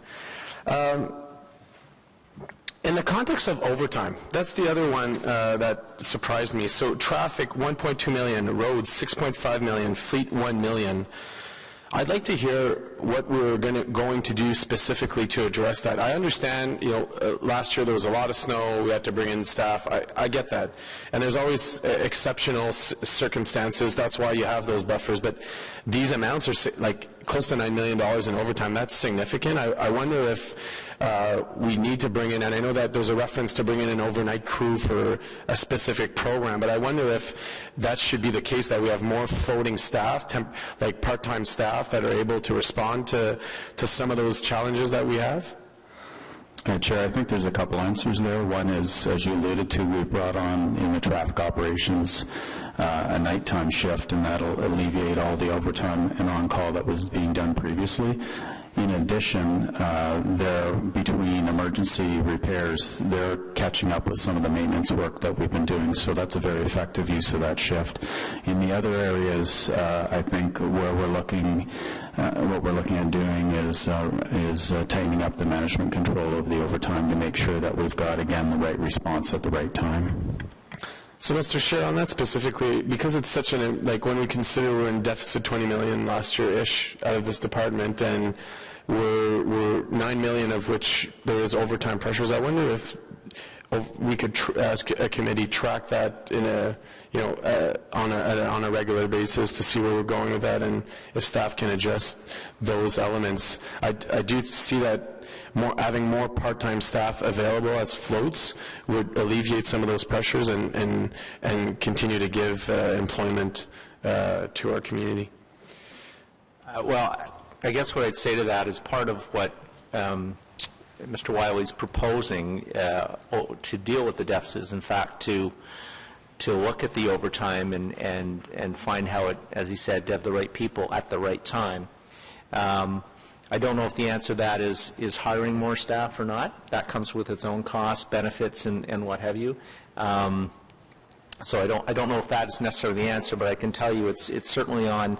S1: In the context of overtime, that's the other one that surprised me. So traffic, 1.2 million, roads, 6.5 million, fleet, 1 million. I'd like to hear what we're going to do specifically to address that. I understand, last year there was a lot of snow, we had to bring in staff. I get that. And there's always exceptional circumstances. That's why you have those buffers. But these amounts are close to $9 million in overtime. That's significant. I wonder if we need to bring in, and I know that there's a reference to bring in an overnight crew for a specific program, but I wonder if that should be the case, that we have more floating staff, part-time staff that are able to respond to some of those challenges that we have?
S6: Chair, I think there's a couple answers there. One is, as you alluded to, we've brought on in the traffic operations a nighttime shift, and that'll alleviate all the overtime and on-call that was being done previously. In addition, between emergency repairs, they're catching up with some of the maintenance work that we've been doing, so that's a very effective use of that shift. In the other areas, I think where we're looking, what we're looking at doing is tightening up the management control of the overtime to make sure that we've got, again, the right response at the right time.
S1: So, Mr. Chair, on that specifically, because it's such when we consider we're in deficit 20 million last year-ish out of this department, and we're 9 million of which there is overtime pressures, I wonder if we could, as a committee, track that in on a regular basis to see where we're going with that, and if staff can adjust those elements. I do see that having more part-time staff available as floats would alleviate some of those pressures and continue to give employment to our community.
S3: Well, I guess what I'd say to that is part of what Mr. Wiley's proposing to deal with the deficit is, in fact, to look at the overtime and find how it, as he said, to have the right people at the right time. I don't know if the answer to that is hiring more staff or not. That comes with its own costs, benefits, and what have you. So I don't know if that is necessarily the answer, but I can tell you it's certainly on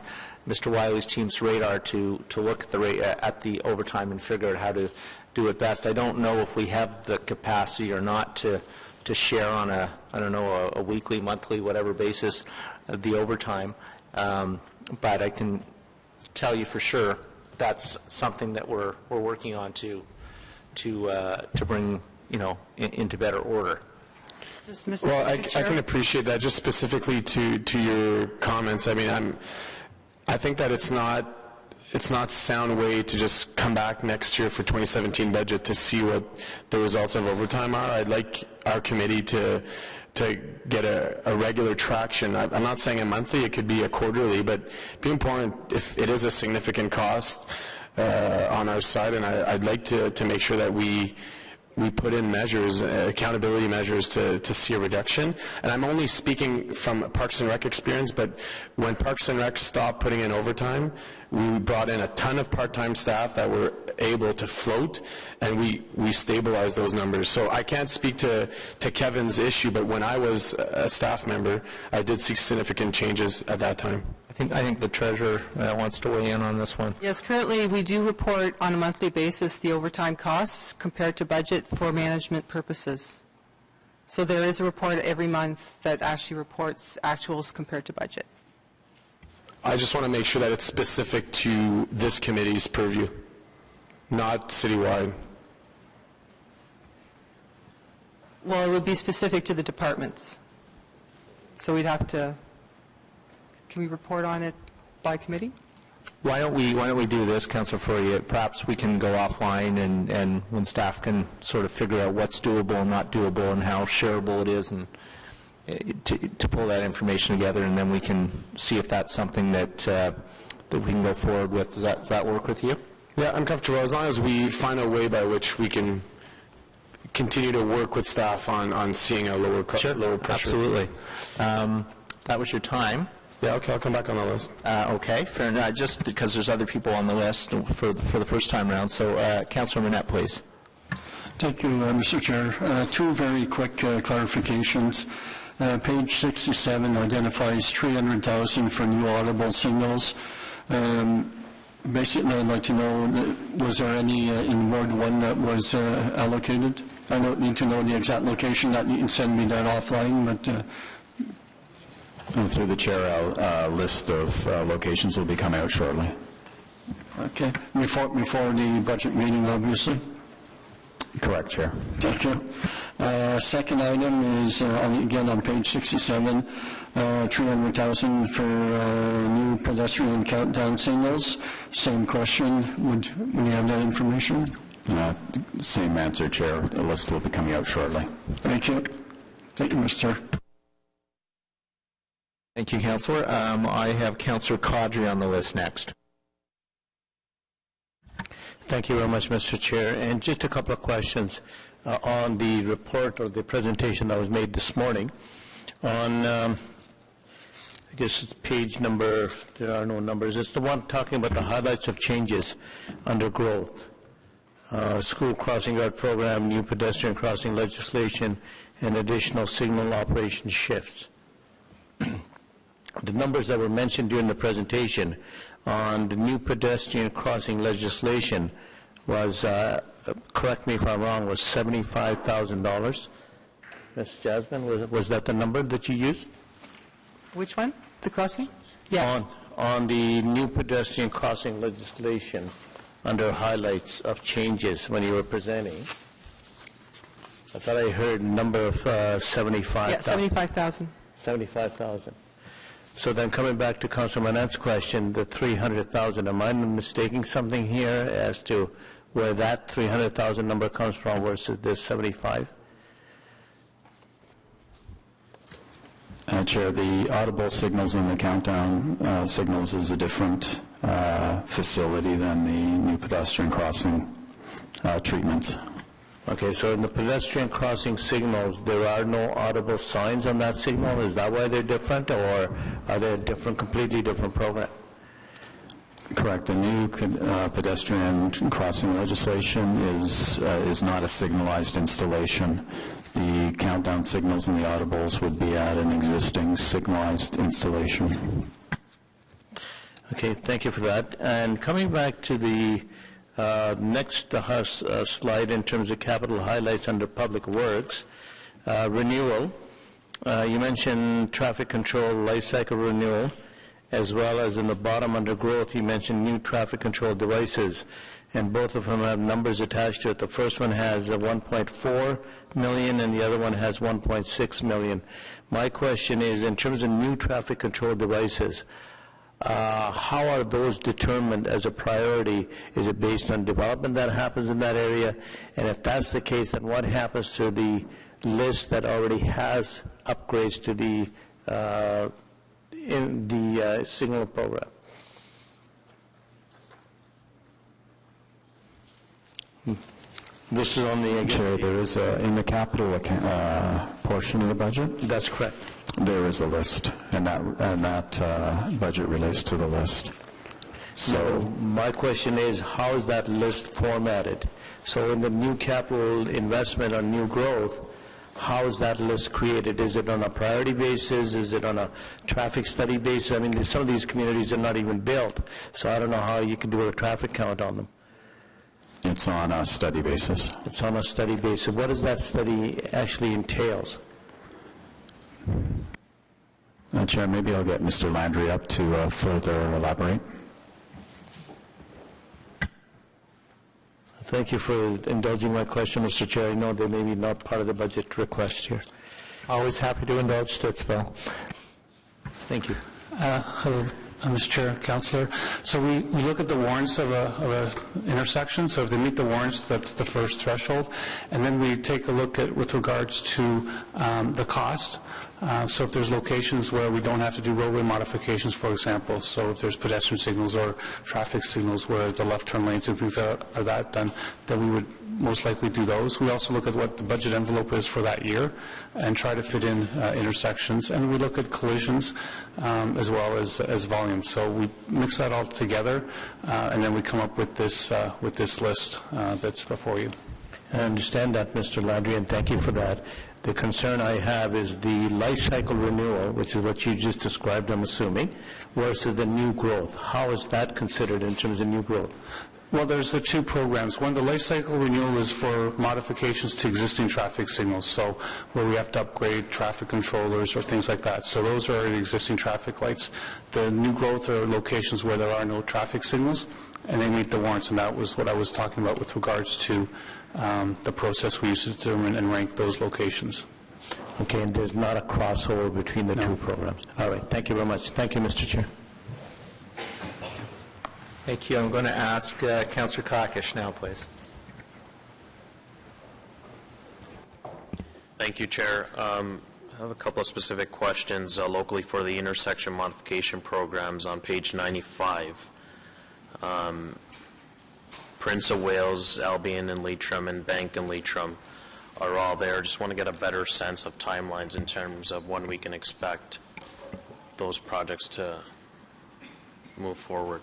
S3: Mr. Wiley's team's radar to look at the overtime and figure out how to do it best. I don't know if we have the capacity or not to share on a weekly, monthly, whatever basis the overtime, but I can tell you for sure that's something that we're working on to bring into better order.
S1: Well, I can appreciate that. Just specifically to your comments, I think that it's not it's not sound way to just come back next year for 2017 budget to see what the results of overtime are. I'd like our committee to get a regular traction. I'm not saying a monthly, it could be a quarterly, but it'd be important if it is a significant cost on our side, and I'd like to make sure that we put in measures, accountability measures to see a reduction. And I'm only speaking from Parks and Rec experience, but when Parks and Rec stopped putting in overtime, we brought in a ton of part-time staff that were able to float, and we stabilized those numbers. So I can't speak to Kevin's issue, but when I was a staff member, I did see significant changes at that time.
S3: I think the treasurer wants to weigh in on this one.
S2: Yes, currently we do report on a monthly basis the overtime costs compared to budget for management purposes. So there is a report every month that actually reports actuals compared to budget.
S1: I just want to make sure that it's specific to this committee's purview, not citywide.
S2: Well, it would be specific to the departments. So we'd have to, can we report on it by committee?
S3: Why don't we do this, Councillor Furrier? Perhaps we can go offline and when staff can sort of figure out what's doable and not doable and how shareable it is, and to pull that information together, and then we can see if that's something that we can go forward with. Does that work with you?
S1: Yeah, I'm comfortable as long as we find a way by which we can continue to work with staff on seeing a lower pressure.
S3: Absolutely. That was your time.
S1: Yeah, okay, I'll come back on the list.
S3: Okay, fair enough. Just because there's other people on the list for the first time round. So, Councillor Manette, please.
S16: Thank you, Mr. Chair. Two very quick clarifications. Page 67 identifies $300,000 for new audible signals. Basically, I'd like to know, was there any in Ward 1 that was allocated? I don't need to know the exact location. That you can send me that offline, but...
S6: Through the chair, a list of locations will be coming out shortly.
S16: Okay. Before the budget meeting, obviously?
S6: Correct, Chair.
S16: Thank you. Second item is, again, on page 67, $300,000 for new pedestrian countdown signals. Same question. Would you have that information?
S6: Same answer, Chair. The list will be coming out shortly.
S16: Thank you. Thank you, Mr. Chair.
S3: Thank you, Councillor. I have Councillor Caudry on the list next.
S17: Thank you very much, Mr. Chair. And just a couple of questions on the report or the presentation that was made this morning. On, I guess it's page number, there are no numbers, it's the one talking about the highlights of changes under growth. School crossing guard program, new pedestrian crossing legislation, and additional signal operation shifts. The numbers that were mentioned during the presentation on the new pedestrian crossing legislation was, correct me if I'm wrong, was $75,000. Ms. Jasmine, was that the number that you used?
S2: Which one? The crossing? Yes.
S17: On the new pedestrian crossing legislation under highlights of changes when you were presenting, I thought I heard a number of 75,000.
S2: Yeah, 75,000.
S17: 75,000. So then coming back to Councilor Manette's question, the 300,000, am I mistaking something here as to where that 300,000 number comes from versus this 75?
S6: Chair, the audible signals and the countdown signals is a different facility than the new pedestrian crossing treatments.
S17: Okay, so in the pedestrian crossing signals, there are no audible signs on that signal? Is that why they're different, or are they a different, completely different program?
S6: Correct. The new pedestrian crossing legislation is not a signalized installation. The countdown signals and the audibles would be at an existing signalized installation.
S17: Okay, thank you for that. And coming back to the next slide in terms of capital highlights under Public Works, renewal. You mentioned traffic control, life cycle renewal, as well as in the bottom under growth, you mentioned new traffic control devices, and both of them have numbers attached to it. The first one has 1.4 million and the other one has 1.6 million. My question is, in terms of new traffic control devices, how are those determined as a priority? Is it based on development that happens in that area? And if that's the case, then what happens to the list that already has upgrades to the signal program? This is on the...
S6: Chair, there is in the capital portion of the budget.
S17: That's correct.
S6: There is a list, and that budget relates to the list.
S17: So my question is, how is that list formatted? So in the new capital investment or new growth, how is that list created? Is it on a priority basis? Is it on a traffic study basis? I mean, some of these communities are not even built, so I don't know how you can do a traffic count on them.
S6: It's on a study basis.
S17: It's on a study basis. What does that study actually entails?
S6: Chair, maybe I'll get Mr. Landry up to further elaborate.
S17: Thank you for indulging my question, Mr. Chair. I know they may be not part of the budget request here. Always happy to indulge Stittsville. Thank you.
S8: Hello, Mr. Chair, Councillor. So we look at the warrants of a intersection. So if they meet the warrants, that's the first threshold. And then we take a look at with regards to the cost. So if there's locations where we don't have to do roadway modifications, for example, so if there's pedestrian signals or traffic signals where the left turn lanes and things are that done, then we would most likely do those. We also look at what the budget envelope is for that year and try to fit in intersections. And we look at collisions as well as volume. So we mix that all together and then we come up with this list that's before you.
S17: I understand that, Mr. Landry, and thank you for that. The concern I have is the life cycle renewal, which is what you just described, I'm assuming, versus the new growth. How is that considered in terms of new growth?
S8: Well, there's the two programs. One, the life cycle renewal is for modifications to existing traffic signals, so where we have to upgrade traffic controllers or things like that. So those are existing traffic lights. The new growth are locations where there are no traffic signals, and they meet the warrants, and that was what I was talking about with regards to the process we use to determine and rank those locations.
S17: Okay, and there's not a crossover between the two programs. All right, thank you very much. Thank you, Mr. Chair.
S3: Thank you. I'm going to ask Councillor Kakish now, please.
S18: Thank you, Chair. I have a couple of specific questions locally for the intersection modification programs on page 95. Prince of Wales, Albion and Leitrim, and Bank and Leitrim are all there. Just want to get a better sense of timelines in terms of when we can expect those projects to move forward.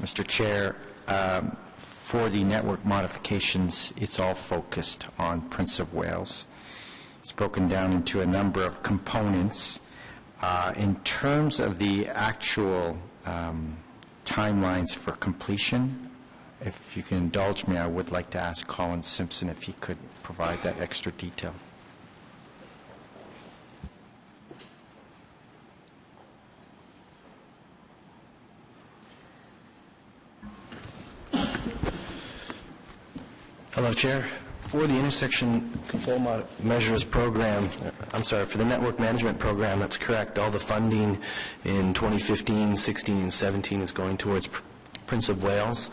S13: Mr. Chair, for the network modifications, it's all focused on Prince of Wales. It's broken down into a number of components. In terms of the actual timelines for completion, if you can indulge me, I would like to ask Colin Simpson if he could provide that extra detail.
S23: Hello, Chair. For the intersection control measures program, for the network management program, that's correct. All the funding in 2015, 16, and 17 is going towards Prince of Wales.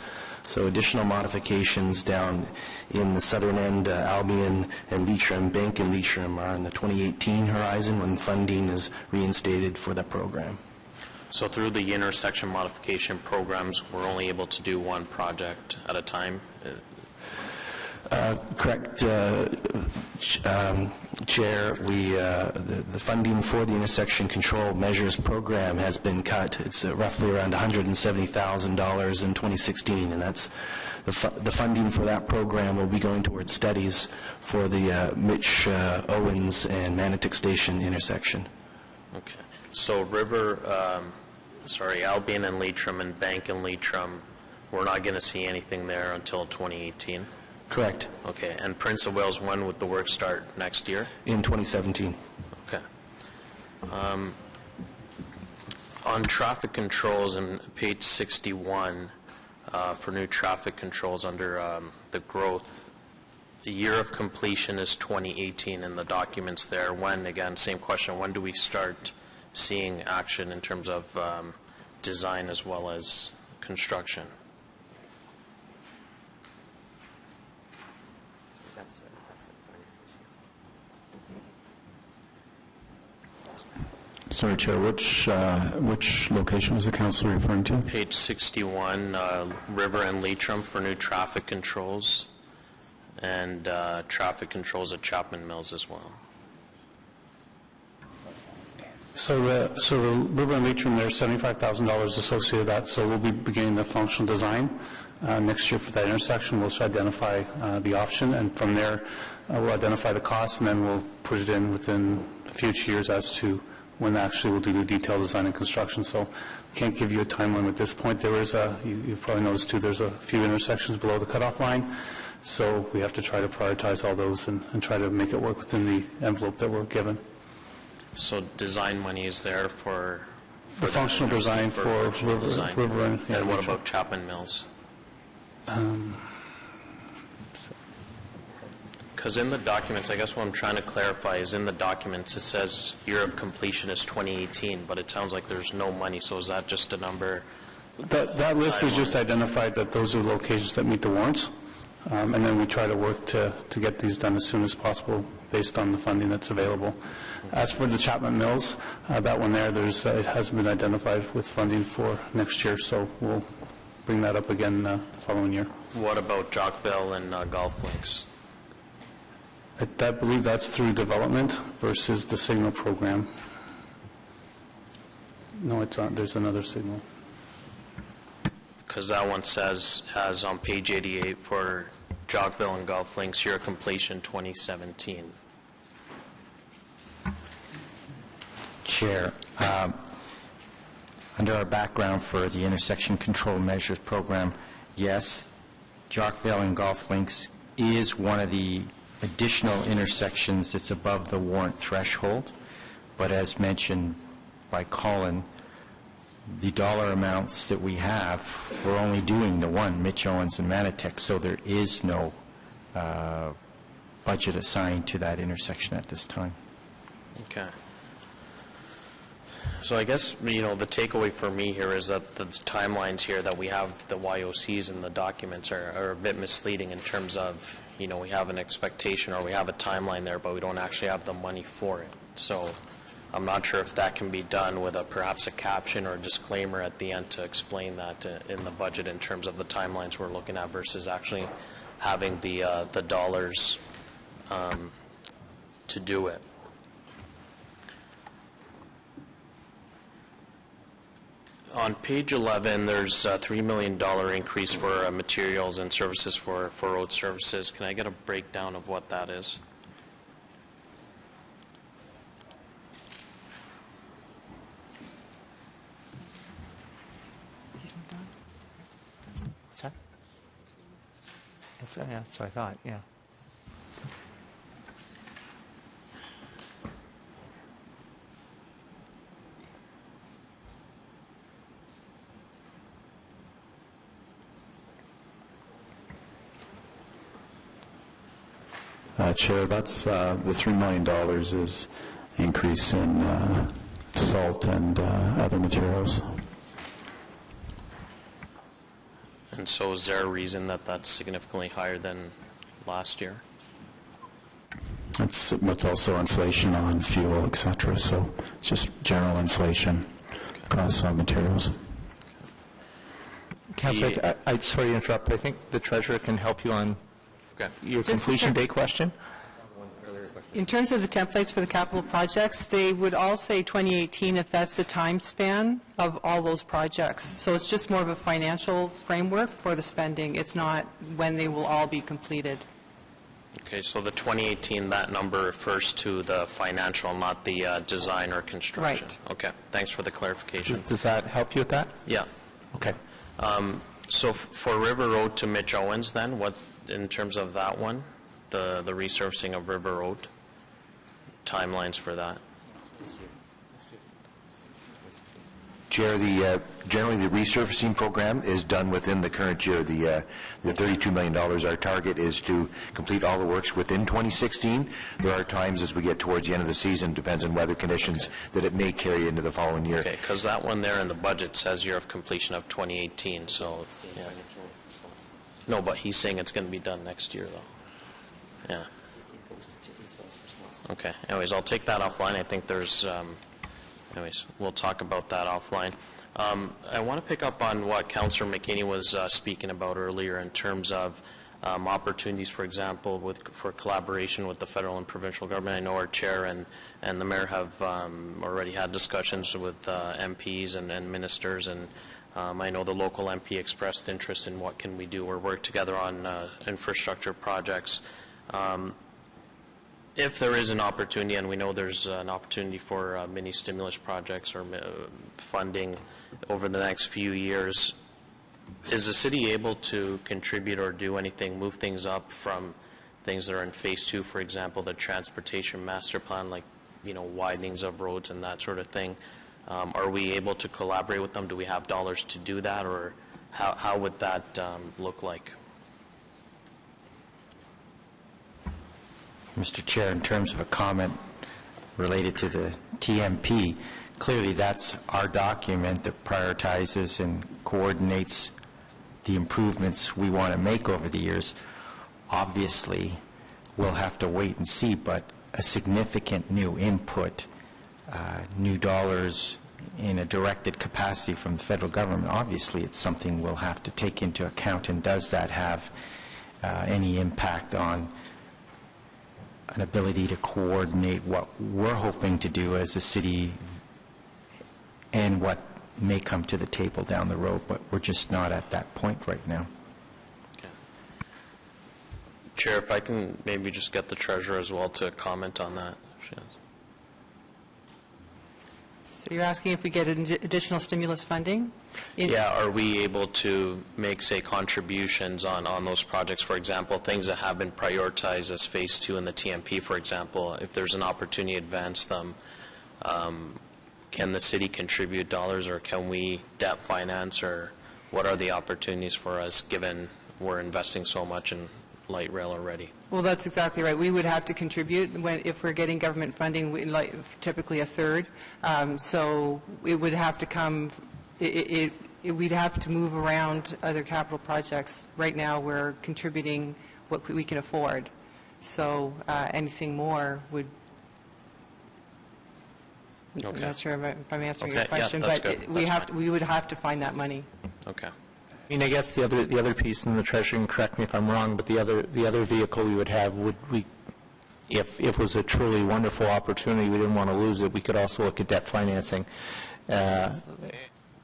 S23: So additional modifications down in the southern end, Albion and Leitrim, Bank and Leitrim are in the 2018 horizon when funding is reinstated for that program.
S18: So through the intersection modification programs, we're only able to do one project at a time?
S23: Correct, Chair. The funding for the intersection control measures program has been cut. It's roughly around $170,000 in 2016, and that's the funding for that program will be going towards studies for the Mitch Owens and Manotick Station intersection.
S18: Okay. So Albion and Leitrim and Bank and Leitrim, we're not going to see anything there until 2018?
S23: Correct.
S18: Okay, and Prince of Wales, when would the work start next year?
S23: In 2017.
S18: Okay. On traffic controls on page 61, for new traffic controls under the growth the year of completion is 2018 in the documents there. When, again, same question, when do we start seeing action in terms of design as well as construction?
S6: Sorry, Chair, which location was the councillor referring to?
S18: Page 61, River and Leitrim for new traffic controls, and traffic controls at Chapman Mills as well.
S8: So the River and Leitrim, there's $75,000 associated with that, so we'll be beginning the functional design next year for that intersection. We'll identify the option, and from there we'll identify the cost, and then we'll put it in within future years as to when actually we'll do the detailed design and construction. So can't give you a timeline at this point. There is you've probably noticed too, there's a few intersections below the cutoff line, so we have to try to prioritize all those and try to make it work within the envelope that we're given.
S18: So design money is there for
S8: the functional design for River
S18: and what about Chapman Mills? Because in the documents, I guess what I'm trying to clarify is in the documents it says year of completion is 2018, but it sounds like there's no money, so is that just a number?
S8: That list is just identified that those are the locations that meet the warrants, and then we try to work to get these done as soon as possible based on the funding that's available. As for the Chapman Mills, that one there, it hasn't been identified with funding for next year, so we'll bring that up again the following year.
S18: What about Jockville and Golf Links?
S8: I believe that's through development versus the signal program. No, it's not. There's another signal.
S18: Because that one says, as on page 88, for Jockville and Golf Links, year of completion 2017.
S13: Chair, under our background for the intersection control measures program, yes, Jockville and Golf Links is one of the additional intersections that's above the warrant threshold, but as mentioned by Colin, the dollar amounts that we have, we're only doing the one, Mitch Owens and Manotick, so there is no budget assigned to that intersection at this time.
S18: Okay. So I guess, the takeaway for me here is that the timelines here that we have, the YOCs and the documents are a bit misleading in terms of, we have an expectation or we have a timeline there, but we don't actually have the money for it. So I'm not sure if that can be done with perhaps a caption or a disclaimer at the end to explain that in the budget in terms of the timelines we're looking at versus actually having the dollars to do it. On page 11, there's a $3 million increase for materials and services for road services. Can I get a breakdown of what that is?
S3: What's that? That's what I thought, yeah.
S6: Chair, that's the $3 million is increase in salt and other materials.
S18: And so is there a reason that that's significantly higher than last year?
S6: It's also inflation on fuel, etc. So it's just general inflation across materials.
S3: Councillor, I'm sorry to interrupt, but I think the Treasurer can help you on your completion date question.
S2: In terms of the templates for the capital projects, they would all say 2018 if that's the time span of all those projects. So it's just more of a financial framework for the spending. It's not when they will all be completed.
S18: Okay, so the 2018, that number refers to the financial, not the design or construction.
S2: Right.
S18: Okay, thanks for the clarification.
S3: Does that help you with that?
S18: Yeah.
S3: Okay.
S18: So for River Road to Mitch Owens then, what, in terms of that one, the resurfacing of River Road, timelines for that?
S12: Chair, generally the resurfacing program is done within the current year. The $32 million, our target is to complete all the works within 2016. There are times as we get towards the end of the season, depends on weather conditions, that it may carry into the following year.
S18: Okay, because that one there in the budget says year of completion of 2018, so, yeah. No, but he's saying it's going to be done next year, though. Yeah. Okay, anyways, I'll take that offline. I think there's, anyways, we'll talk about that offline. I want to pick up on what Councillor McKinney was speaking about earlier in terms of opportunities, for example, for collaboration with the federal and provincial government. I know our chair and the mayor have already had discussions with MPs and ministers, and I know the local MP expressed interest in what can we do or work together on infrastructure projects. If there is an opportunity, and we know there's an opportunity for mini stimulus projects or funding over the next few years, is the city able to contribute or do anything, move things up from things that are in phase 2, for example, the transportation master plan, like, you know, widenings of roads and that sort of thing? Are we able to collaborate with them? Do we have dollars to do that, or how would that look like?
S13: Mr. Chair, in terms of a comment related to the TMP, clearly that's our document that prioritizes and coordinates the improvements we want to make over the years. Obviously, we'll have to wait and see, but a significant new input, new dollars in a directed capacity from the federal government, obviously it's something we'll have to take into account. And does that have any impact on an ability to coordinate what we're hoping to do as a city and what may come to the table down the road, but we're just not at that point right now.
S18: Okay. Chair, if I can maybe just get the treasurer as well to comment on that.
S2: So you're asking if we get additional stimulus funding?
S18: Yeah, are we able to make, say, contributions on those projects? For example, things that have been prioritized as phase 2 in the TMP, for example, if there's an opportunity to advance them, can the city contribute dollars, or can we debt finance, or what are the opportunities for us given we're investing so much in light rail already?
S2: Well, that's exactly right. We would have to contribute if we're getting government funding, typically a third. So it would have to come, we'd have to move around other capital projects. Right now, we're contributing what we can afford. So anything more would,
S18: Okay.
S2: I'm not sure if I'm answering your
S18: Okay,
S2: question,
S18: yeah,
S2: but we would have to find that money.
S18: Okay.
S3: I mean, I guess the other piece, and the treasurer can correct me if I'm wrong, but the other vehicle we would have if it was a truly wonderful opportunity, we didn't want to lose it, we could also look at debt financing.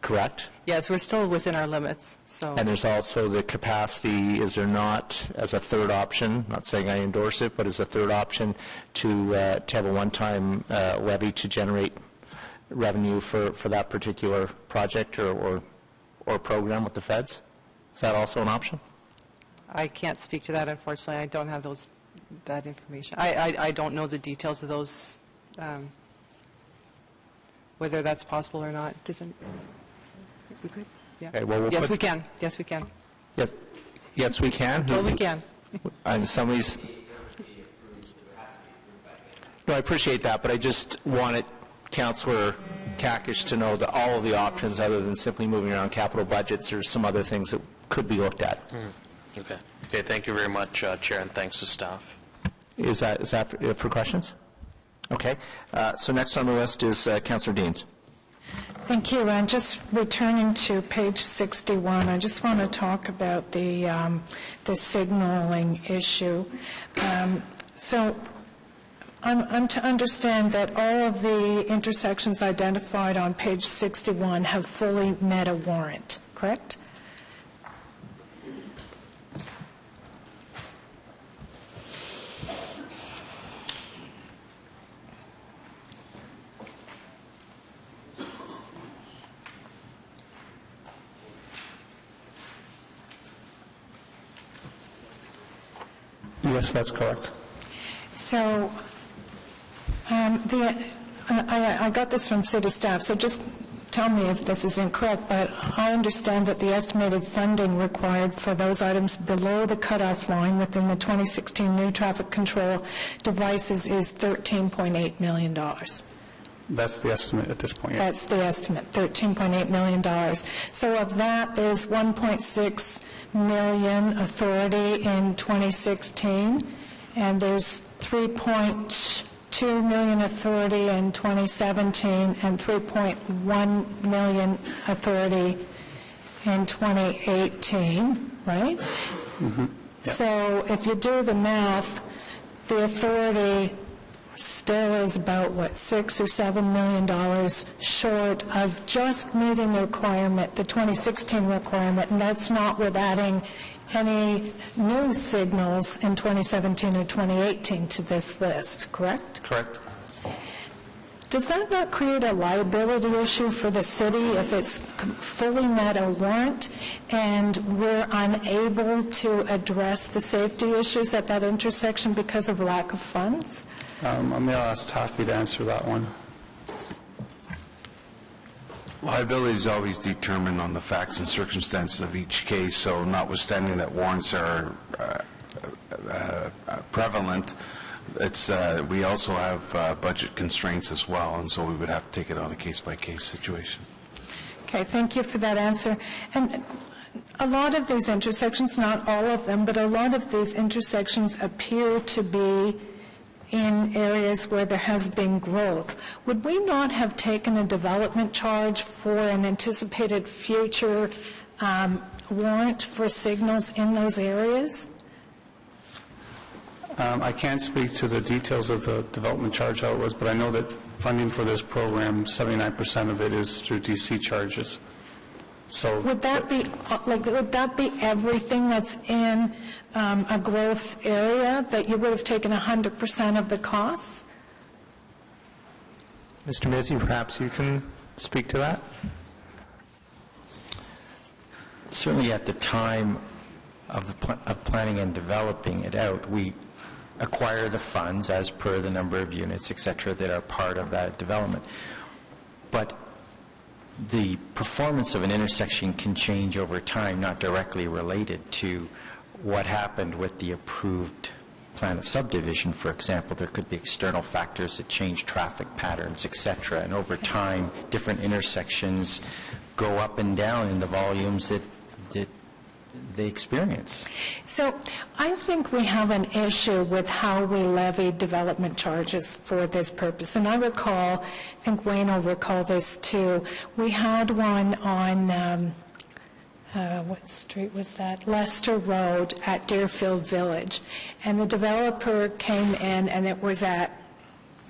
S3: Correct?
S2: Yes, we're still within our limits. So.
S3: And there's also the capacity, is there not, as a third option, not saying I endorse it, but as a third option to have a one-time levy to generate revenue for that particular project or program with the feds? Is that also an option?
S2: I can't speak to that, unfortunately. I don't have that information. I don't know the details of those, whether that's possible or not. We could? Yeah.
S3: Okay,
S2: yes, we can. Yes, we can.
S3: Yes, we can.
S2: Totally can.
S3: And somebody's... No, I appreciate that, but I just wanted Councillor Kakish to know that all of the options, other than simply moving around capital budgets, there's some other things that could be looked at.
S18: Okay. Okay, thank you very much, Chair, and thanks to staff.
S3: Is that for questions? Okay. So next on the list is Councillor Deans.
S14: Thank you. And just returning to page 61, I just want to talk about the signaling issue. So I'm to understand that all of the intersections identified on page 61 have fully met a warrant, correct?
S8: Yes, that's correct.
S14: So I got this from city staff. So just tell me if this is incorrect, but I understand that the estimated funding required for those items below the cutoff line within the 2016 new traffic control devices is $13.8 million.
S8: That's the estimate at this point. Yeah.
S14: That's the estimate, $13.8 million. So of that, there's $1.6 million authority in 2016, and there's $3.2 million authority in 2017, and $3.1 million authority in 2018, right?
S8: Mm-hmm. Yep.
S14: So if you do the math, the authority still is about, what, $6 or $7 million short of just meeting the requirement, the 2016 requirement, and that's not with adding any new signals in 2017 or 2018 to this list, correct?
S8: Correct.
S14: Does that not create a liability issue for the city if it's fully met a warrant and we're unable to address the safety issues at that intersection because of lack of funds?
S8: I'm going to ask Taffy to answer that one.
S10: Liability is always determined on the facts and circumstances of each case, so notwithstanding that warrants are prevalent, we also have budget constraints as well, and so we would have to take it on a case-by-case situation.
S14: Okay, thank you for that answer. And a lot of these intersections, not all of them, but a lot of these intersections appear to be in areas where there has been growth. Would we not have taken a development charge for an anticipated future warrant for signals in those areas?
S8: I can't speak to the details of the development charge, how it was, but I know that funding for this program, 79% of it is through DC charges. So
S14: would that be everything that's in a growth area, that you would have taken 100% of the costs?
S3: Mr. Mizzi, perhaps you can speak to that?
S13: Certainly at the time of planning and developing it out, we acquire the funds as per the number of units, et cetera, that are part of that development. But the performance of an intersection can change over time, not directly related to what happened with the approved plan of subdivision. For example, there could be external factors that change traffic patterns, et cetera, and over time, different intersections go up and down in the volumes that they experience.
S14: So I think we have an issue with how we levy development charges for this purpose. And I recall, I think Wayne will recall this too, we had one on, what street was that? Leicester Road at Deerfield Village. And the developer came in and it was at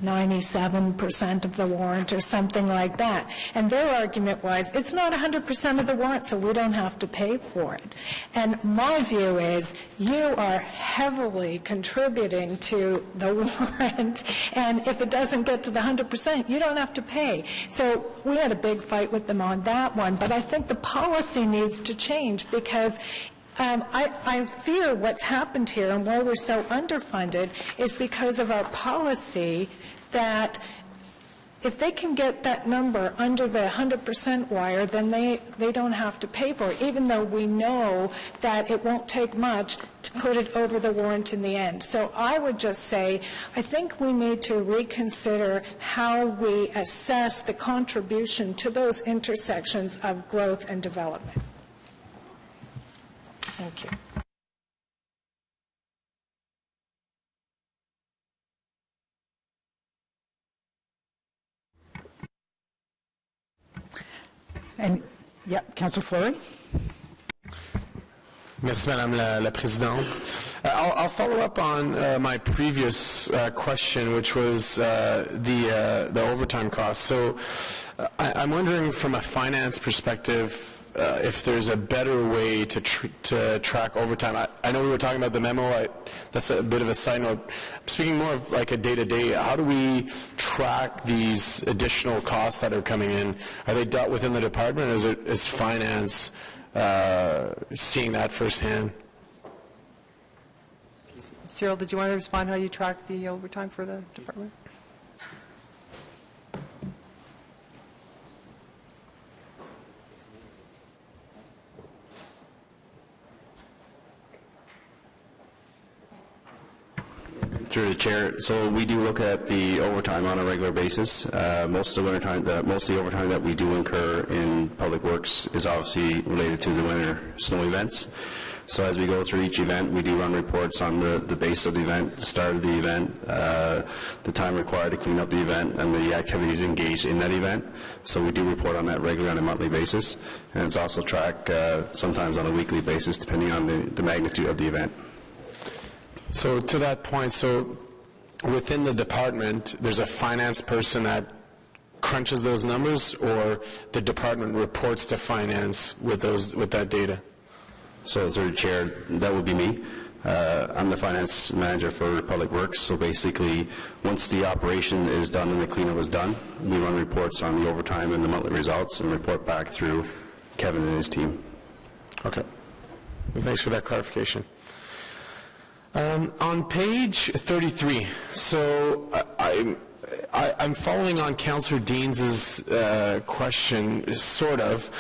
S14: 97% of the warrant or something like that. And their argument was, it's not 100% of the warrant, so we don't have to pay for it. And my view is, you are heavily contributing to the warrant, and if it doesn't get to the 100%, you don't have to pay. So we had a big fight with them on that one, but I think the policy needs to change because I fear what's happened here and why we're so underfunded is because of our policy that if they can get that number under the 100% wire, then they don't have to pay for it, even though we know that it won't take much to put it over the warrant in the end. So I would just say, I think we need to reconsider how we assess the contribution to those intersections of growth and development. Thank you.
S11: And, yeah, Councillor Fleury.
S1: Merci, Madame la Présidente. I'll follow up on my previous question, which was the overtime costs. So I'm wondering from a finance perspective, if there's a better way to track overtime. I know we were talking about the memo. That's a bit of a side note. I'm speaking more of like a day-to-day. How do we track these additional costs that are coming in? Are they dealt with in the department, or is finance seeing that firsthand?
S2: Cyril, did you want to respond how you track the overtime for the department?
S6: Through the chair, so we do look at the overtime on a regular basis. Most of the overtime that we do incur in Public Works is obviously related to the winter snow events. So as we go through each event, we do run reports on the base of the event, the start of the event, the time required to clean up the event, and the activities engaged in that event. So we do report on that regularly on a monthly basis, and it's also tracked sometimes on a weekly basis, depending on the magnitude of the event.
S1: So to that point, so within the department, there's a finance person that crunches those numbers, or the department reports to finance with that data?
S6: So through the chair, that would be me. I'm the finance manager for Public Works. So basically, once the operation is done and the cleanup is done, we run reports on the overtime and the monthly results and report back through Kevin and his team.
S1: Okay. Well, thanks for that clarification. On page 33, so I'm following on Councillor Deans's question, sort of.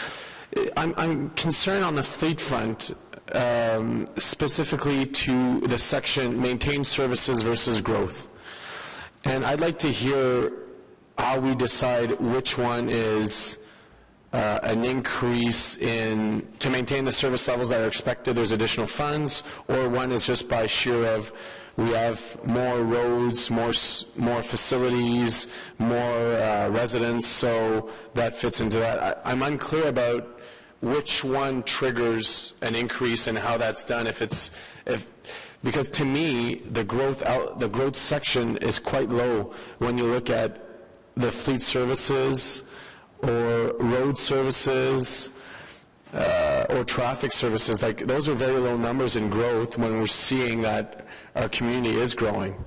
S1: I'm concerned on the fleet front, specifically to the section maintain services versus growth. And I'd like to hear how we decide which one is an increase to maintain the service levels that are expected, there's additional funds, or one is just by sheer of we have more roads, more facilities, more residents, so that fits into that. I'm unclear about which one triggers an increase and how that's done. Because to me, the growth section is quite low when you look at the fleet services or road services or traffic services. Like, those are very low numbers in growth when we're seeing that our community is growing.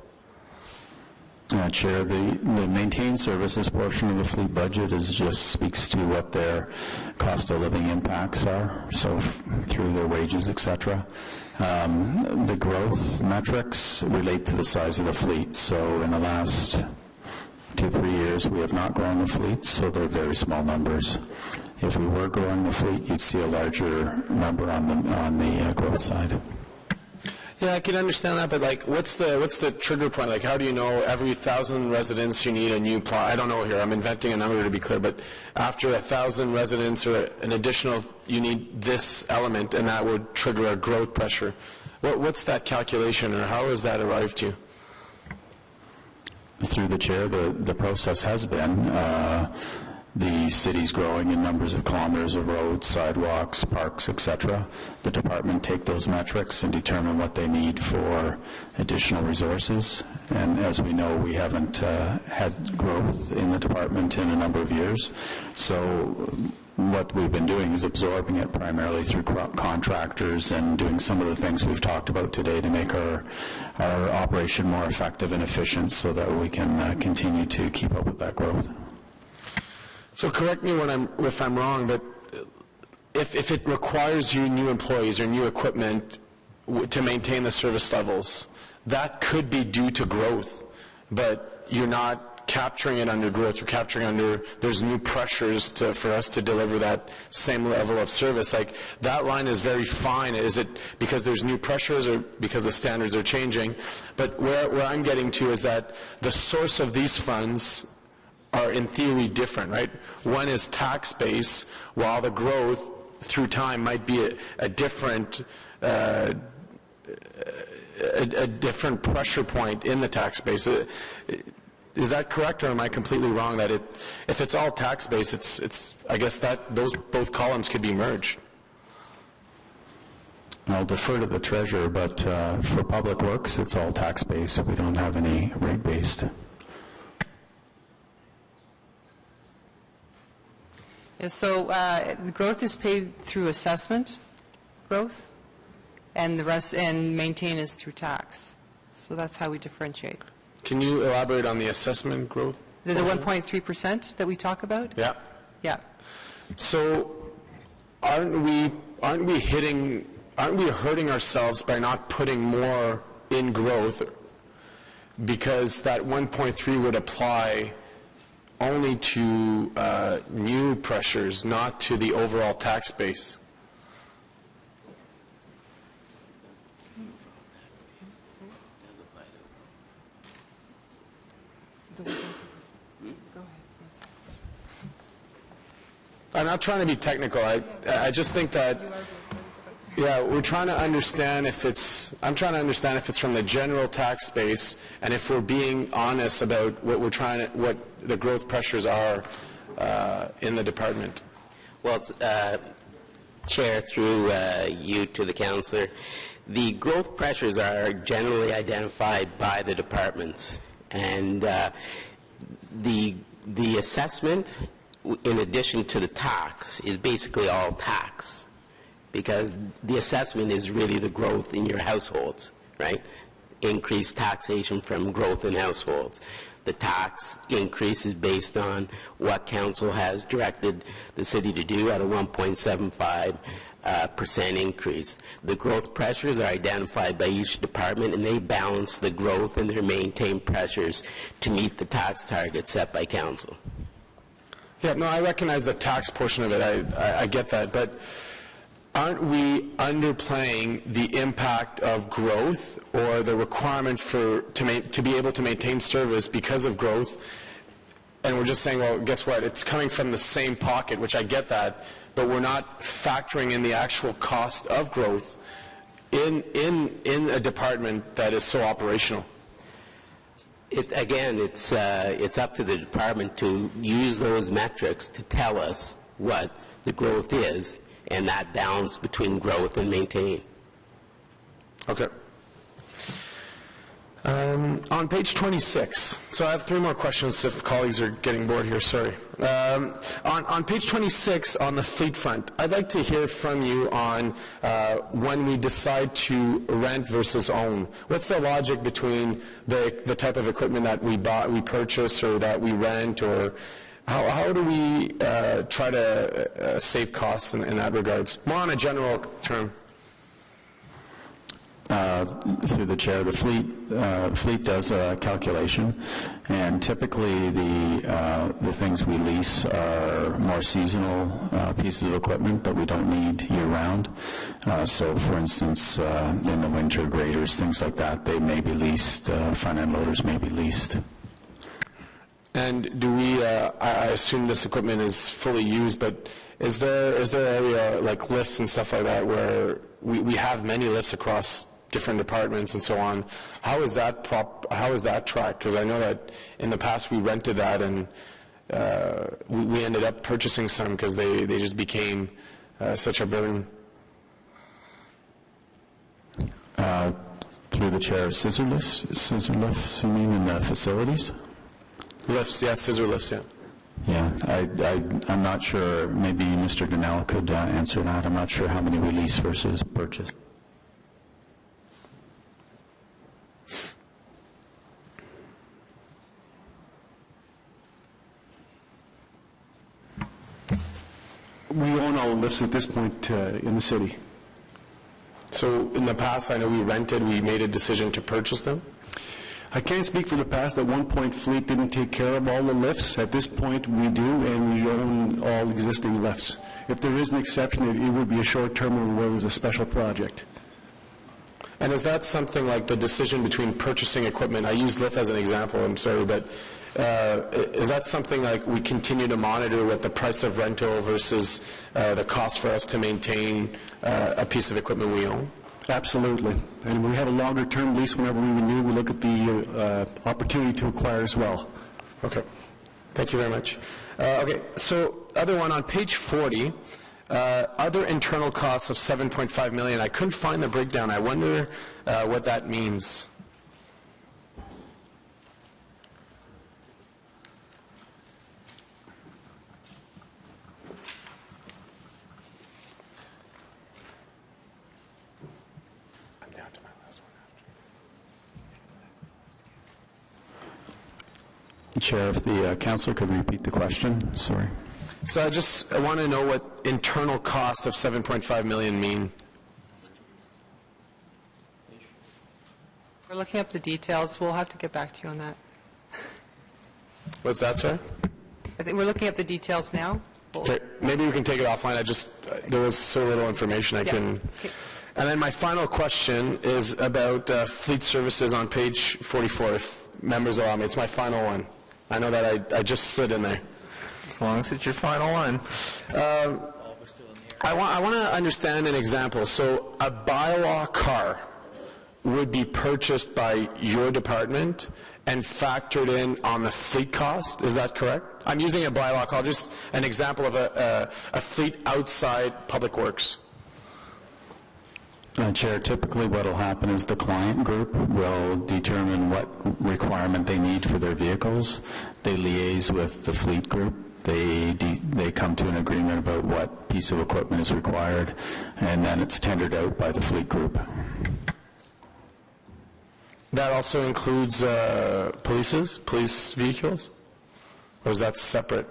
S6: Chair, the maintained services portion of the fleet budget just speaks to what their cost of living impacts are, so through their wages, etc. The growth metrics relate to the size of the fleet. So in the last 2-3 years, we have not grown the fleet, so they're very small numbers. If we were growing the fleet, you'd see a larger number on the growth side.
S1: Yeah, I can understand that, but like, what's the trigger point? Like, how do you know every 1,000 residents you need a new plow? I don't know here. I'm inventing a number to be clear, but after 1,000 residents or an additional, you need this element, and that would trigger a growth pressure. What's that calculation, or how is that arrived to?
S6: Through the chair, the process has been the city's growing in numbers of kilometers of roads, sidewalks, parks, etc. The department take those metrics and determine what they need for additional resources. And as we know, we haven't had growth in the department in a number of years. So what we've been doing is absorbing it primarily through contractors and doing some of the things we've talked about today to make our operation more effective and efficient so that we can continue to keep up with that growth.
S1: So correct me if I'm wrong, but if it requires you new employees or new equipment to maintain the service levels, that could be due to growth, but you're not capturing it under growth. You're capturing there's new pressures for us to deliver that same level of service. Like, that line is very fine. Is it because there's new pressures or because the standards are changing? But where I'm getting to is that the source of these funds are in theory different, right? One is tax base, while the growth through time might be a different different pressure point in the tax base. Is that correct, or am I completely wrong that if it's all tax base, it's I guess that those both columns could be merged?
S6: I'll defer to the treasurer, but for Public Works, it's all tax based. We don't have any rate based.
S2: So the growth is paid through assessment growth, and the rest and maintain is through tax. So that's how we differentiate.
S1: Can you elaborate on the assessment growth?
S2: The 1.3% that we talk about?
S1: Yeah.
S2: Yeah.
S1: So aren't we hurting ourselves by not putting more in growth, because that 1.3 would apply only to new pressures, not to the overall tax base? I'm not trying to be technical. I just think that, yeah, we're trying to understand if it's, I'm trying to understand if it's from the general tax base, and if we're being honest about what we're trying to, what the growth pressures are in the department.
S19: Well, Chair, through you to the councillor, the growth pressures are generally identified by the departments, and the assessment, in addition to the tax, is basically all tax, because the assessment is really the growth in your households, right? Increased taxation from growth in households. The tax increase is based on what council has directed the city to do at a 1.75% increase. The growth pressures are identified by each department, and they balance the growth and their maintained pressures to meet the tax target set by council.
S1: Yeah, no, I recognize the tax portion of it. I get that, but aren't we underplaying the impact of growth or the requirement to be able to maintain service because of growth? And we're just saying, well, guess what? It's coming from the same pocket, which I get that, but we're not factoring in the actual cost of growth in a department that is so operational.
S19: Again, it's up to the department to use those metrics to tell us what the growth is, and that balance between growth and maintain.
S1: Okay. On page 26, so I have 3 more questions if colleagues are getting bored here, sorry. On page 26, on the fleet front, I'd like to hear from you on when we decide to rent versus own. What's the logic between the type of equipment that we purchase or that we rent, or how do we try to save costs in that regards? More on a general term.
S6: Through the chair, the fleet does a calculation, and typically the things we lease are more seasonal pieces of equipment that we don't need year-round. So, for instance, in the winter, graders, things like that, they may be leased. Front-end loaders may be leased.
S1: And do we, I assume this equipment is fully used, but is there area like lifts and stuff like that where we have many lifts across different departments and so on? How is that tracked? Because I know that in the past we rented that, and we ended up purchasing some because they just became such a burden.
S6: Through the chair, scissor lifts, you mean in the facilities?
S1: Lifts, yeah, scissor lifts, yeah.
S6: Yeah, I'm not sure. Maybe Mr. Donnell could answer that. I'm not sure how many we lease versus purchase.
S20: We own all the lifts at this point in the city.
S1: So in the past, I know we rented, we made a decision to purchase them?
S20: I can't speak for the past. At one point, Fleet didn't take care of all the lifts. At this point, we do, and we own all existing lifts. If there is an exception, it would be a short-term where it was a special project.
S1: And is that something like the decision between purchasing equipment? I use lift as an example, I'm sorry, but is that something like we continue to monitor what the price of rental versus the cost for us to maintain a piece of equipment we own?
S20: Absolutely. And we have a longer-term lease whenever we renew. We look at the opportunity to acquire as well.
S1: Okay. Thank you very much. Okay, so other one on page 40, other internal costs of $7.5 million. I couldn't find the breakdown. I wonder what that means.
S6: Chair, if the councillor could repeat the question. Sorry.
S1: So I want to know what internal cost of $7.5 million mean.
S2: We're looking up the details. We'll have to get back to you on that.
S1: What's that, sir?
S2: I think we're looking up the details now.
S1: Okay, maybe we can take it offline. There was so little information I can. Okay. And then my final question is about fleet services on page 44, if members allow me. It's my final one. I know that I just slid in there.
S3: As long as it's your final one.
S1: I want to understand an example. So a bylaw car would be purchased by your department and factored in on the fleet cost. Is that correct? I'm using a bylaw car, just an example of a fleet outside Public Works.
S6: Chair, typically what will happen is the client group will determine what requirement they need for their vehicles. They liaise with the fleet group. They come to an agreement about what piece of equipment is required, and then it's tendered out by the fleet group.
S1: That also includes police vehicles? Or is that separate?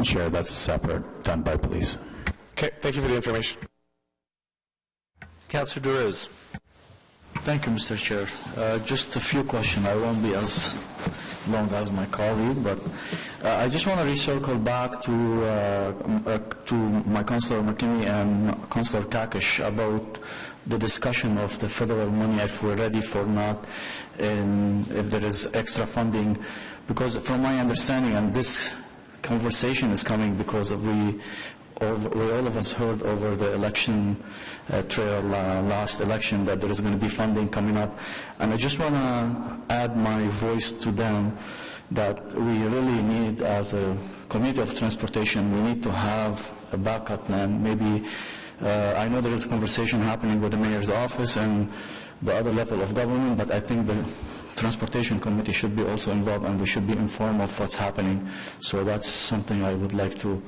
S6: Chair, that's separate, done by police.
S1: Okay, thank you for the information.
S3: Councillor Duruz.
S9: Thank you, Mr. Chair. Just a few questions. I won't be as long as my colleague, but I just want to recircle back to my Councillor McKinney and Councillor Kakish about the discussion of the federal money, if we're ready for not, and if there is extra funding. Because from my understanding, and this conversation is coming because of we all of us heard over the election trail last election that there is going to be funding coming up, and I just want to add my voice to them that we really need, as a committee of transportation, we need to have a backup plan. Maybe I know there is a conversation happening with the mayor's office and the other level of government, but I think the transportation committee should be also involved, and we should be informed of what's happening. So that's something I would like to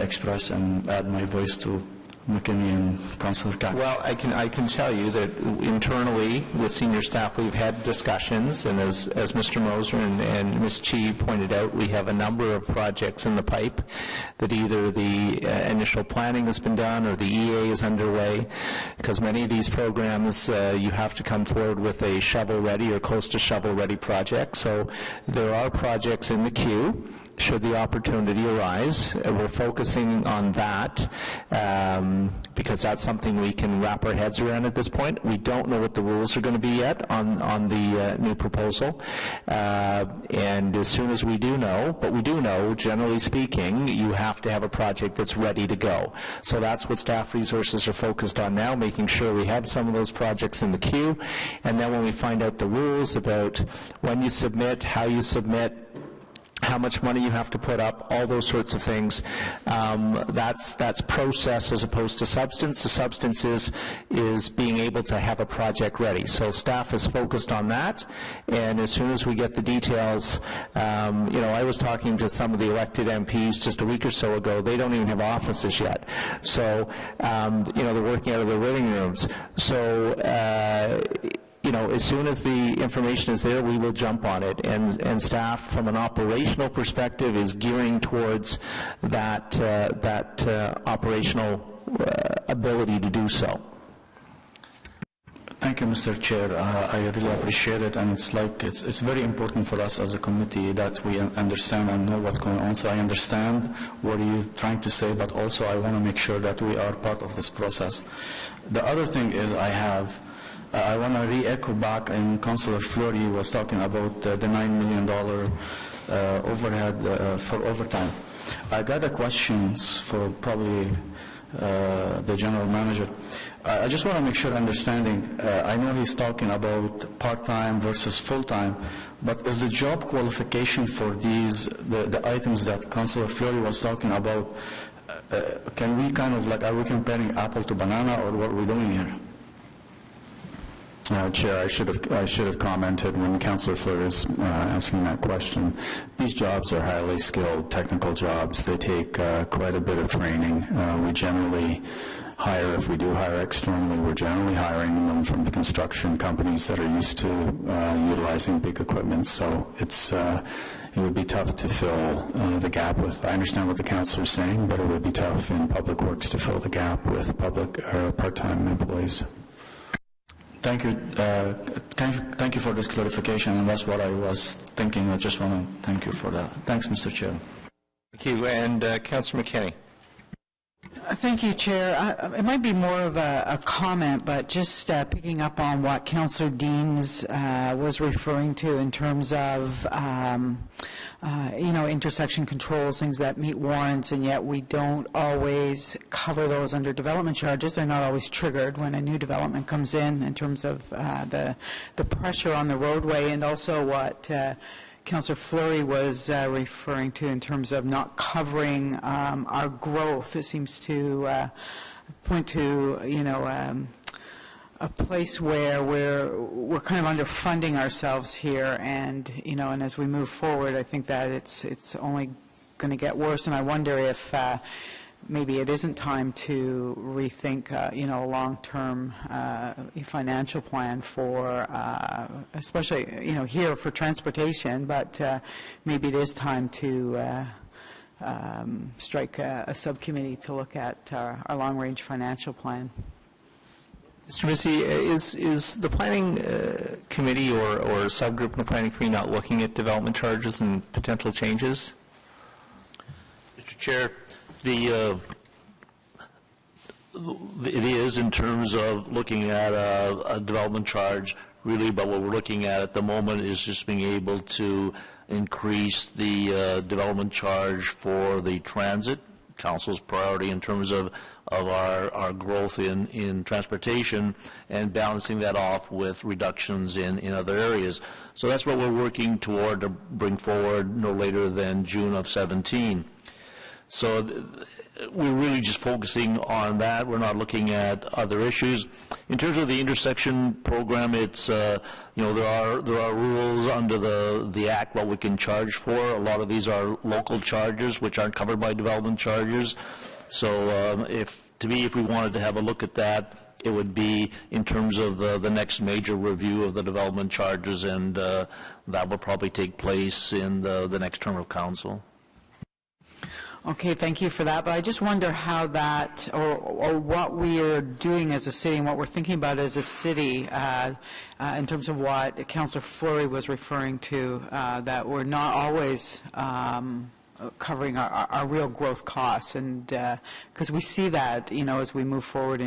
S9: express and add my voice to McKinney and Councillor Kakish.
S3: Well, I can tell you that internally with senior staff we've had discussions, and as Mr. Moser and Ms. Chi pointed out, we have a number of projects in the pipe that either the initial planning has been done or the EA is underway, because many of these programs you have to come forward with a shovel-ready or close to shovel-ready project. So there are projects in the queue should the opportunity arise. We're focusing on that because that's something we can wrap our heads around at this point. We don't know what the rules are going to be yet on the new proposal, and as soon as we do know, but we do know, generally speaking, you have to have a project that's ready to go. So that's what staff resources are focused on now, making sure we have some of those projects in the queue, and then when we find out the rules about when you submit, how you submit, how much money you have to put up, all those sorts of things. That's process as opposed to substance. The substance is being able to have a project ready. So staff is focused on that, and as soon as we get the details, I was talking to some of the elected MPs just a week or so ago. They don't even have offices yet. So, they're working out of their living rooms. So, as soon as the information is there, we will jump on it, and staff, from an operational perspective, is gearing towards that operational ability to do so.
S9: Thank you, Mr. Chair. I really appreciate it, and it's very important for us as a committee that we understand and know what's going on. So I understand what you're trying to say, but also I want to make sure that we are part of this process. The other thing is I want to re-echo back, and Councillor Fleury was talking about the $9 million overhead for overtime. I got a questions for probably the general manager. I just want to make sure understanding, I know he's talking about part-time versus full-time, but is the job qualification for the items that Councillor Fleury was talking about, can we are we comparing apple to banana, or what are we doing here?
S6: Chair, I should have commented when Councillor Fleur is asking that question. These jobs are highly skilled technical jobs. They take quite a bit of training. We generally hire, if we do hire externally, we're generally hiring them from the construction companies that are used to utilizing big equipment. So it would be tough to fill the gap with. I understand what the councillor is saying, but it would be tough in Public Works to fill the gap with part-time employees.
S9: Thank you. Thank you for this clarification, and that's what I was thinking. I just want to thank you for that. Thanks, Mr. Chair.
S3: Thank you. And Councillor McKinney.
S11: Thank you, Chair. It might be more of a comment, but just picking up on what Councillor Deans was referring to in terms of, intersection controls, things that meet warrants, and yet we don't always cover those under development charges. They're not always triggered when a new development comes in terms of the pressure on the roadway, and also what Councillor Fleury was referring to in terms of not covering our growth. It seems to point to, a place where we're kind of underfunding ourselves here, and and as we move forward, I think that it's only going to get worse. And I wonder if maybe it isn't time to rethink, a long-term financial plan for, especially, here for transportation, but maybe it is time to strike a subcommittee to look at our long-range financial plan.
S3: Mr. Missy, is the planning committee or subgroup in the planning committee not looking at development charges and potential changes?
S17: Mr. Chair, it is in terms of looking at a development charge, really, but what we're looking at the moment is just being able to increase the development charge for the transit. Council's priority in terms of our growth in transportation, and balancing that off with reductions in other areas. So that's what we're working toward to bring forward no later than June of 17. So we're really just focusing on that. We're not looking at other issues. In terms of the intersection program, it's there are rules under the Act what we can charge for. A lot of these are local charges which aren't covered by development charges. So if we wanted to have a look at that, it would be in terms of the next major review of the development charges, and that will probably take place in the next term of council.
S11: Okay, thank you for that. But I just wonder how that, or what we are doing as a city and what we're thinking about as a city in terms of what Councillor Fleury was referring to, that we're not always covering our real growth costs, and because we see that, as we move forward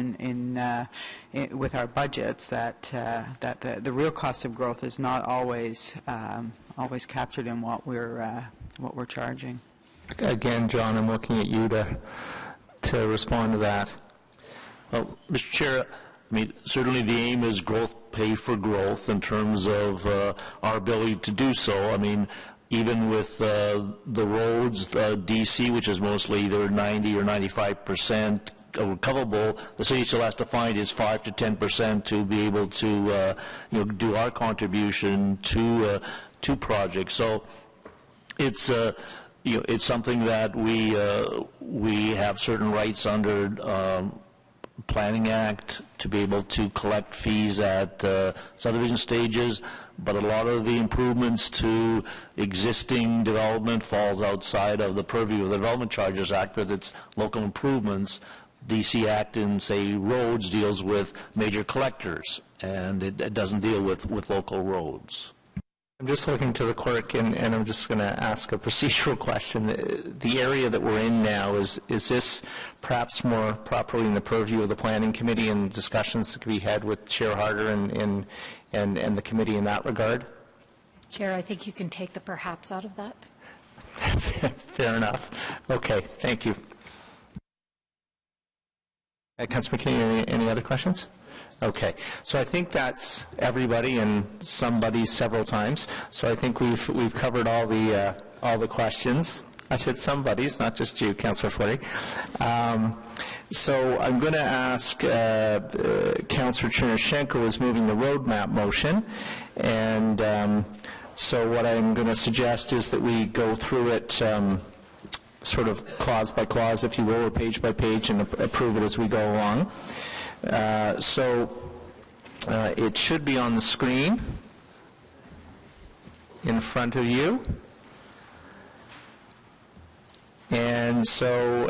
S11: with our budgets, that the real cost of growth is not always captured in what we're charging.
S3: Again, John, I'm looking at you to respond to that.
S17: Well, Mr. Chair, certainly the aim is growth pay for growth in terms of our ability to do so. Even with the roads, DC, which is mostly either 90 or 95% recoverable, the city still has to find is 5 to 10% to be able to do our contribution to projects. So it's something that we have certain rights under Planning Act to be able to collect fees at subdivision stages, but a lot of the improvements to existing development falls outside of the purview of the Development Charges Act, with its local improvements. DC Act in, say, roads deals with major collectors, and it doesn't deal with local roads.
S3: I'm just looking to the clerk, and I'm just going to ask a procedural question. The area that we're in now, is this perhaps more properly in the purview of the Planning Committee, and discussions that can be had with Chair Harder and the committee in that regard?
S5: Chair, I think you can take the perhaps out of that.
S3: Fair enough. Okay, thank you. Councilor McKinney, any other questions? Okay, so I think that's everybody and somebody several times. So I think we've covered all the questions. I said somebody's, not just you, Councillor Fleury. So I'm going to ask Councillor Chernyshenko is moving the roadmap motion, and so what I'm going to suggest is that we go through it sort of clause by clause, if you will, or page by page, and approve it as we go along. So it should be on the screen in front of you. And And so,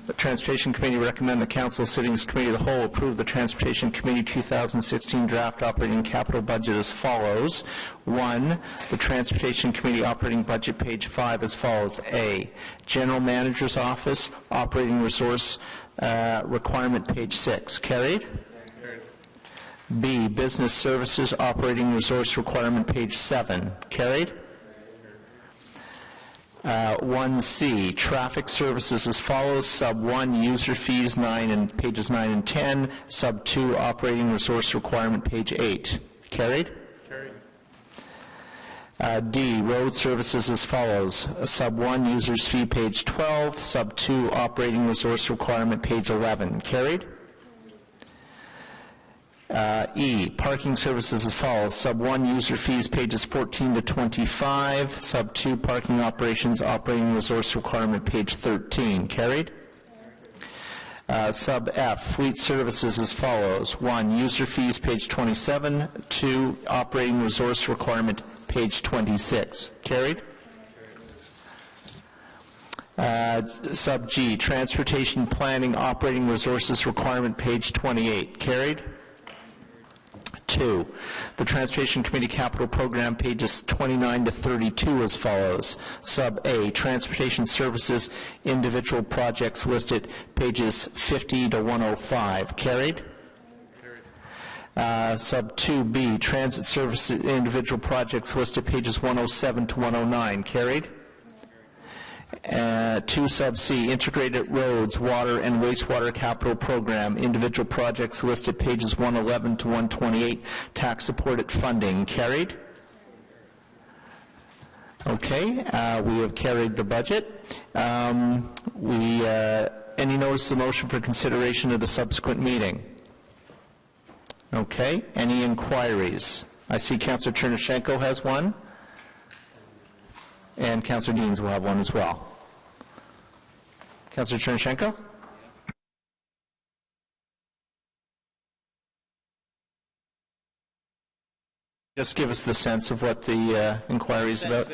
S3: the Transportation Committee recommend the Council sitting as Committee of the Whole approve the Transportation Committee 2016 draft operating capital budget as follows. 1, the Transportation Committee operating budget, page 5, as follows. A, General Manager's Office, operating resource requirement, page 6. Carried? B, Business Services, operating resource requirement, page 7. Carried? 1C, Traffic Services as follows. Sub 1, User Fees, pages 9 and 10. Sub 2, Operating Resource Requirement, page 8. Carried? Carried. D, Road Services as follows. Sub 1, Users Fee, page 12. Sub 2, Operating Resource Requirement, page 11. Carried? E, Parking Services as follows. Sub 1, User Fees, pages 14 to 25. Sub 2, Parking Operations, Operating Resource Requirement, page 13. Carried? Sub F, Fleet Services as follows. 1, User Fees, page 27. 2, Operating Resource Requirement, page 26. Carried? Sub G, Transportation Planning, Operating Resources Requirement, page 28. Carried? 2, the Transportation Committee Capital Program, pages 29 to 32 as follows. Sub A, Transportation Services, individual projects listed, pages 50 to 105. Carried? Sub 2B, Transit Services, individual projects listed, pages 107 to 109. Carried? 2 Sub C, Integrated Roads, Water and Wastewater Capital Program, individual projects listed, pages 111 to 128, tax-supported funding. Carried? Okay, we have carried the budget. Any notice of motion for consideration at a subsequent meeting? Okay, any inquiries? I see Councillor Chernyshenko has one. And Councillor Deans will have one as well. Councillor Chernyshenko? Just give us the sense of what the inquiry is about.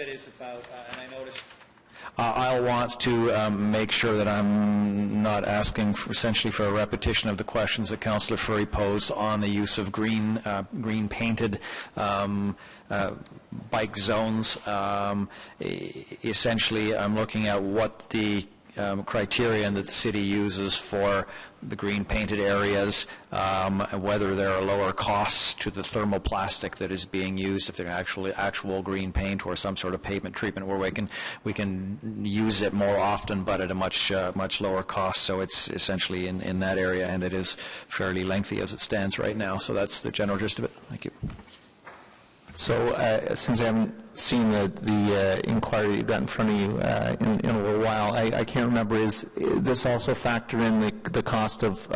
S7: I'll want to make sure that I'm not asking essentially for a repetition of the questions that Councillor Furry posed on the use of green painted bike zones. Essentially, I'm looking at what the criterion that the city uses for the green painted areas, whether there are lower costs to the thermoplastic that is being used, if they're actual green paint or some sort of pavement treatment where we can use it more often but at a much lower cost. So it's essentially in that area, and it is fairly lengthy as it stands right now. So that's the general gist of it. Thank you.
S3: So since I haven't seen the inquiry you've got in front of you in a little while, I can't remember, is this also factor in the cost of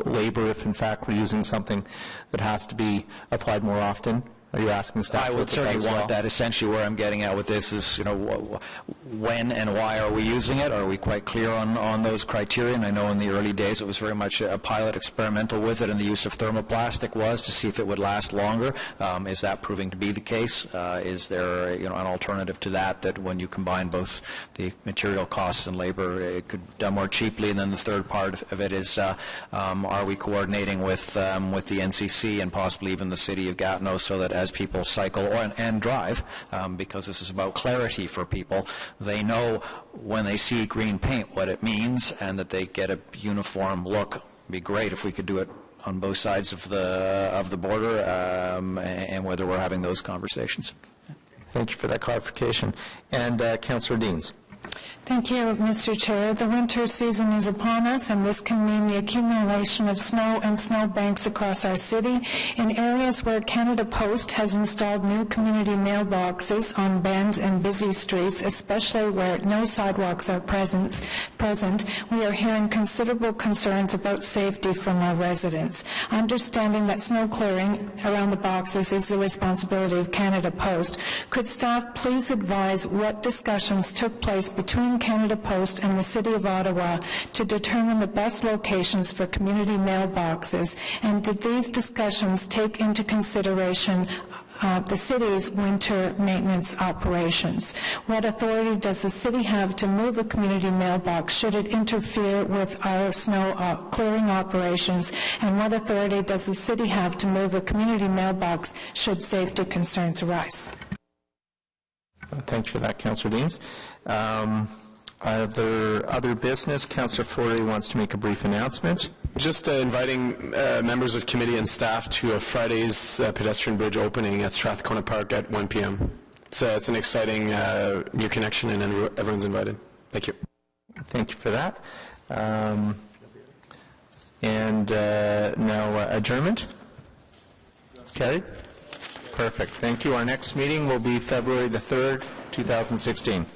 S3: labor if in fact we're using something that has to be applied more often? Are you asking staff?
S7: I would certainly want that. Essentially where I'm getting at with this is, when and why are we using it? Are we quite clear on those criteria? And I know in the early days it was very much a pilot experimental with it, and the use of thermoplastic was to see if it would last longer. Is that proving to be the case? Is there an alternative to that when you combine both the material costs and labor, it could be done more cheaply? And then the third part of it is, are we coordinating with the NCC and possibly even the City of Gatineau so that as people cycle and drive, because this is about clarity for people, they know when they see green paint what it means and that they get a uniform look. It'd be great if we could do it on both sides of the border, and whether we're having those conversations.
S3: Thank you for that clarification. And Councillor Deans.
S14: Thank you, Mr. Chair. The winter season is upon us, and this can mean the accumulation of snow and snowbanks across our city. In areas where Canada Post has installed new community mailboxes on bends and busy streets, especially where no sidewalks are present, we are hearing considerable concerns about safety from our residents. Understanding that snow clearing around the boxes is the responsibility of Canada Post, could staff please advise what discussions took place between Canada Post and the City of Ottawa to determine the best locations for community mailboxes, and did these discussions take into consideration the city's winter maintenance operations? What authority does the city have to move a community mailbox should it interfere with our snow clearing operations? And what authority does the city have to move a community mailbox should safety concerns arise?
S3: Thanks for that, Councillor Deans. Other business? Councillor Forey wants to make a brief announcement.
S1: Just inviting members of committee and staff to a Friday's pedestrian bridge opening at Strathcona Park at 1 p.m. It's an exciting new connection, and everyone's invited. Thank you.
S3: Thank you for that. Now adjournment? Carried? Perfect. Thank you. Our next meeting will be February the 3rd, 2016.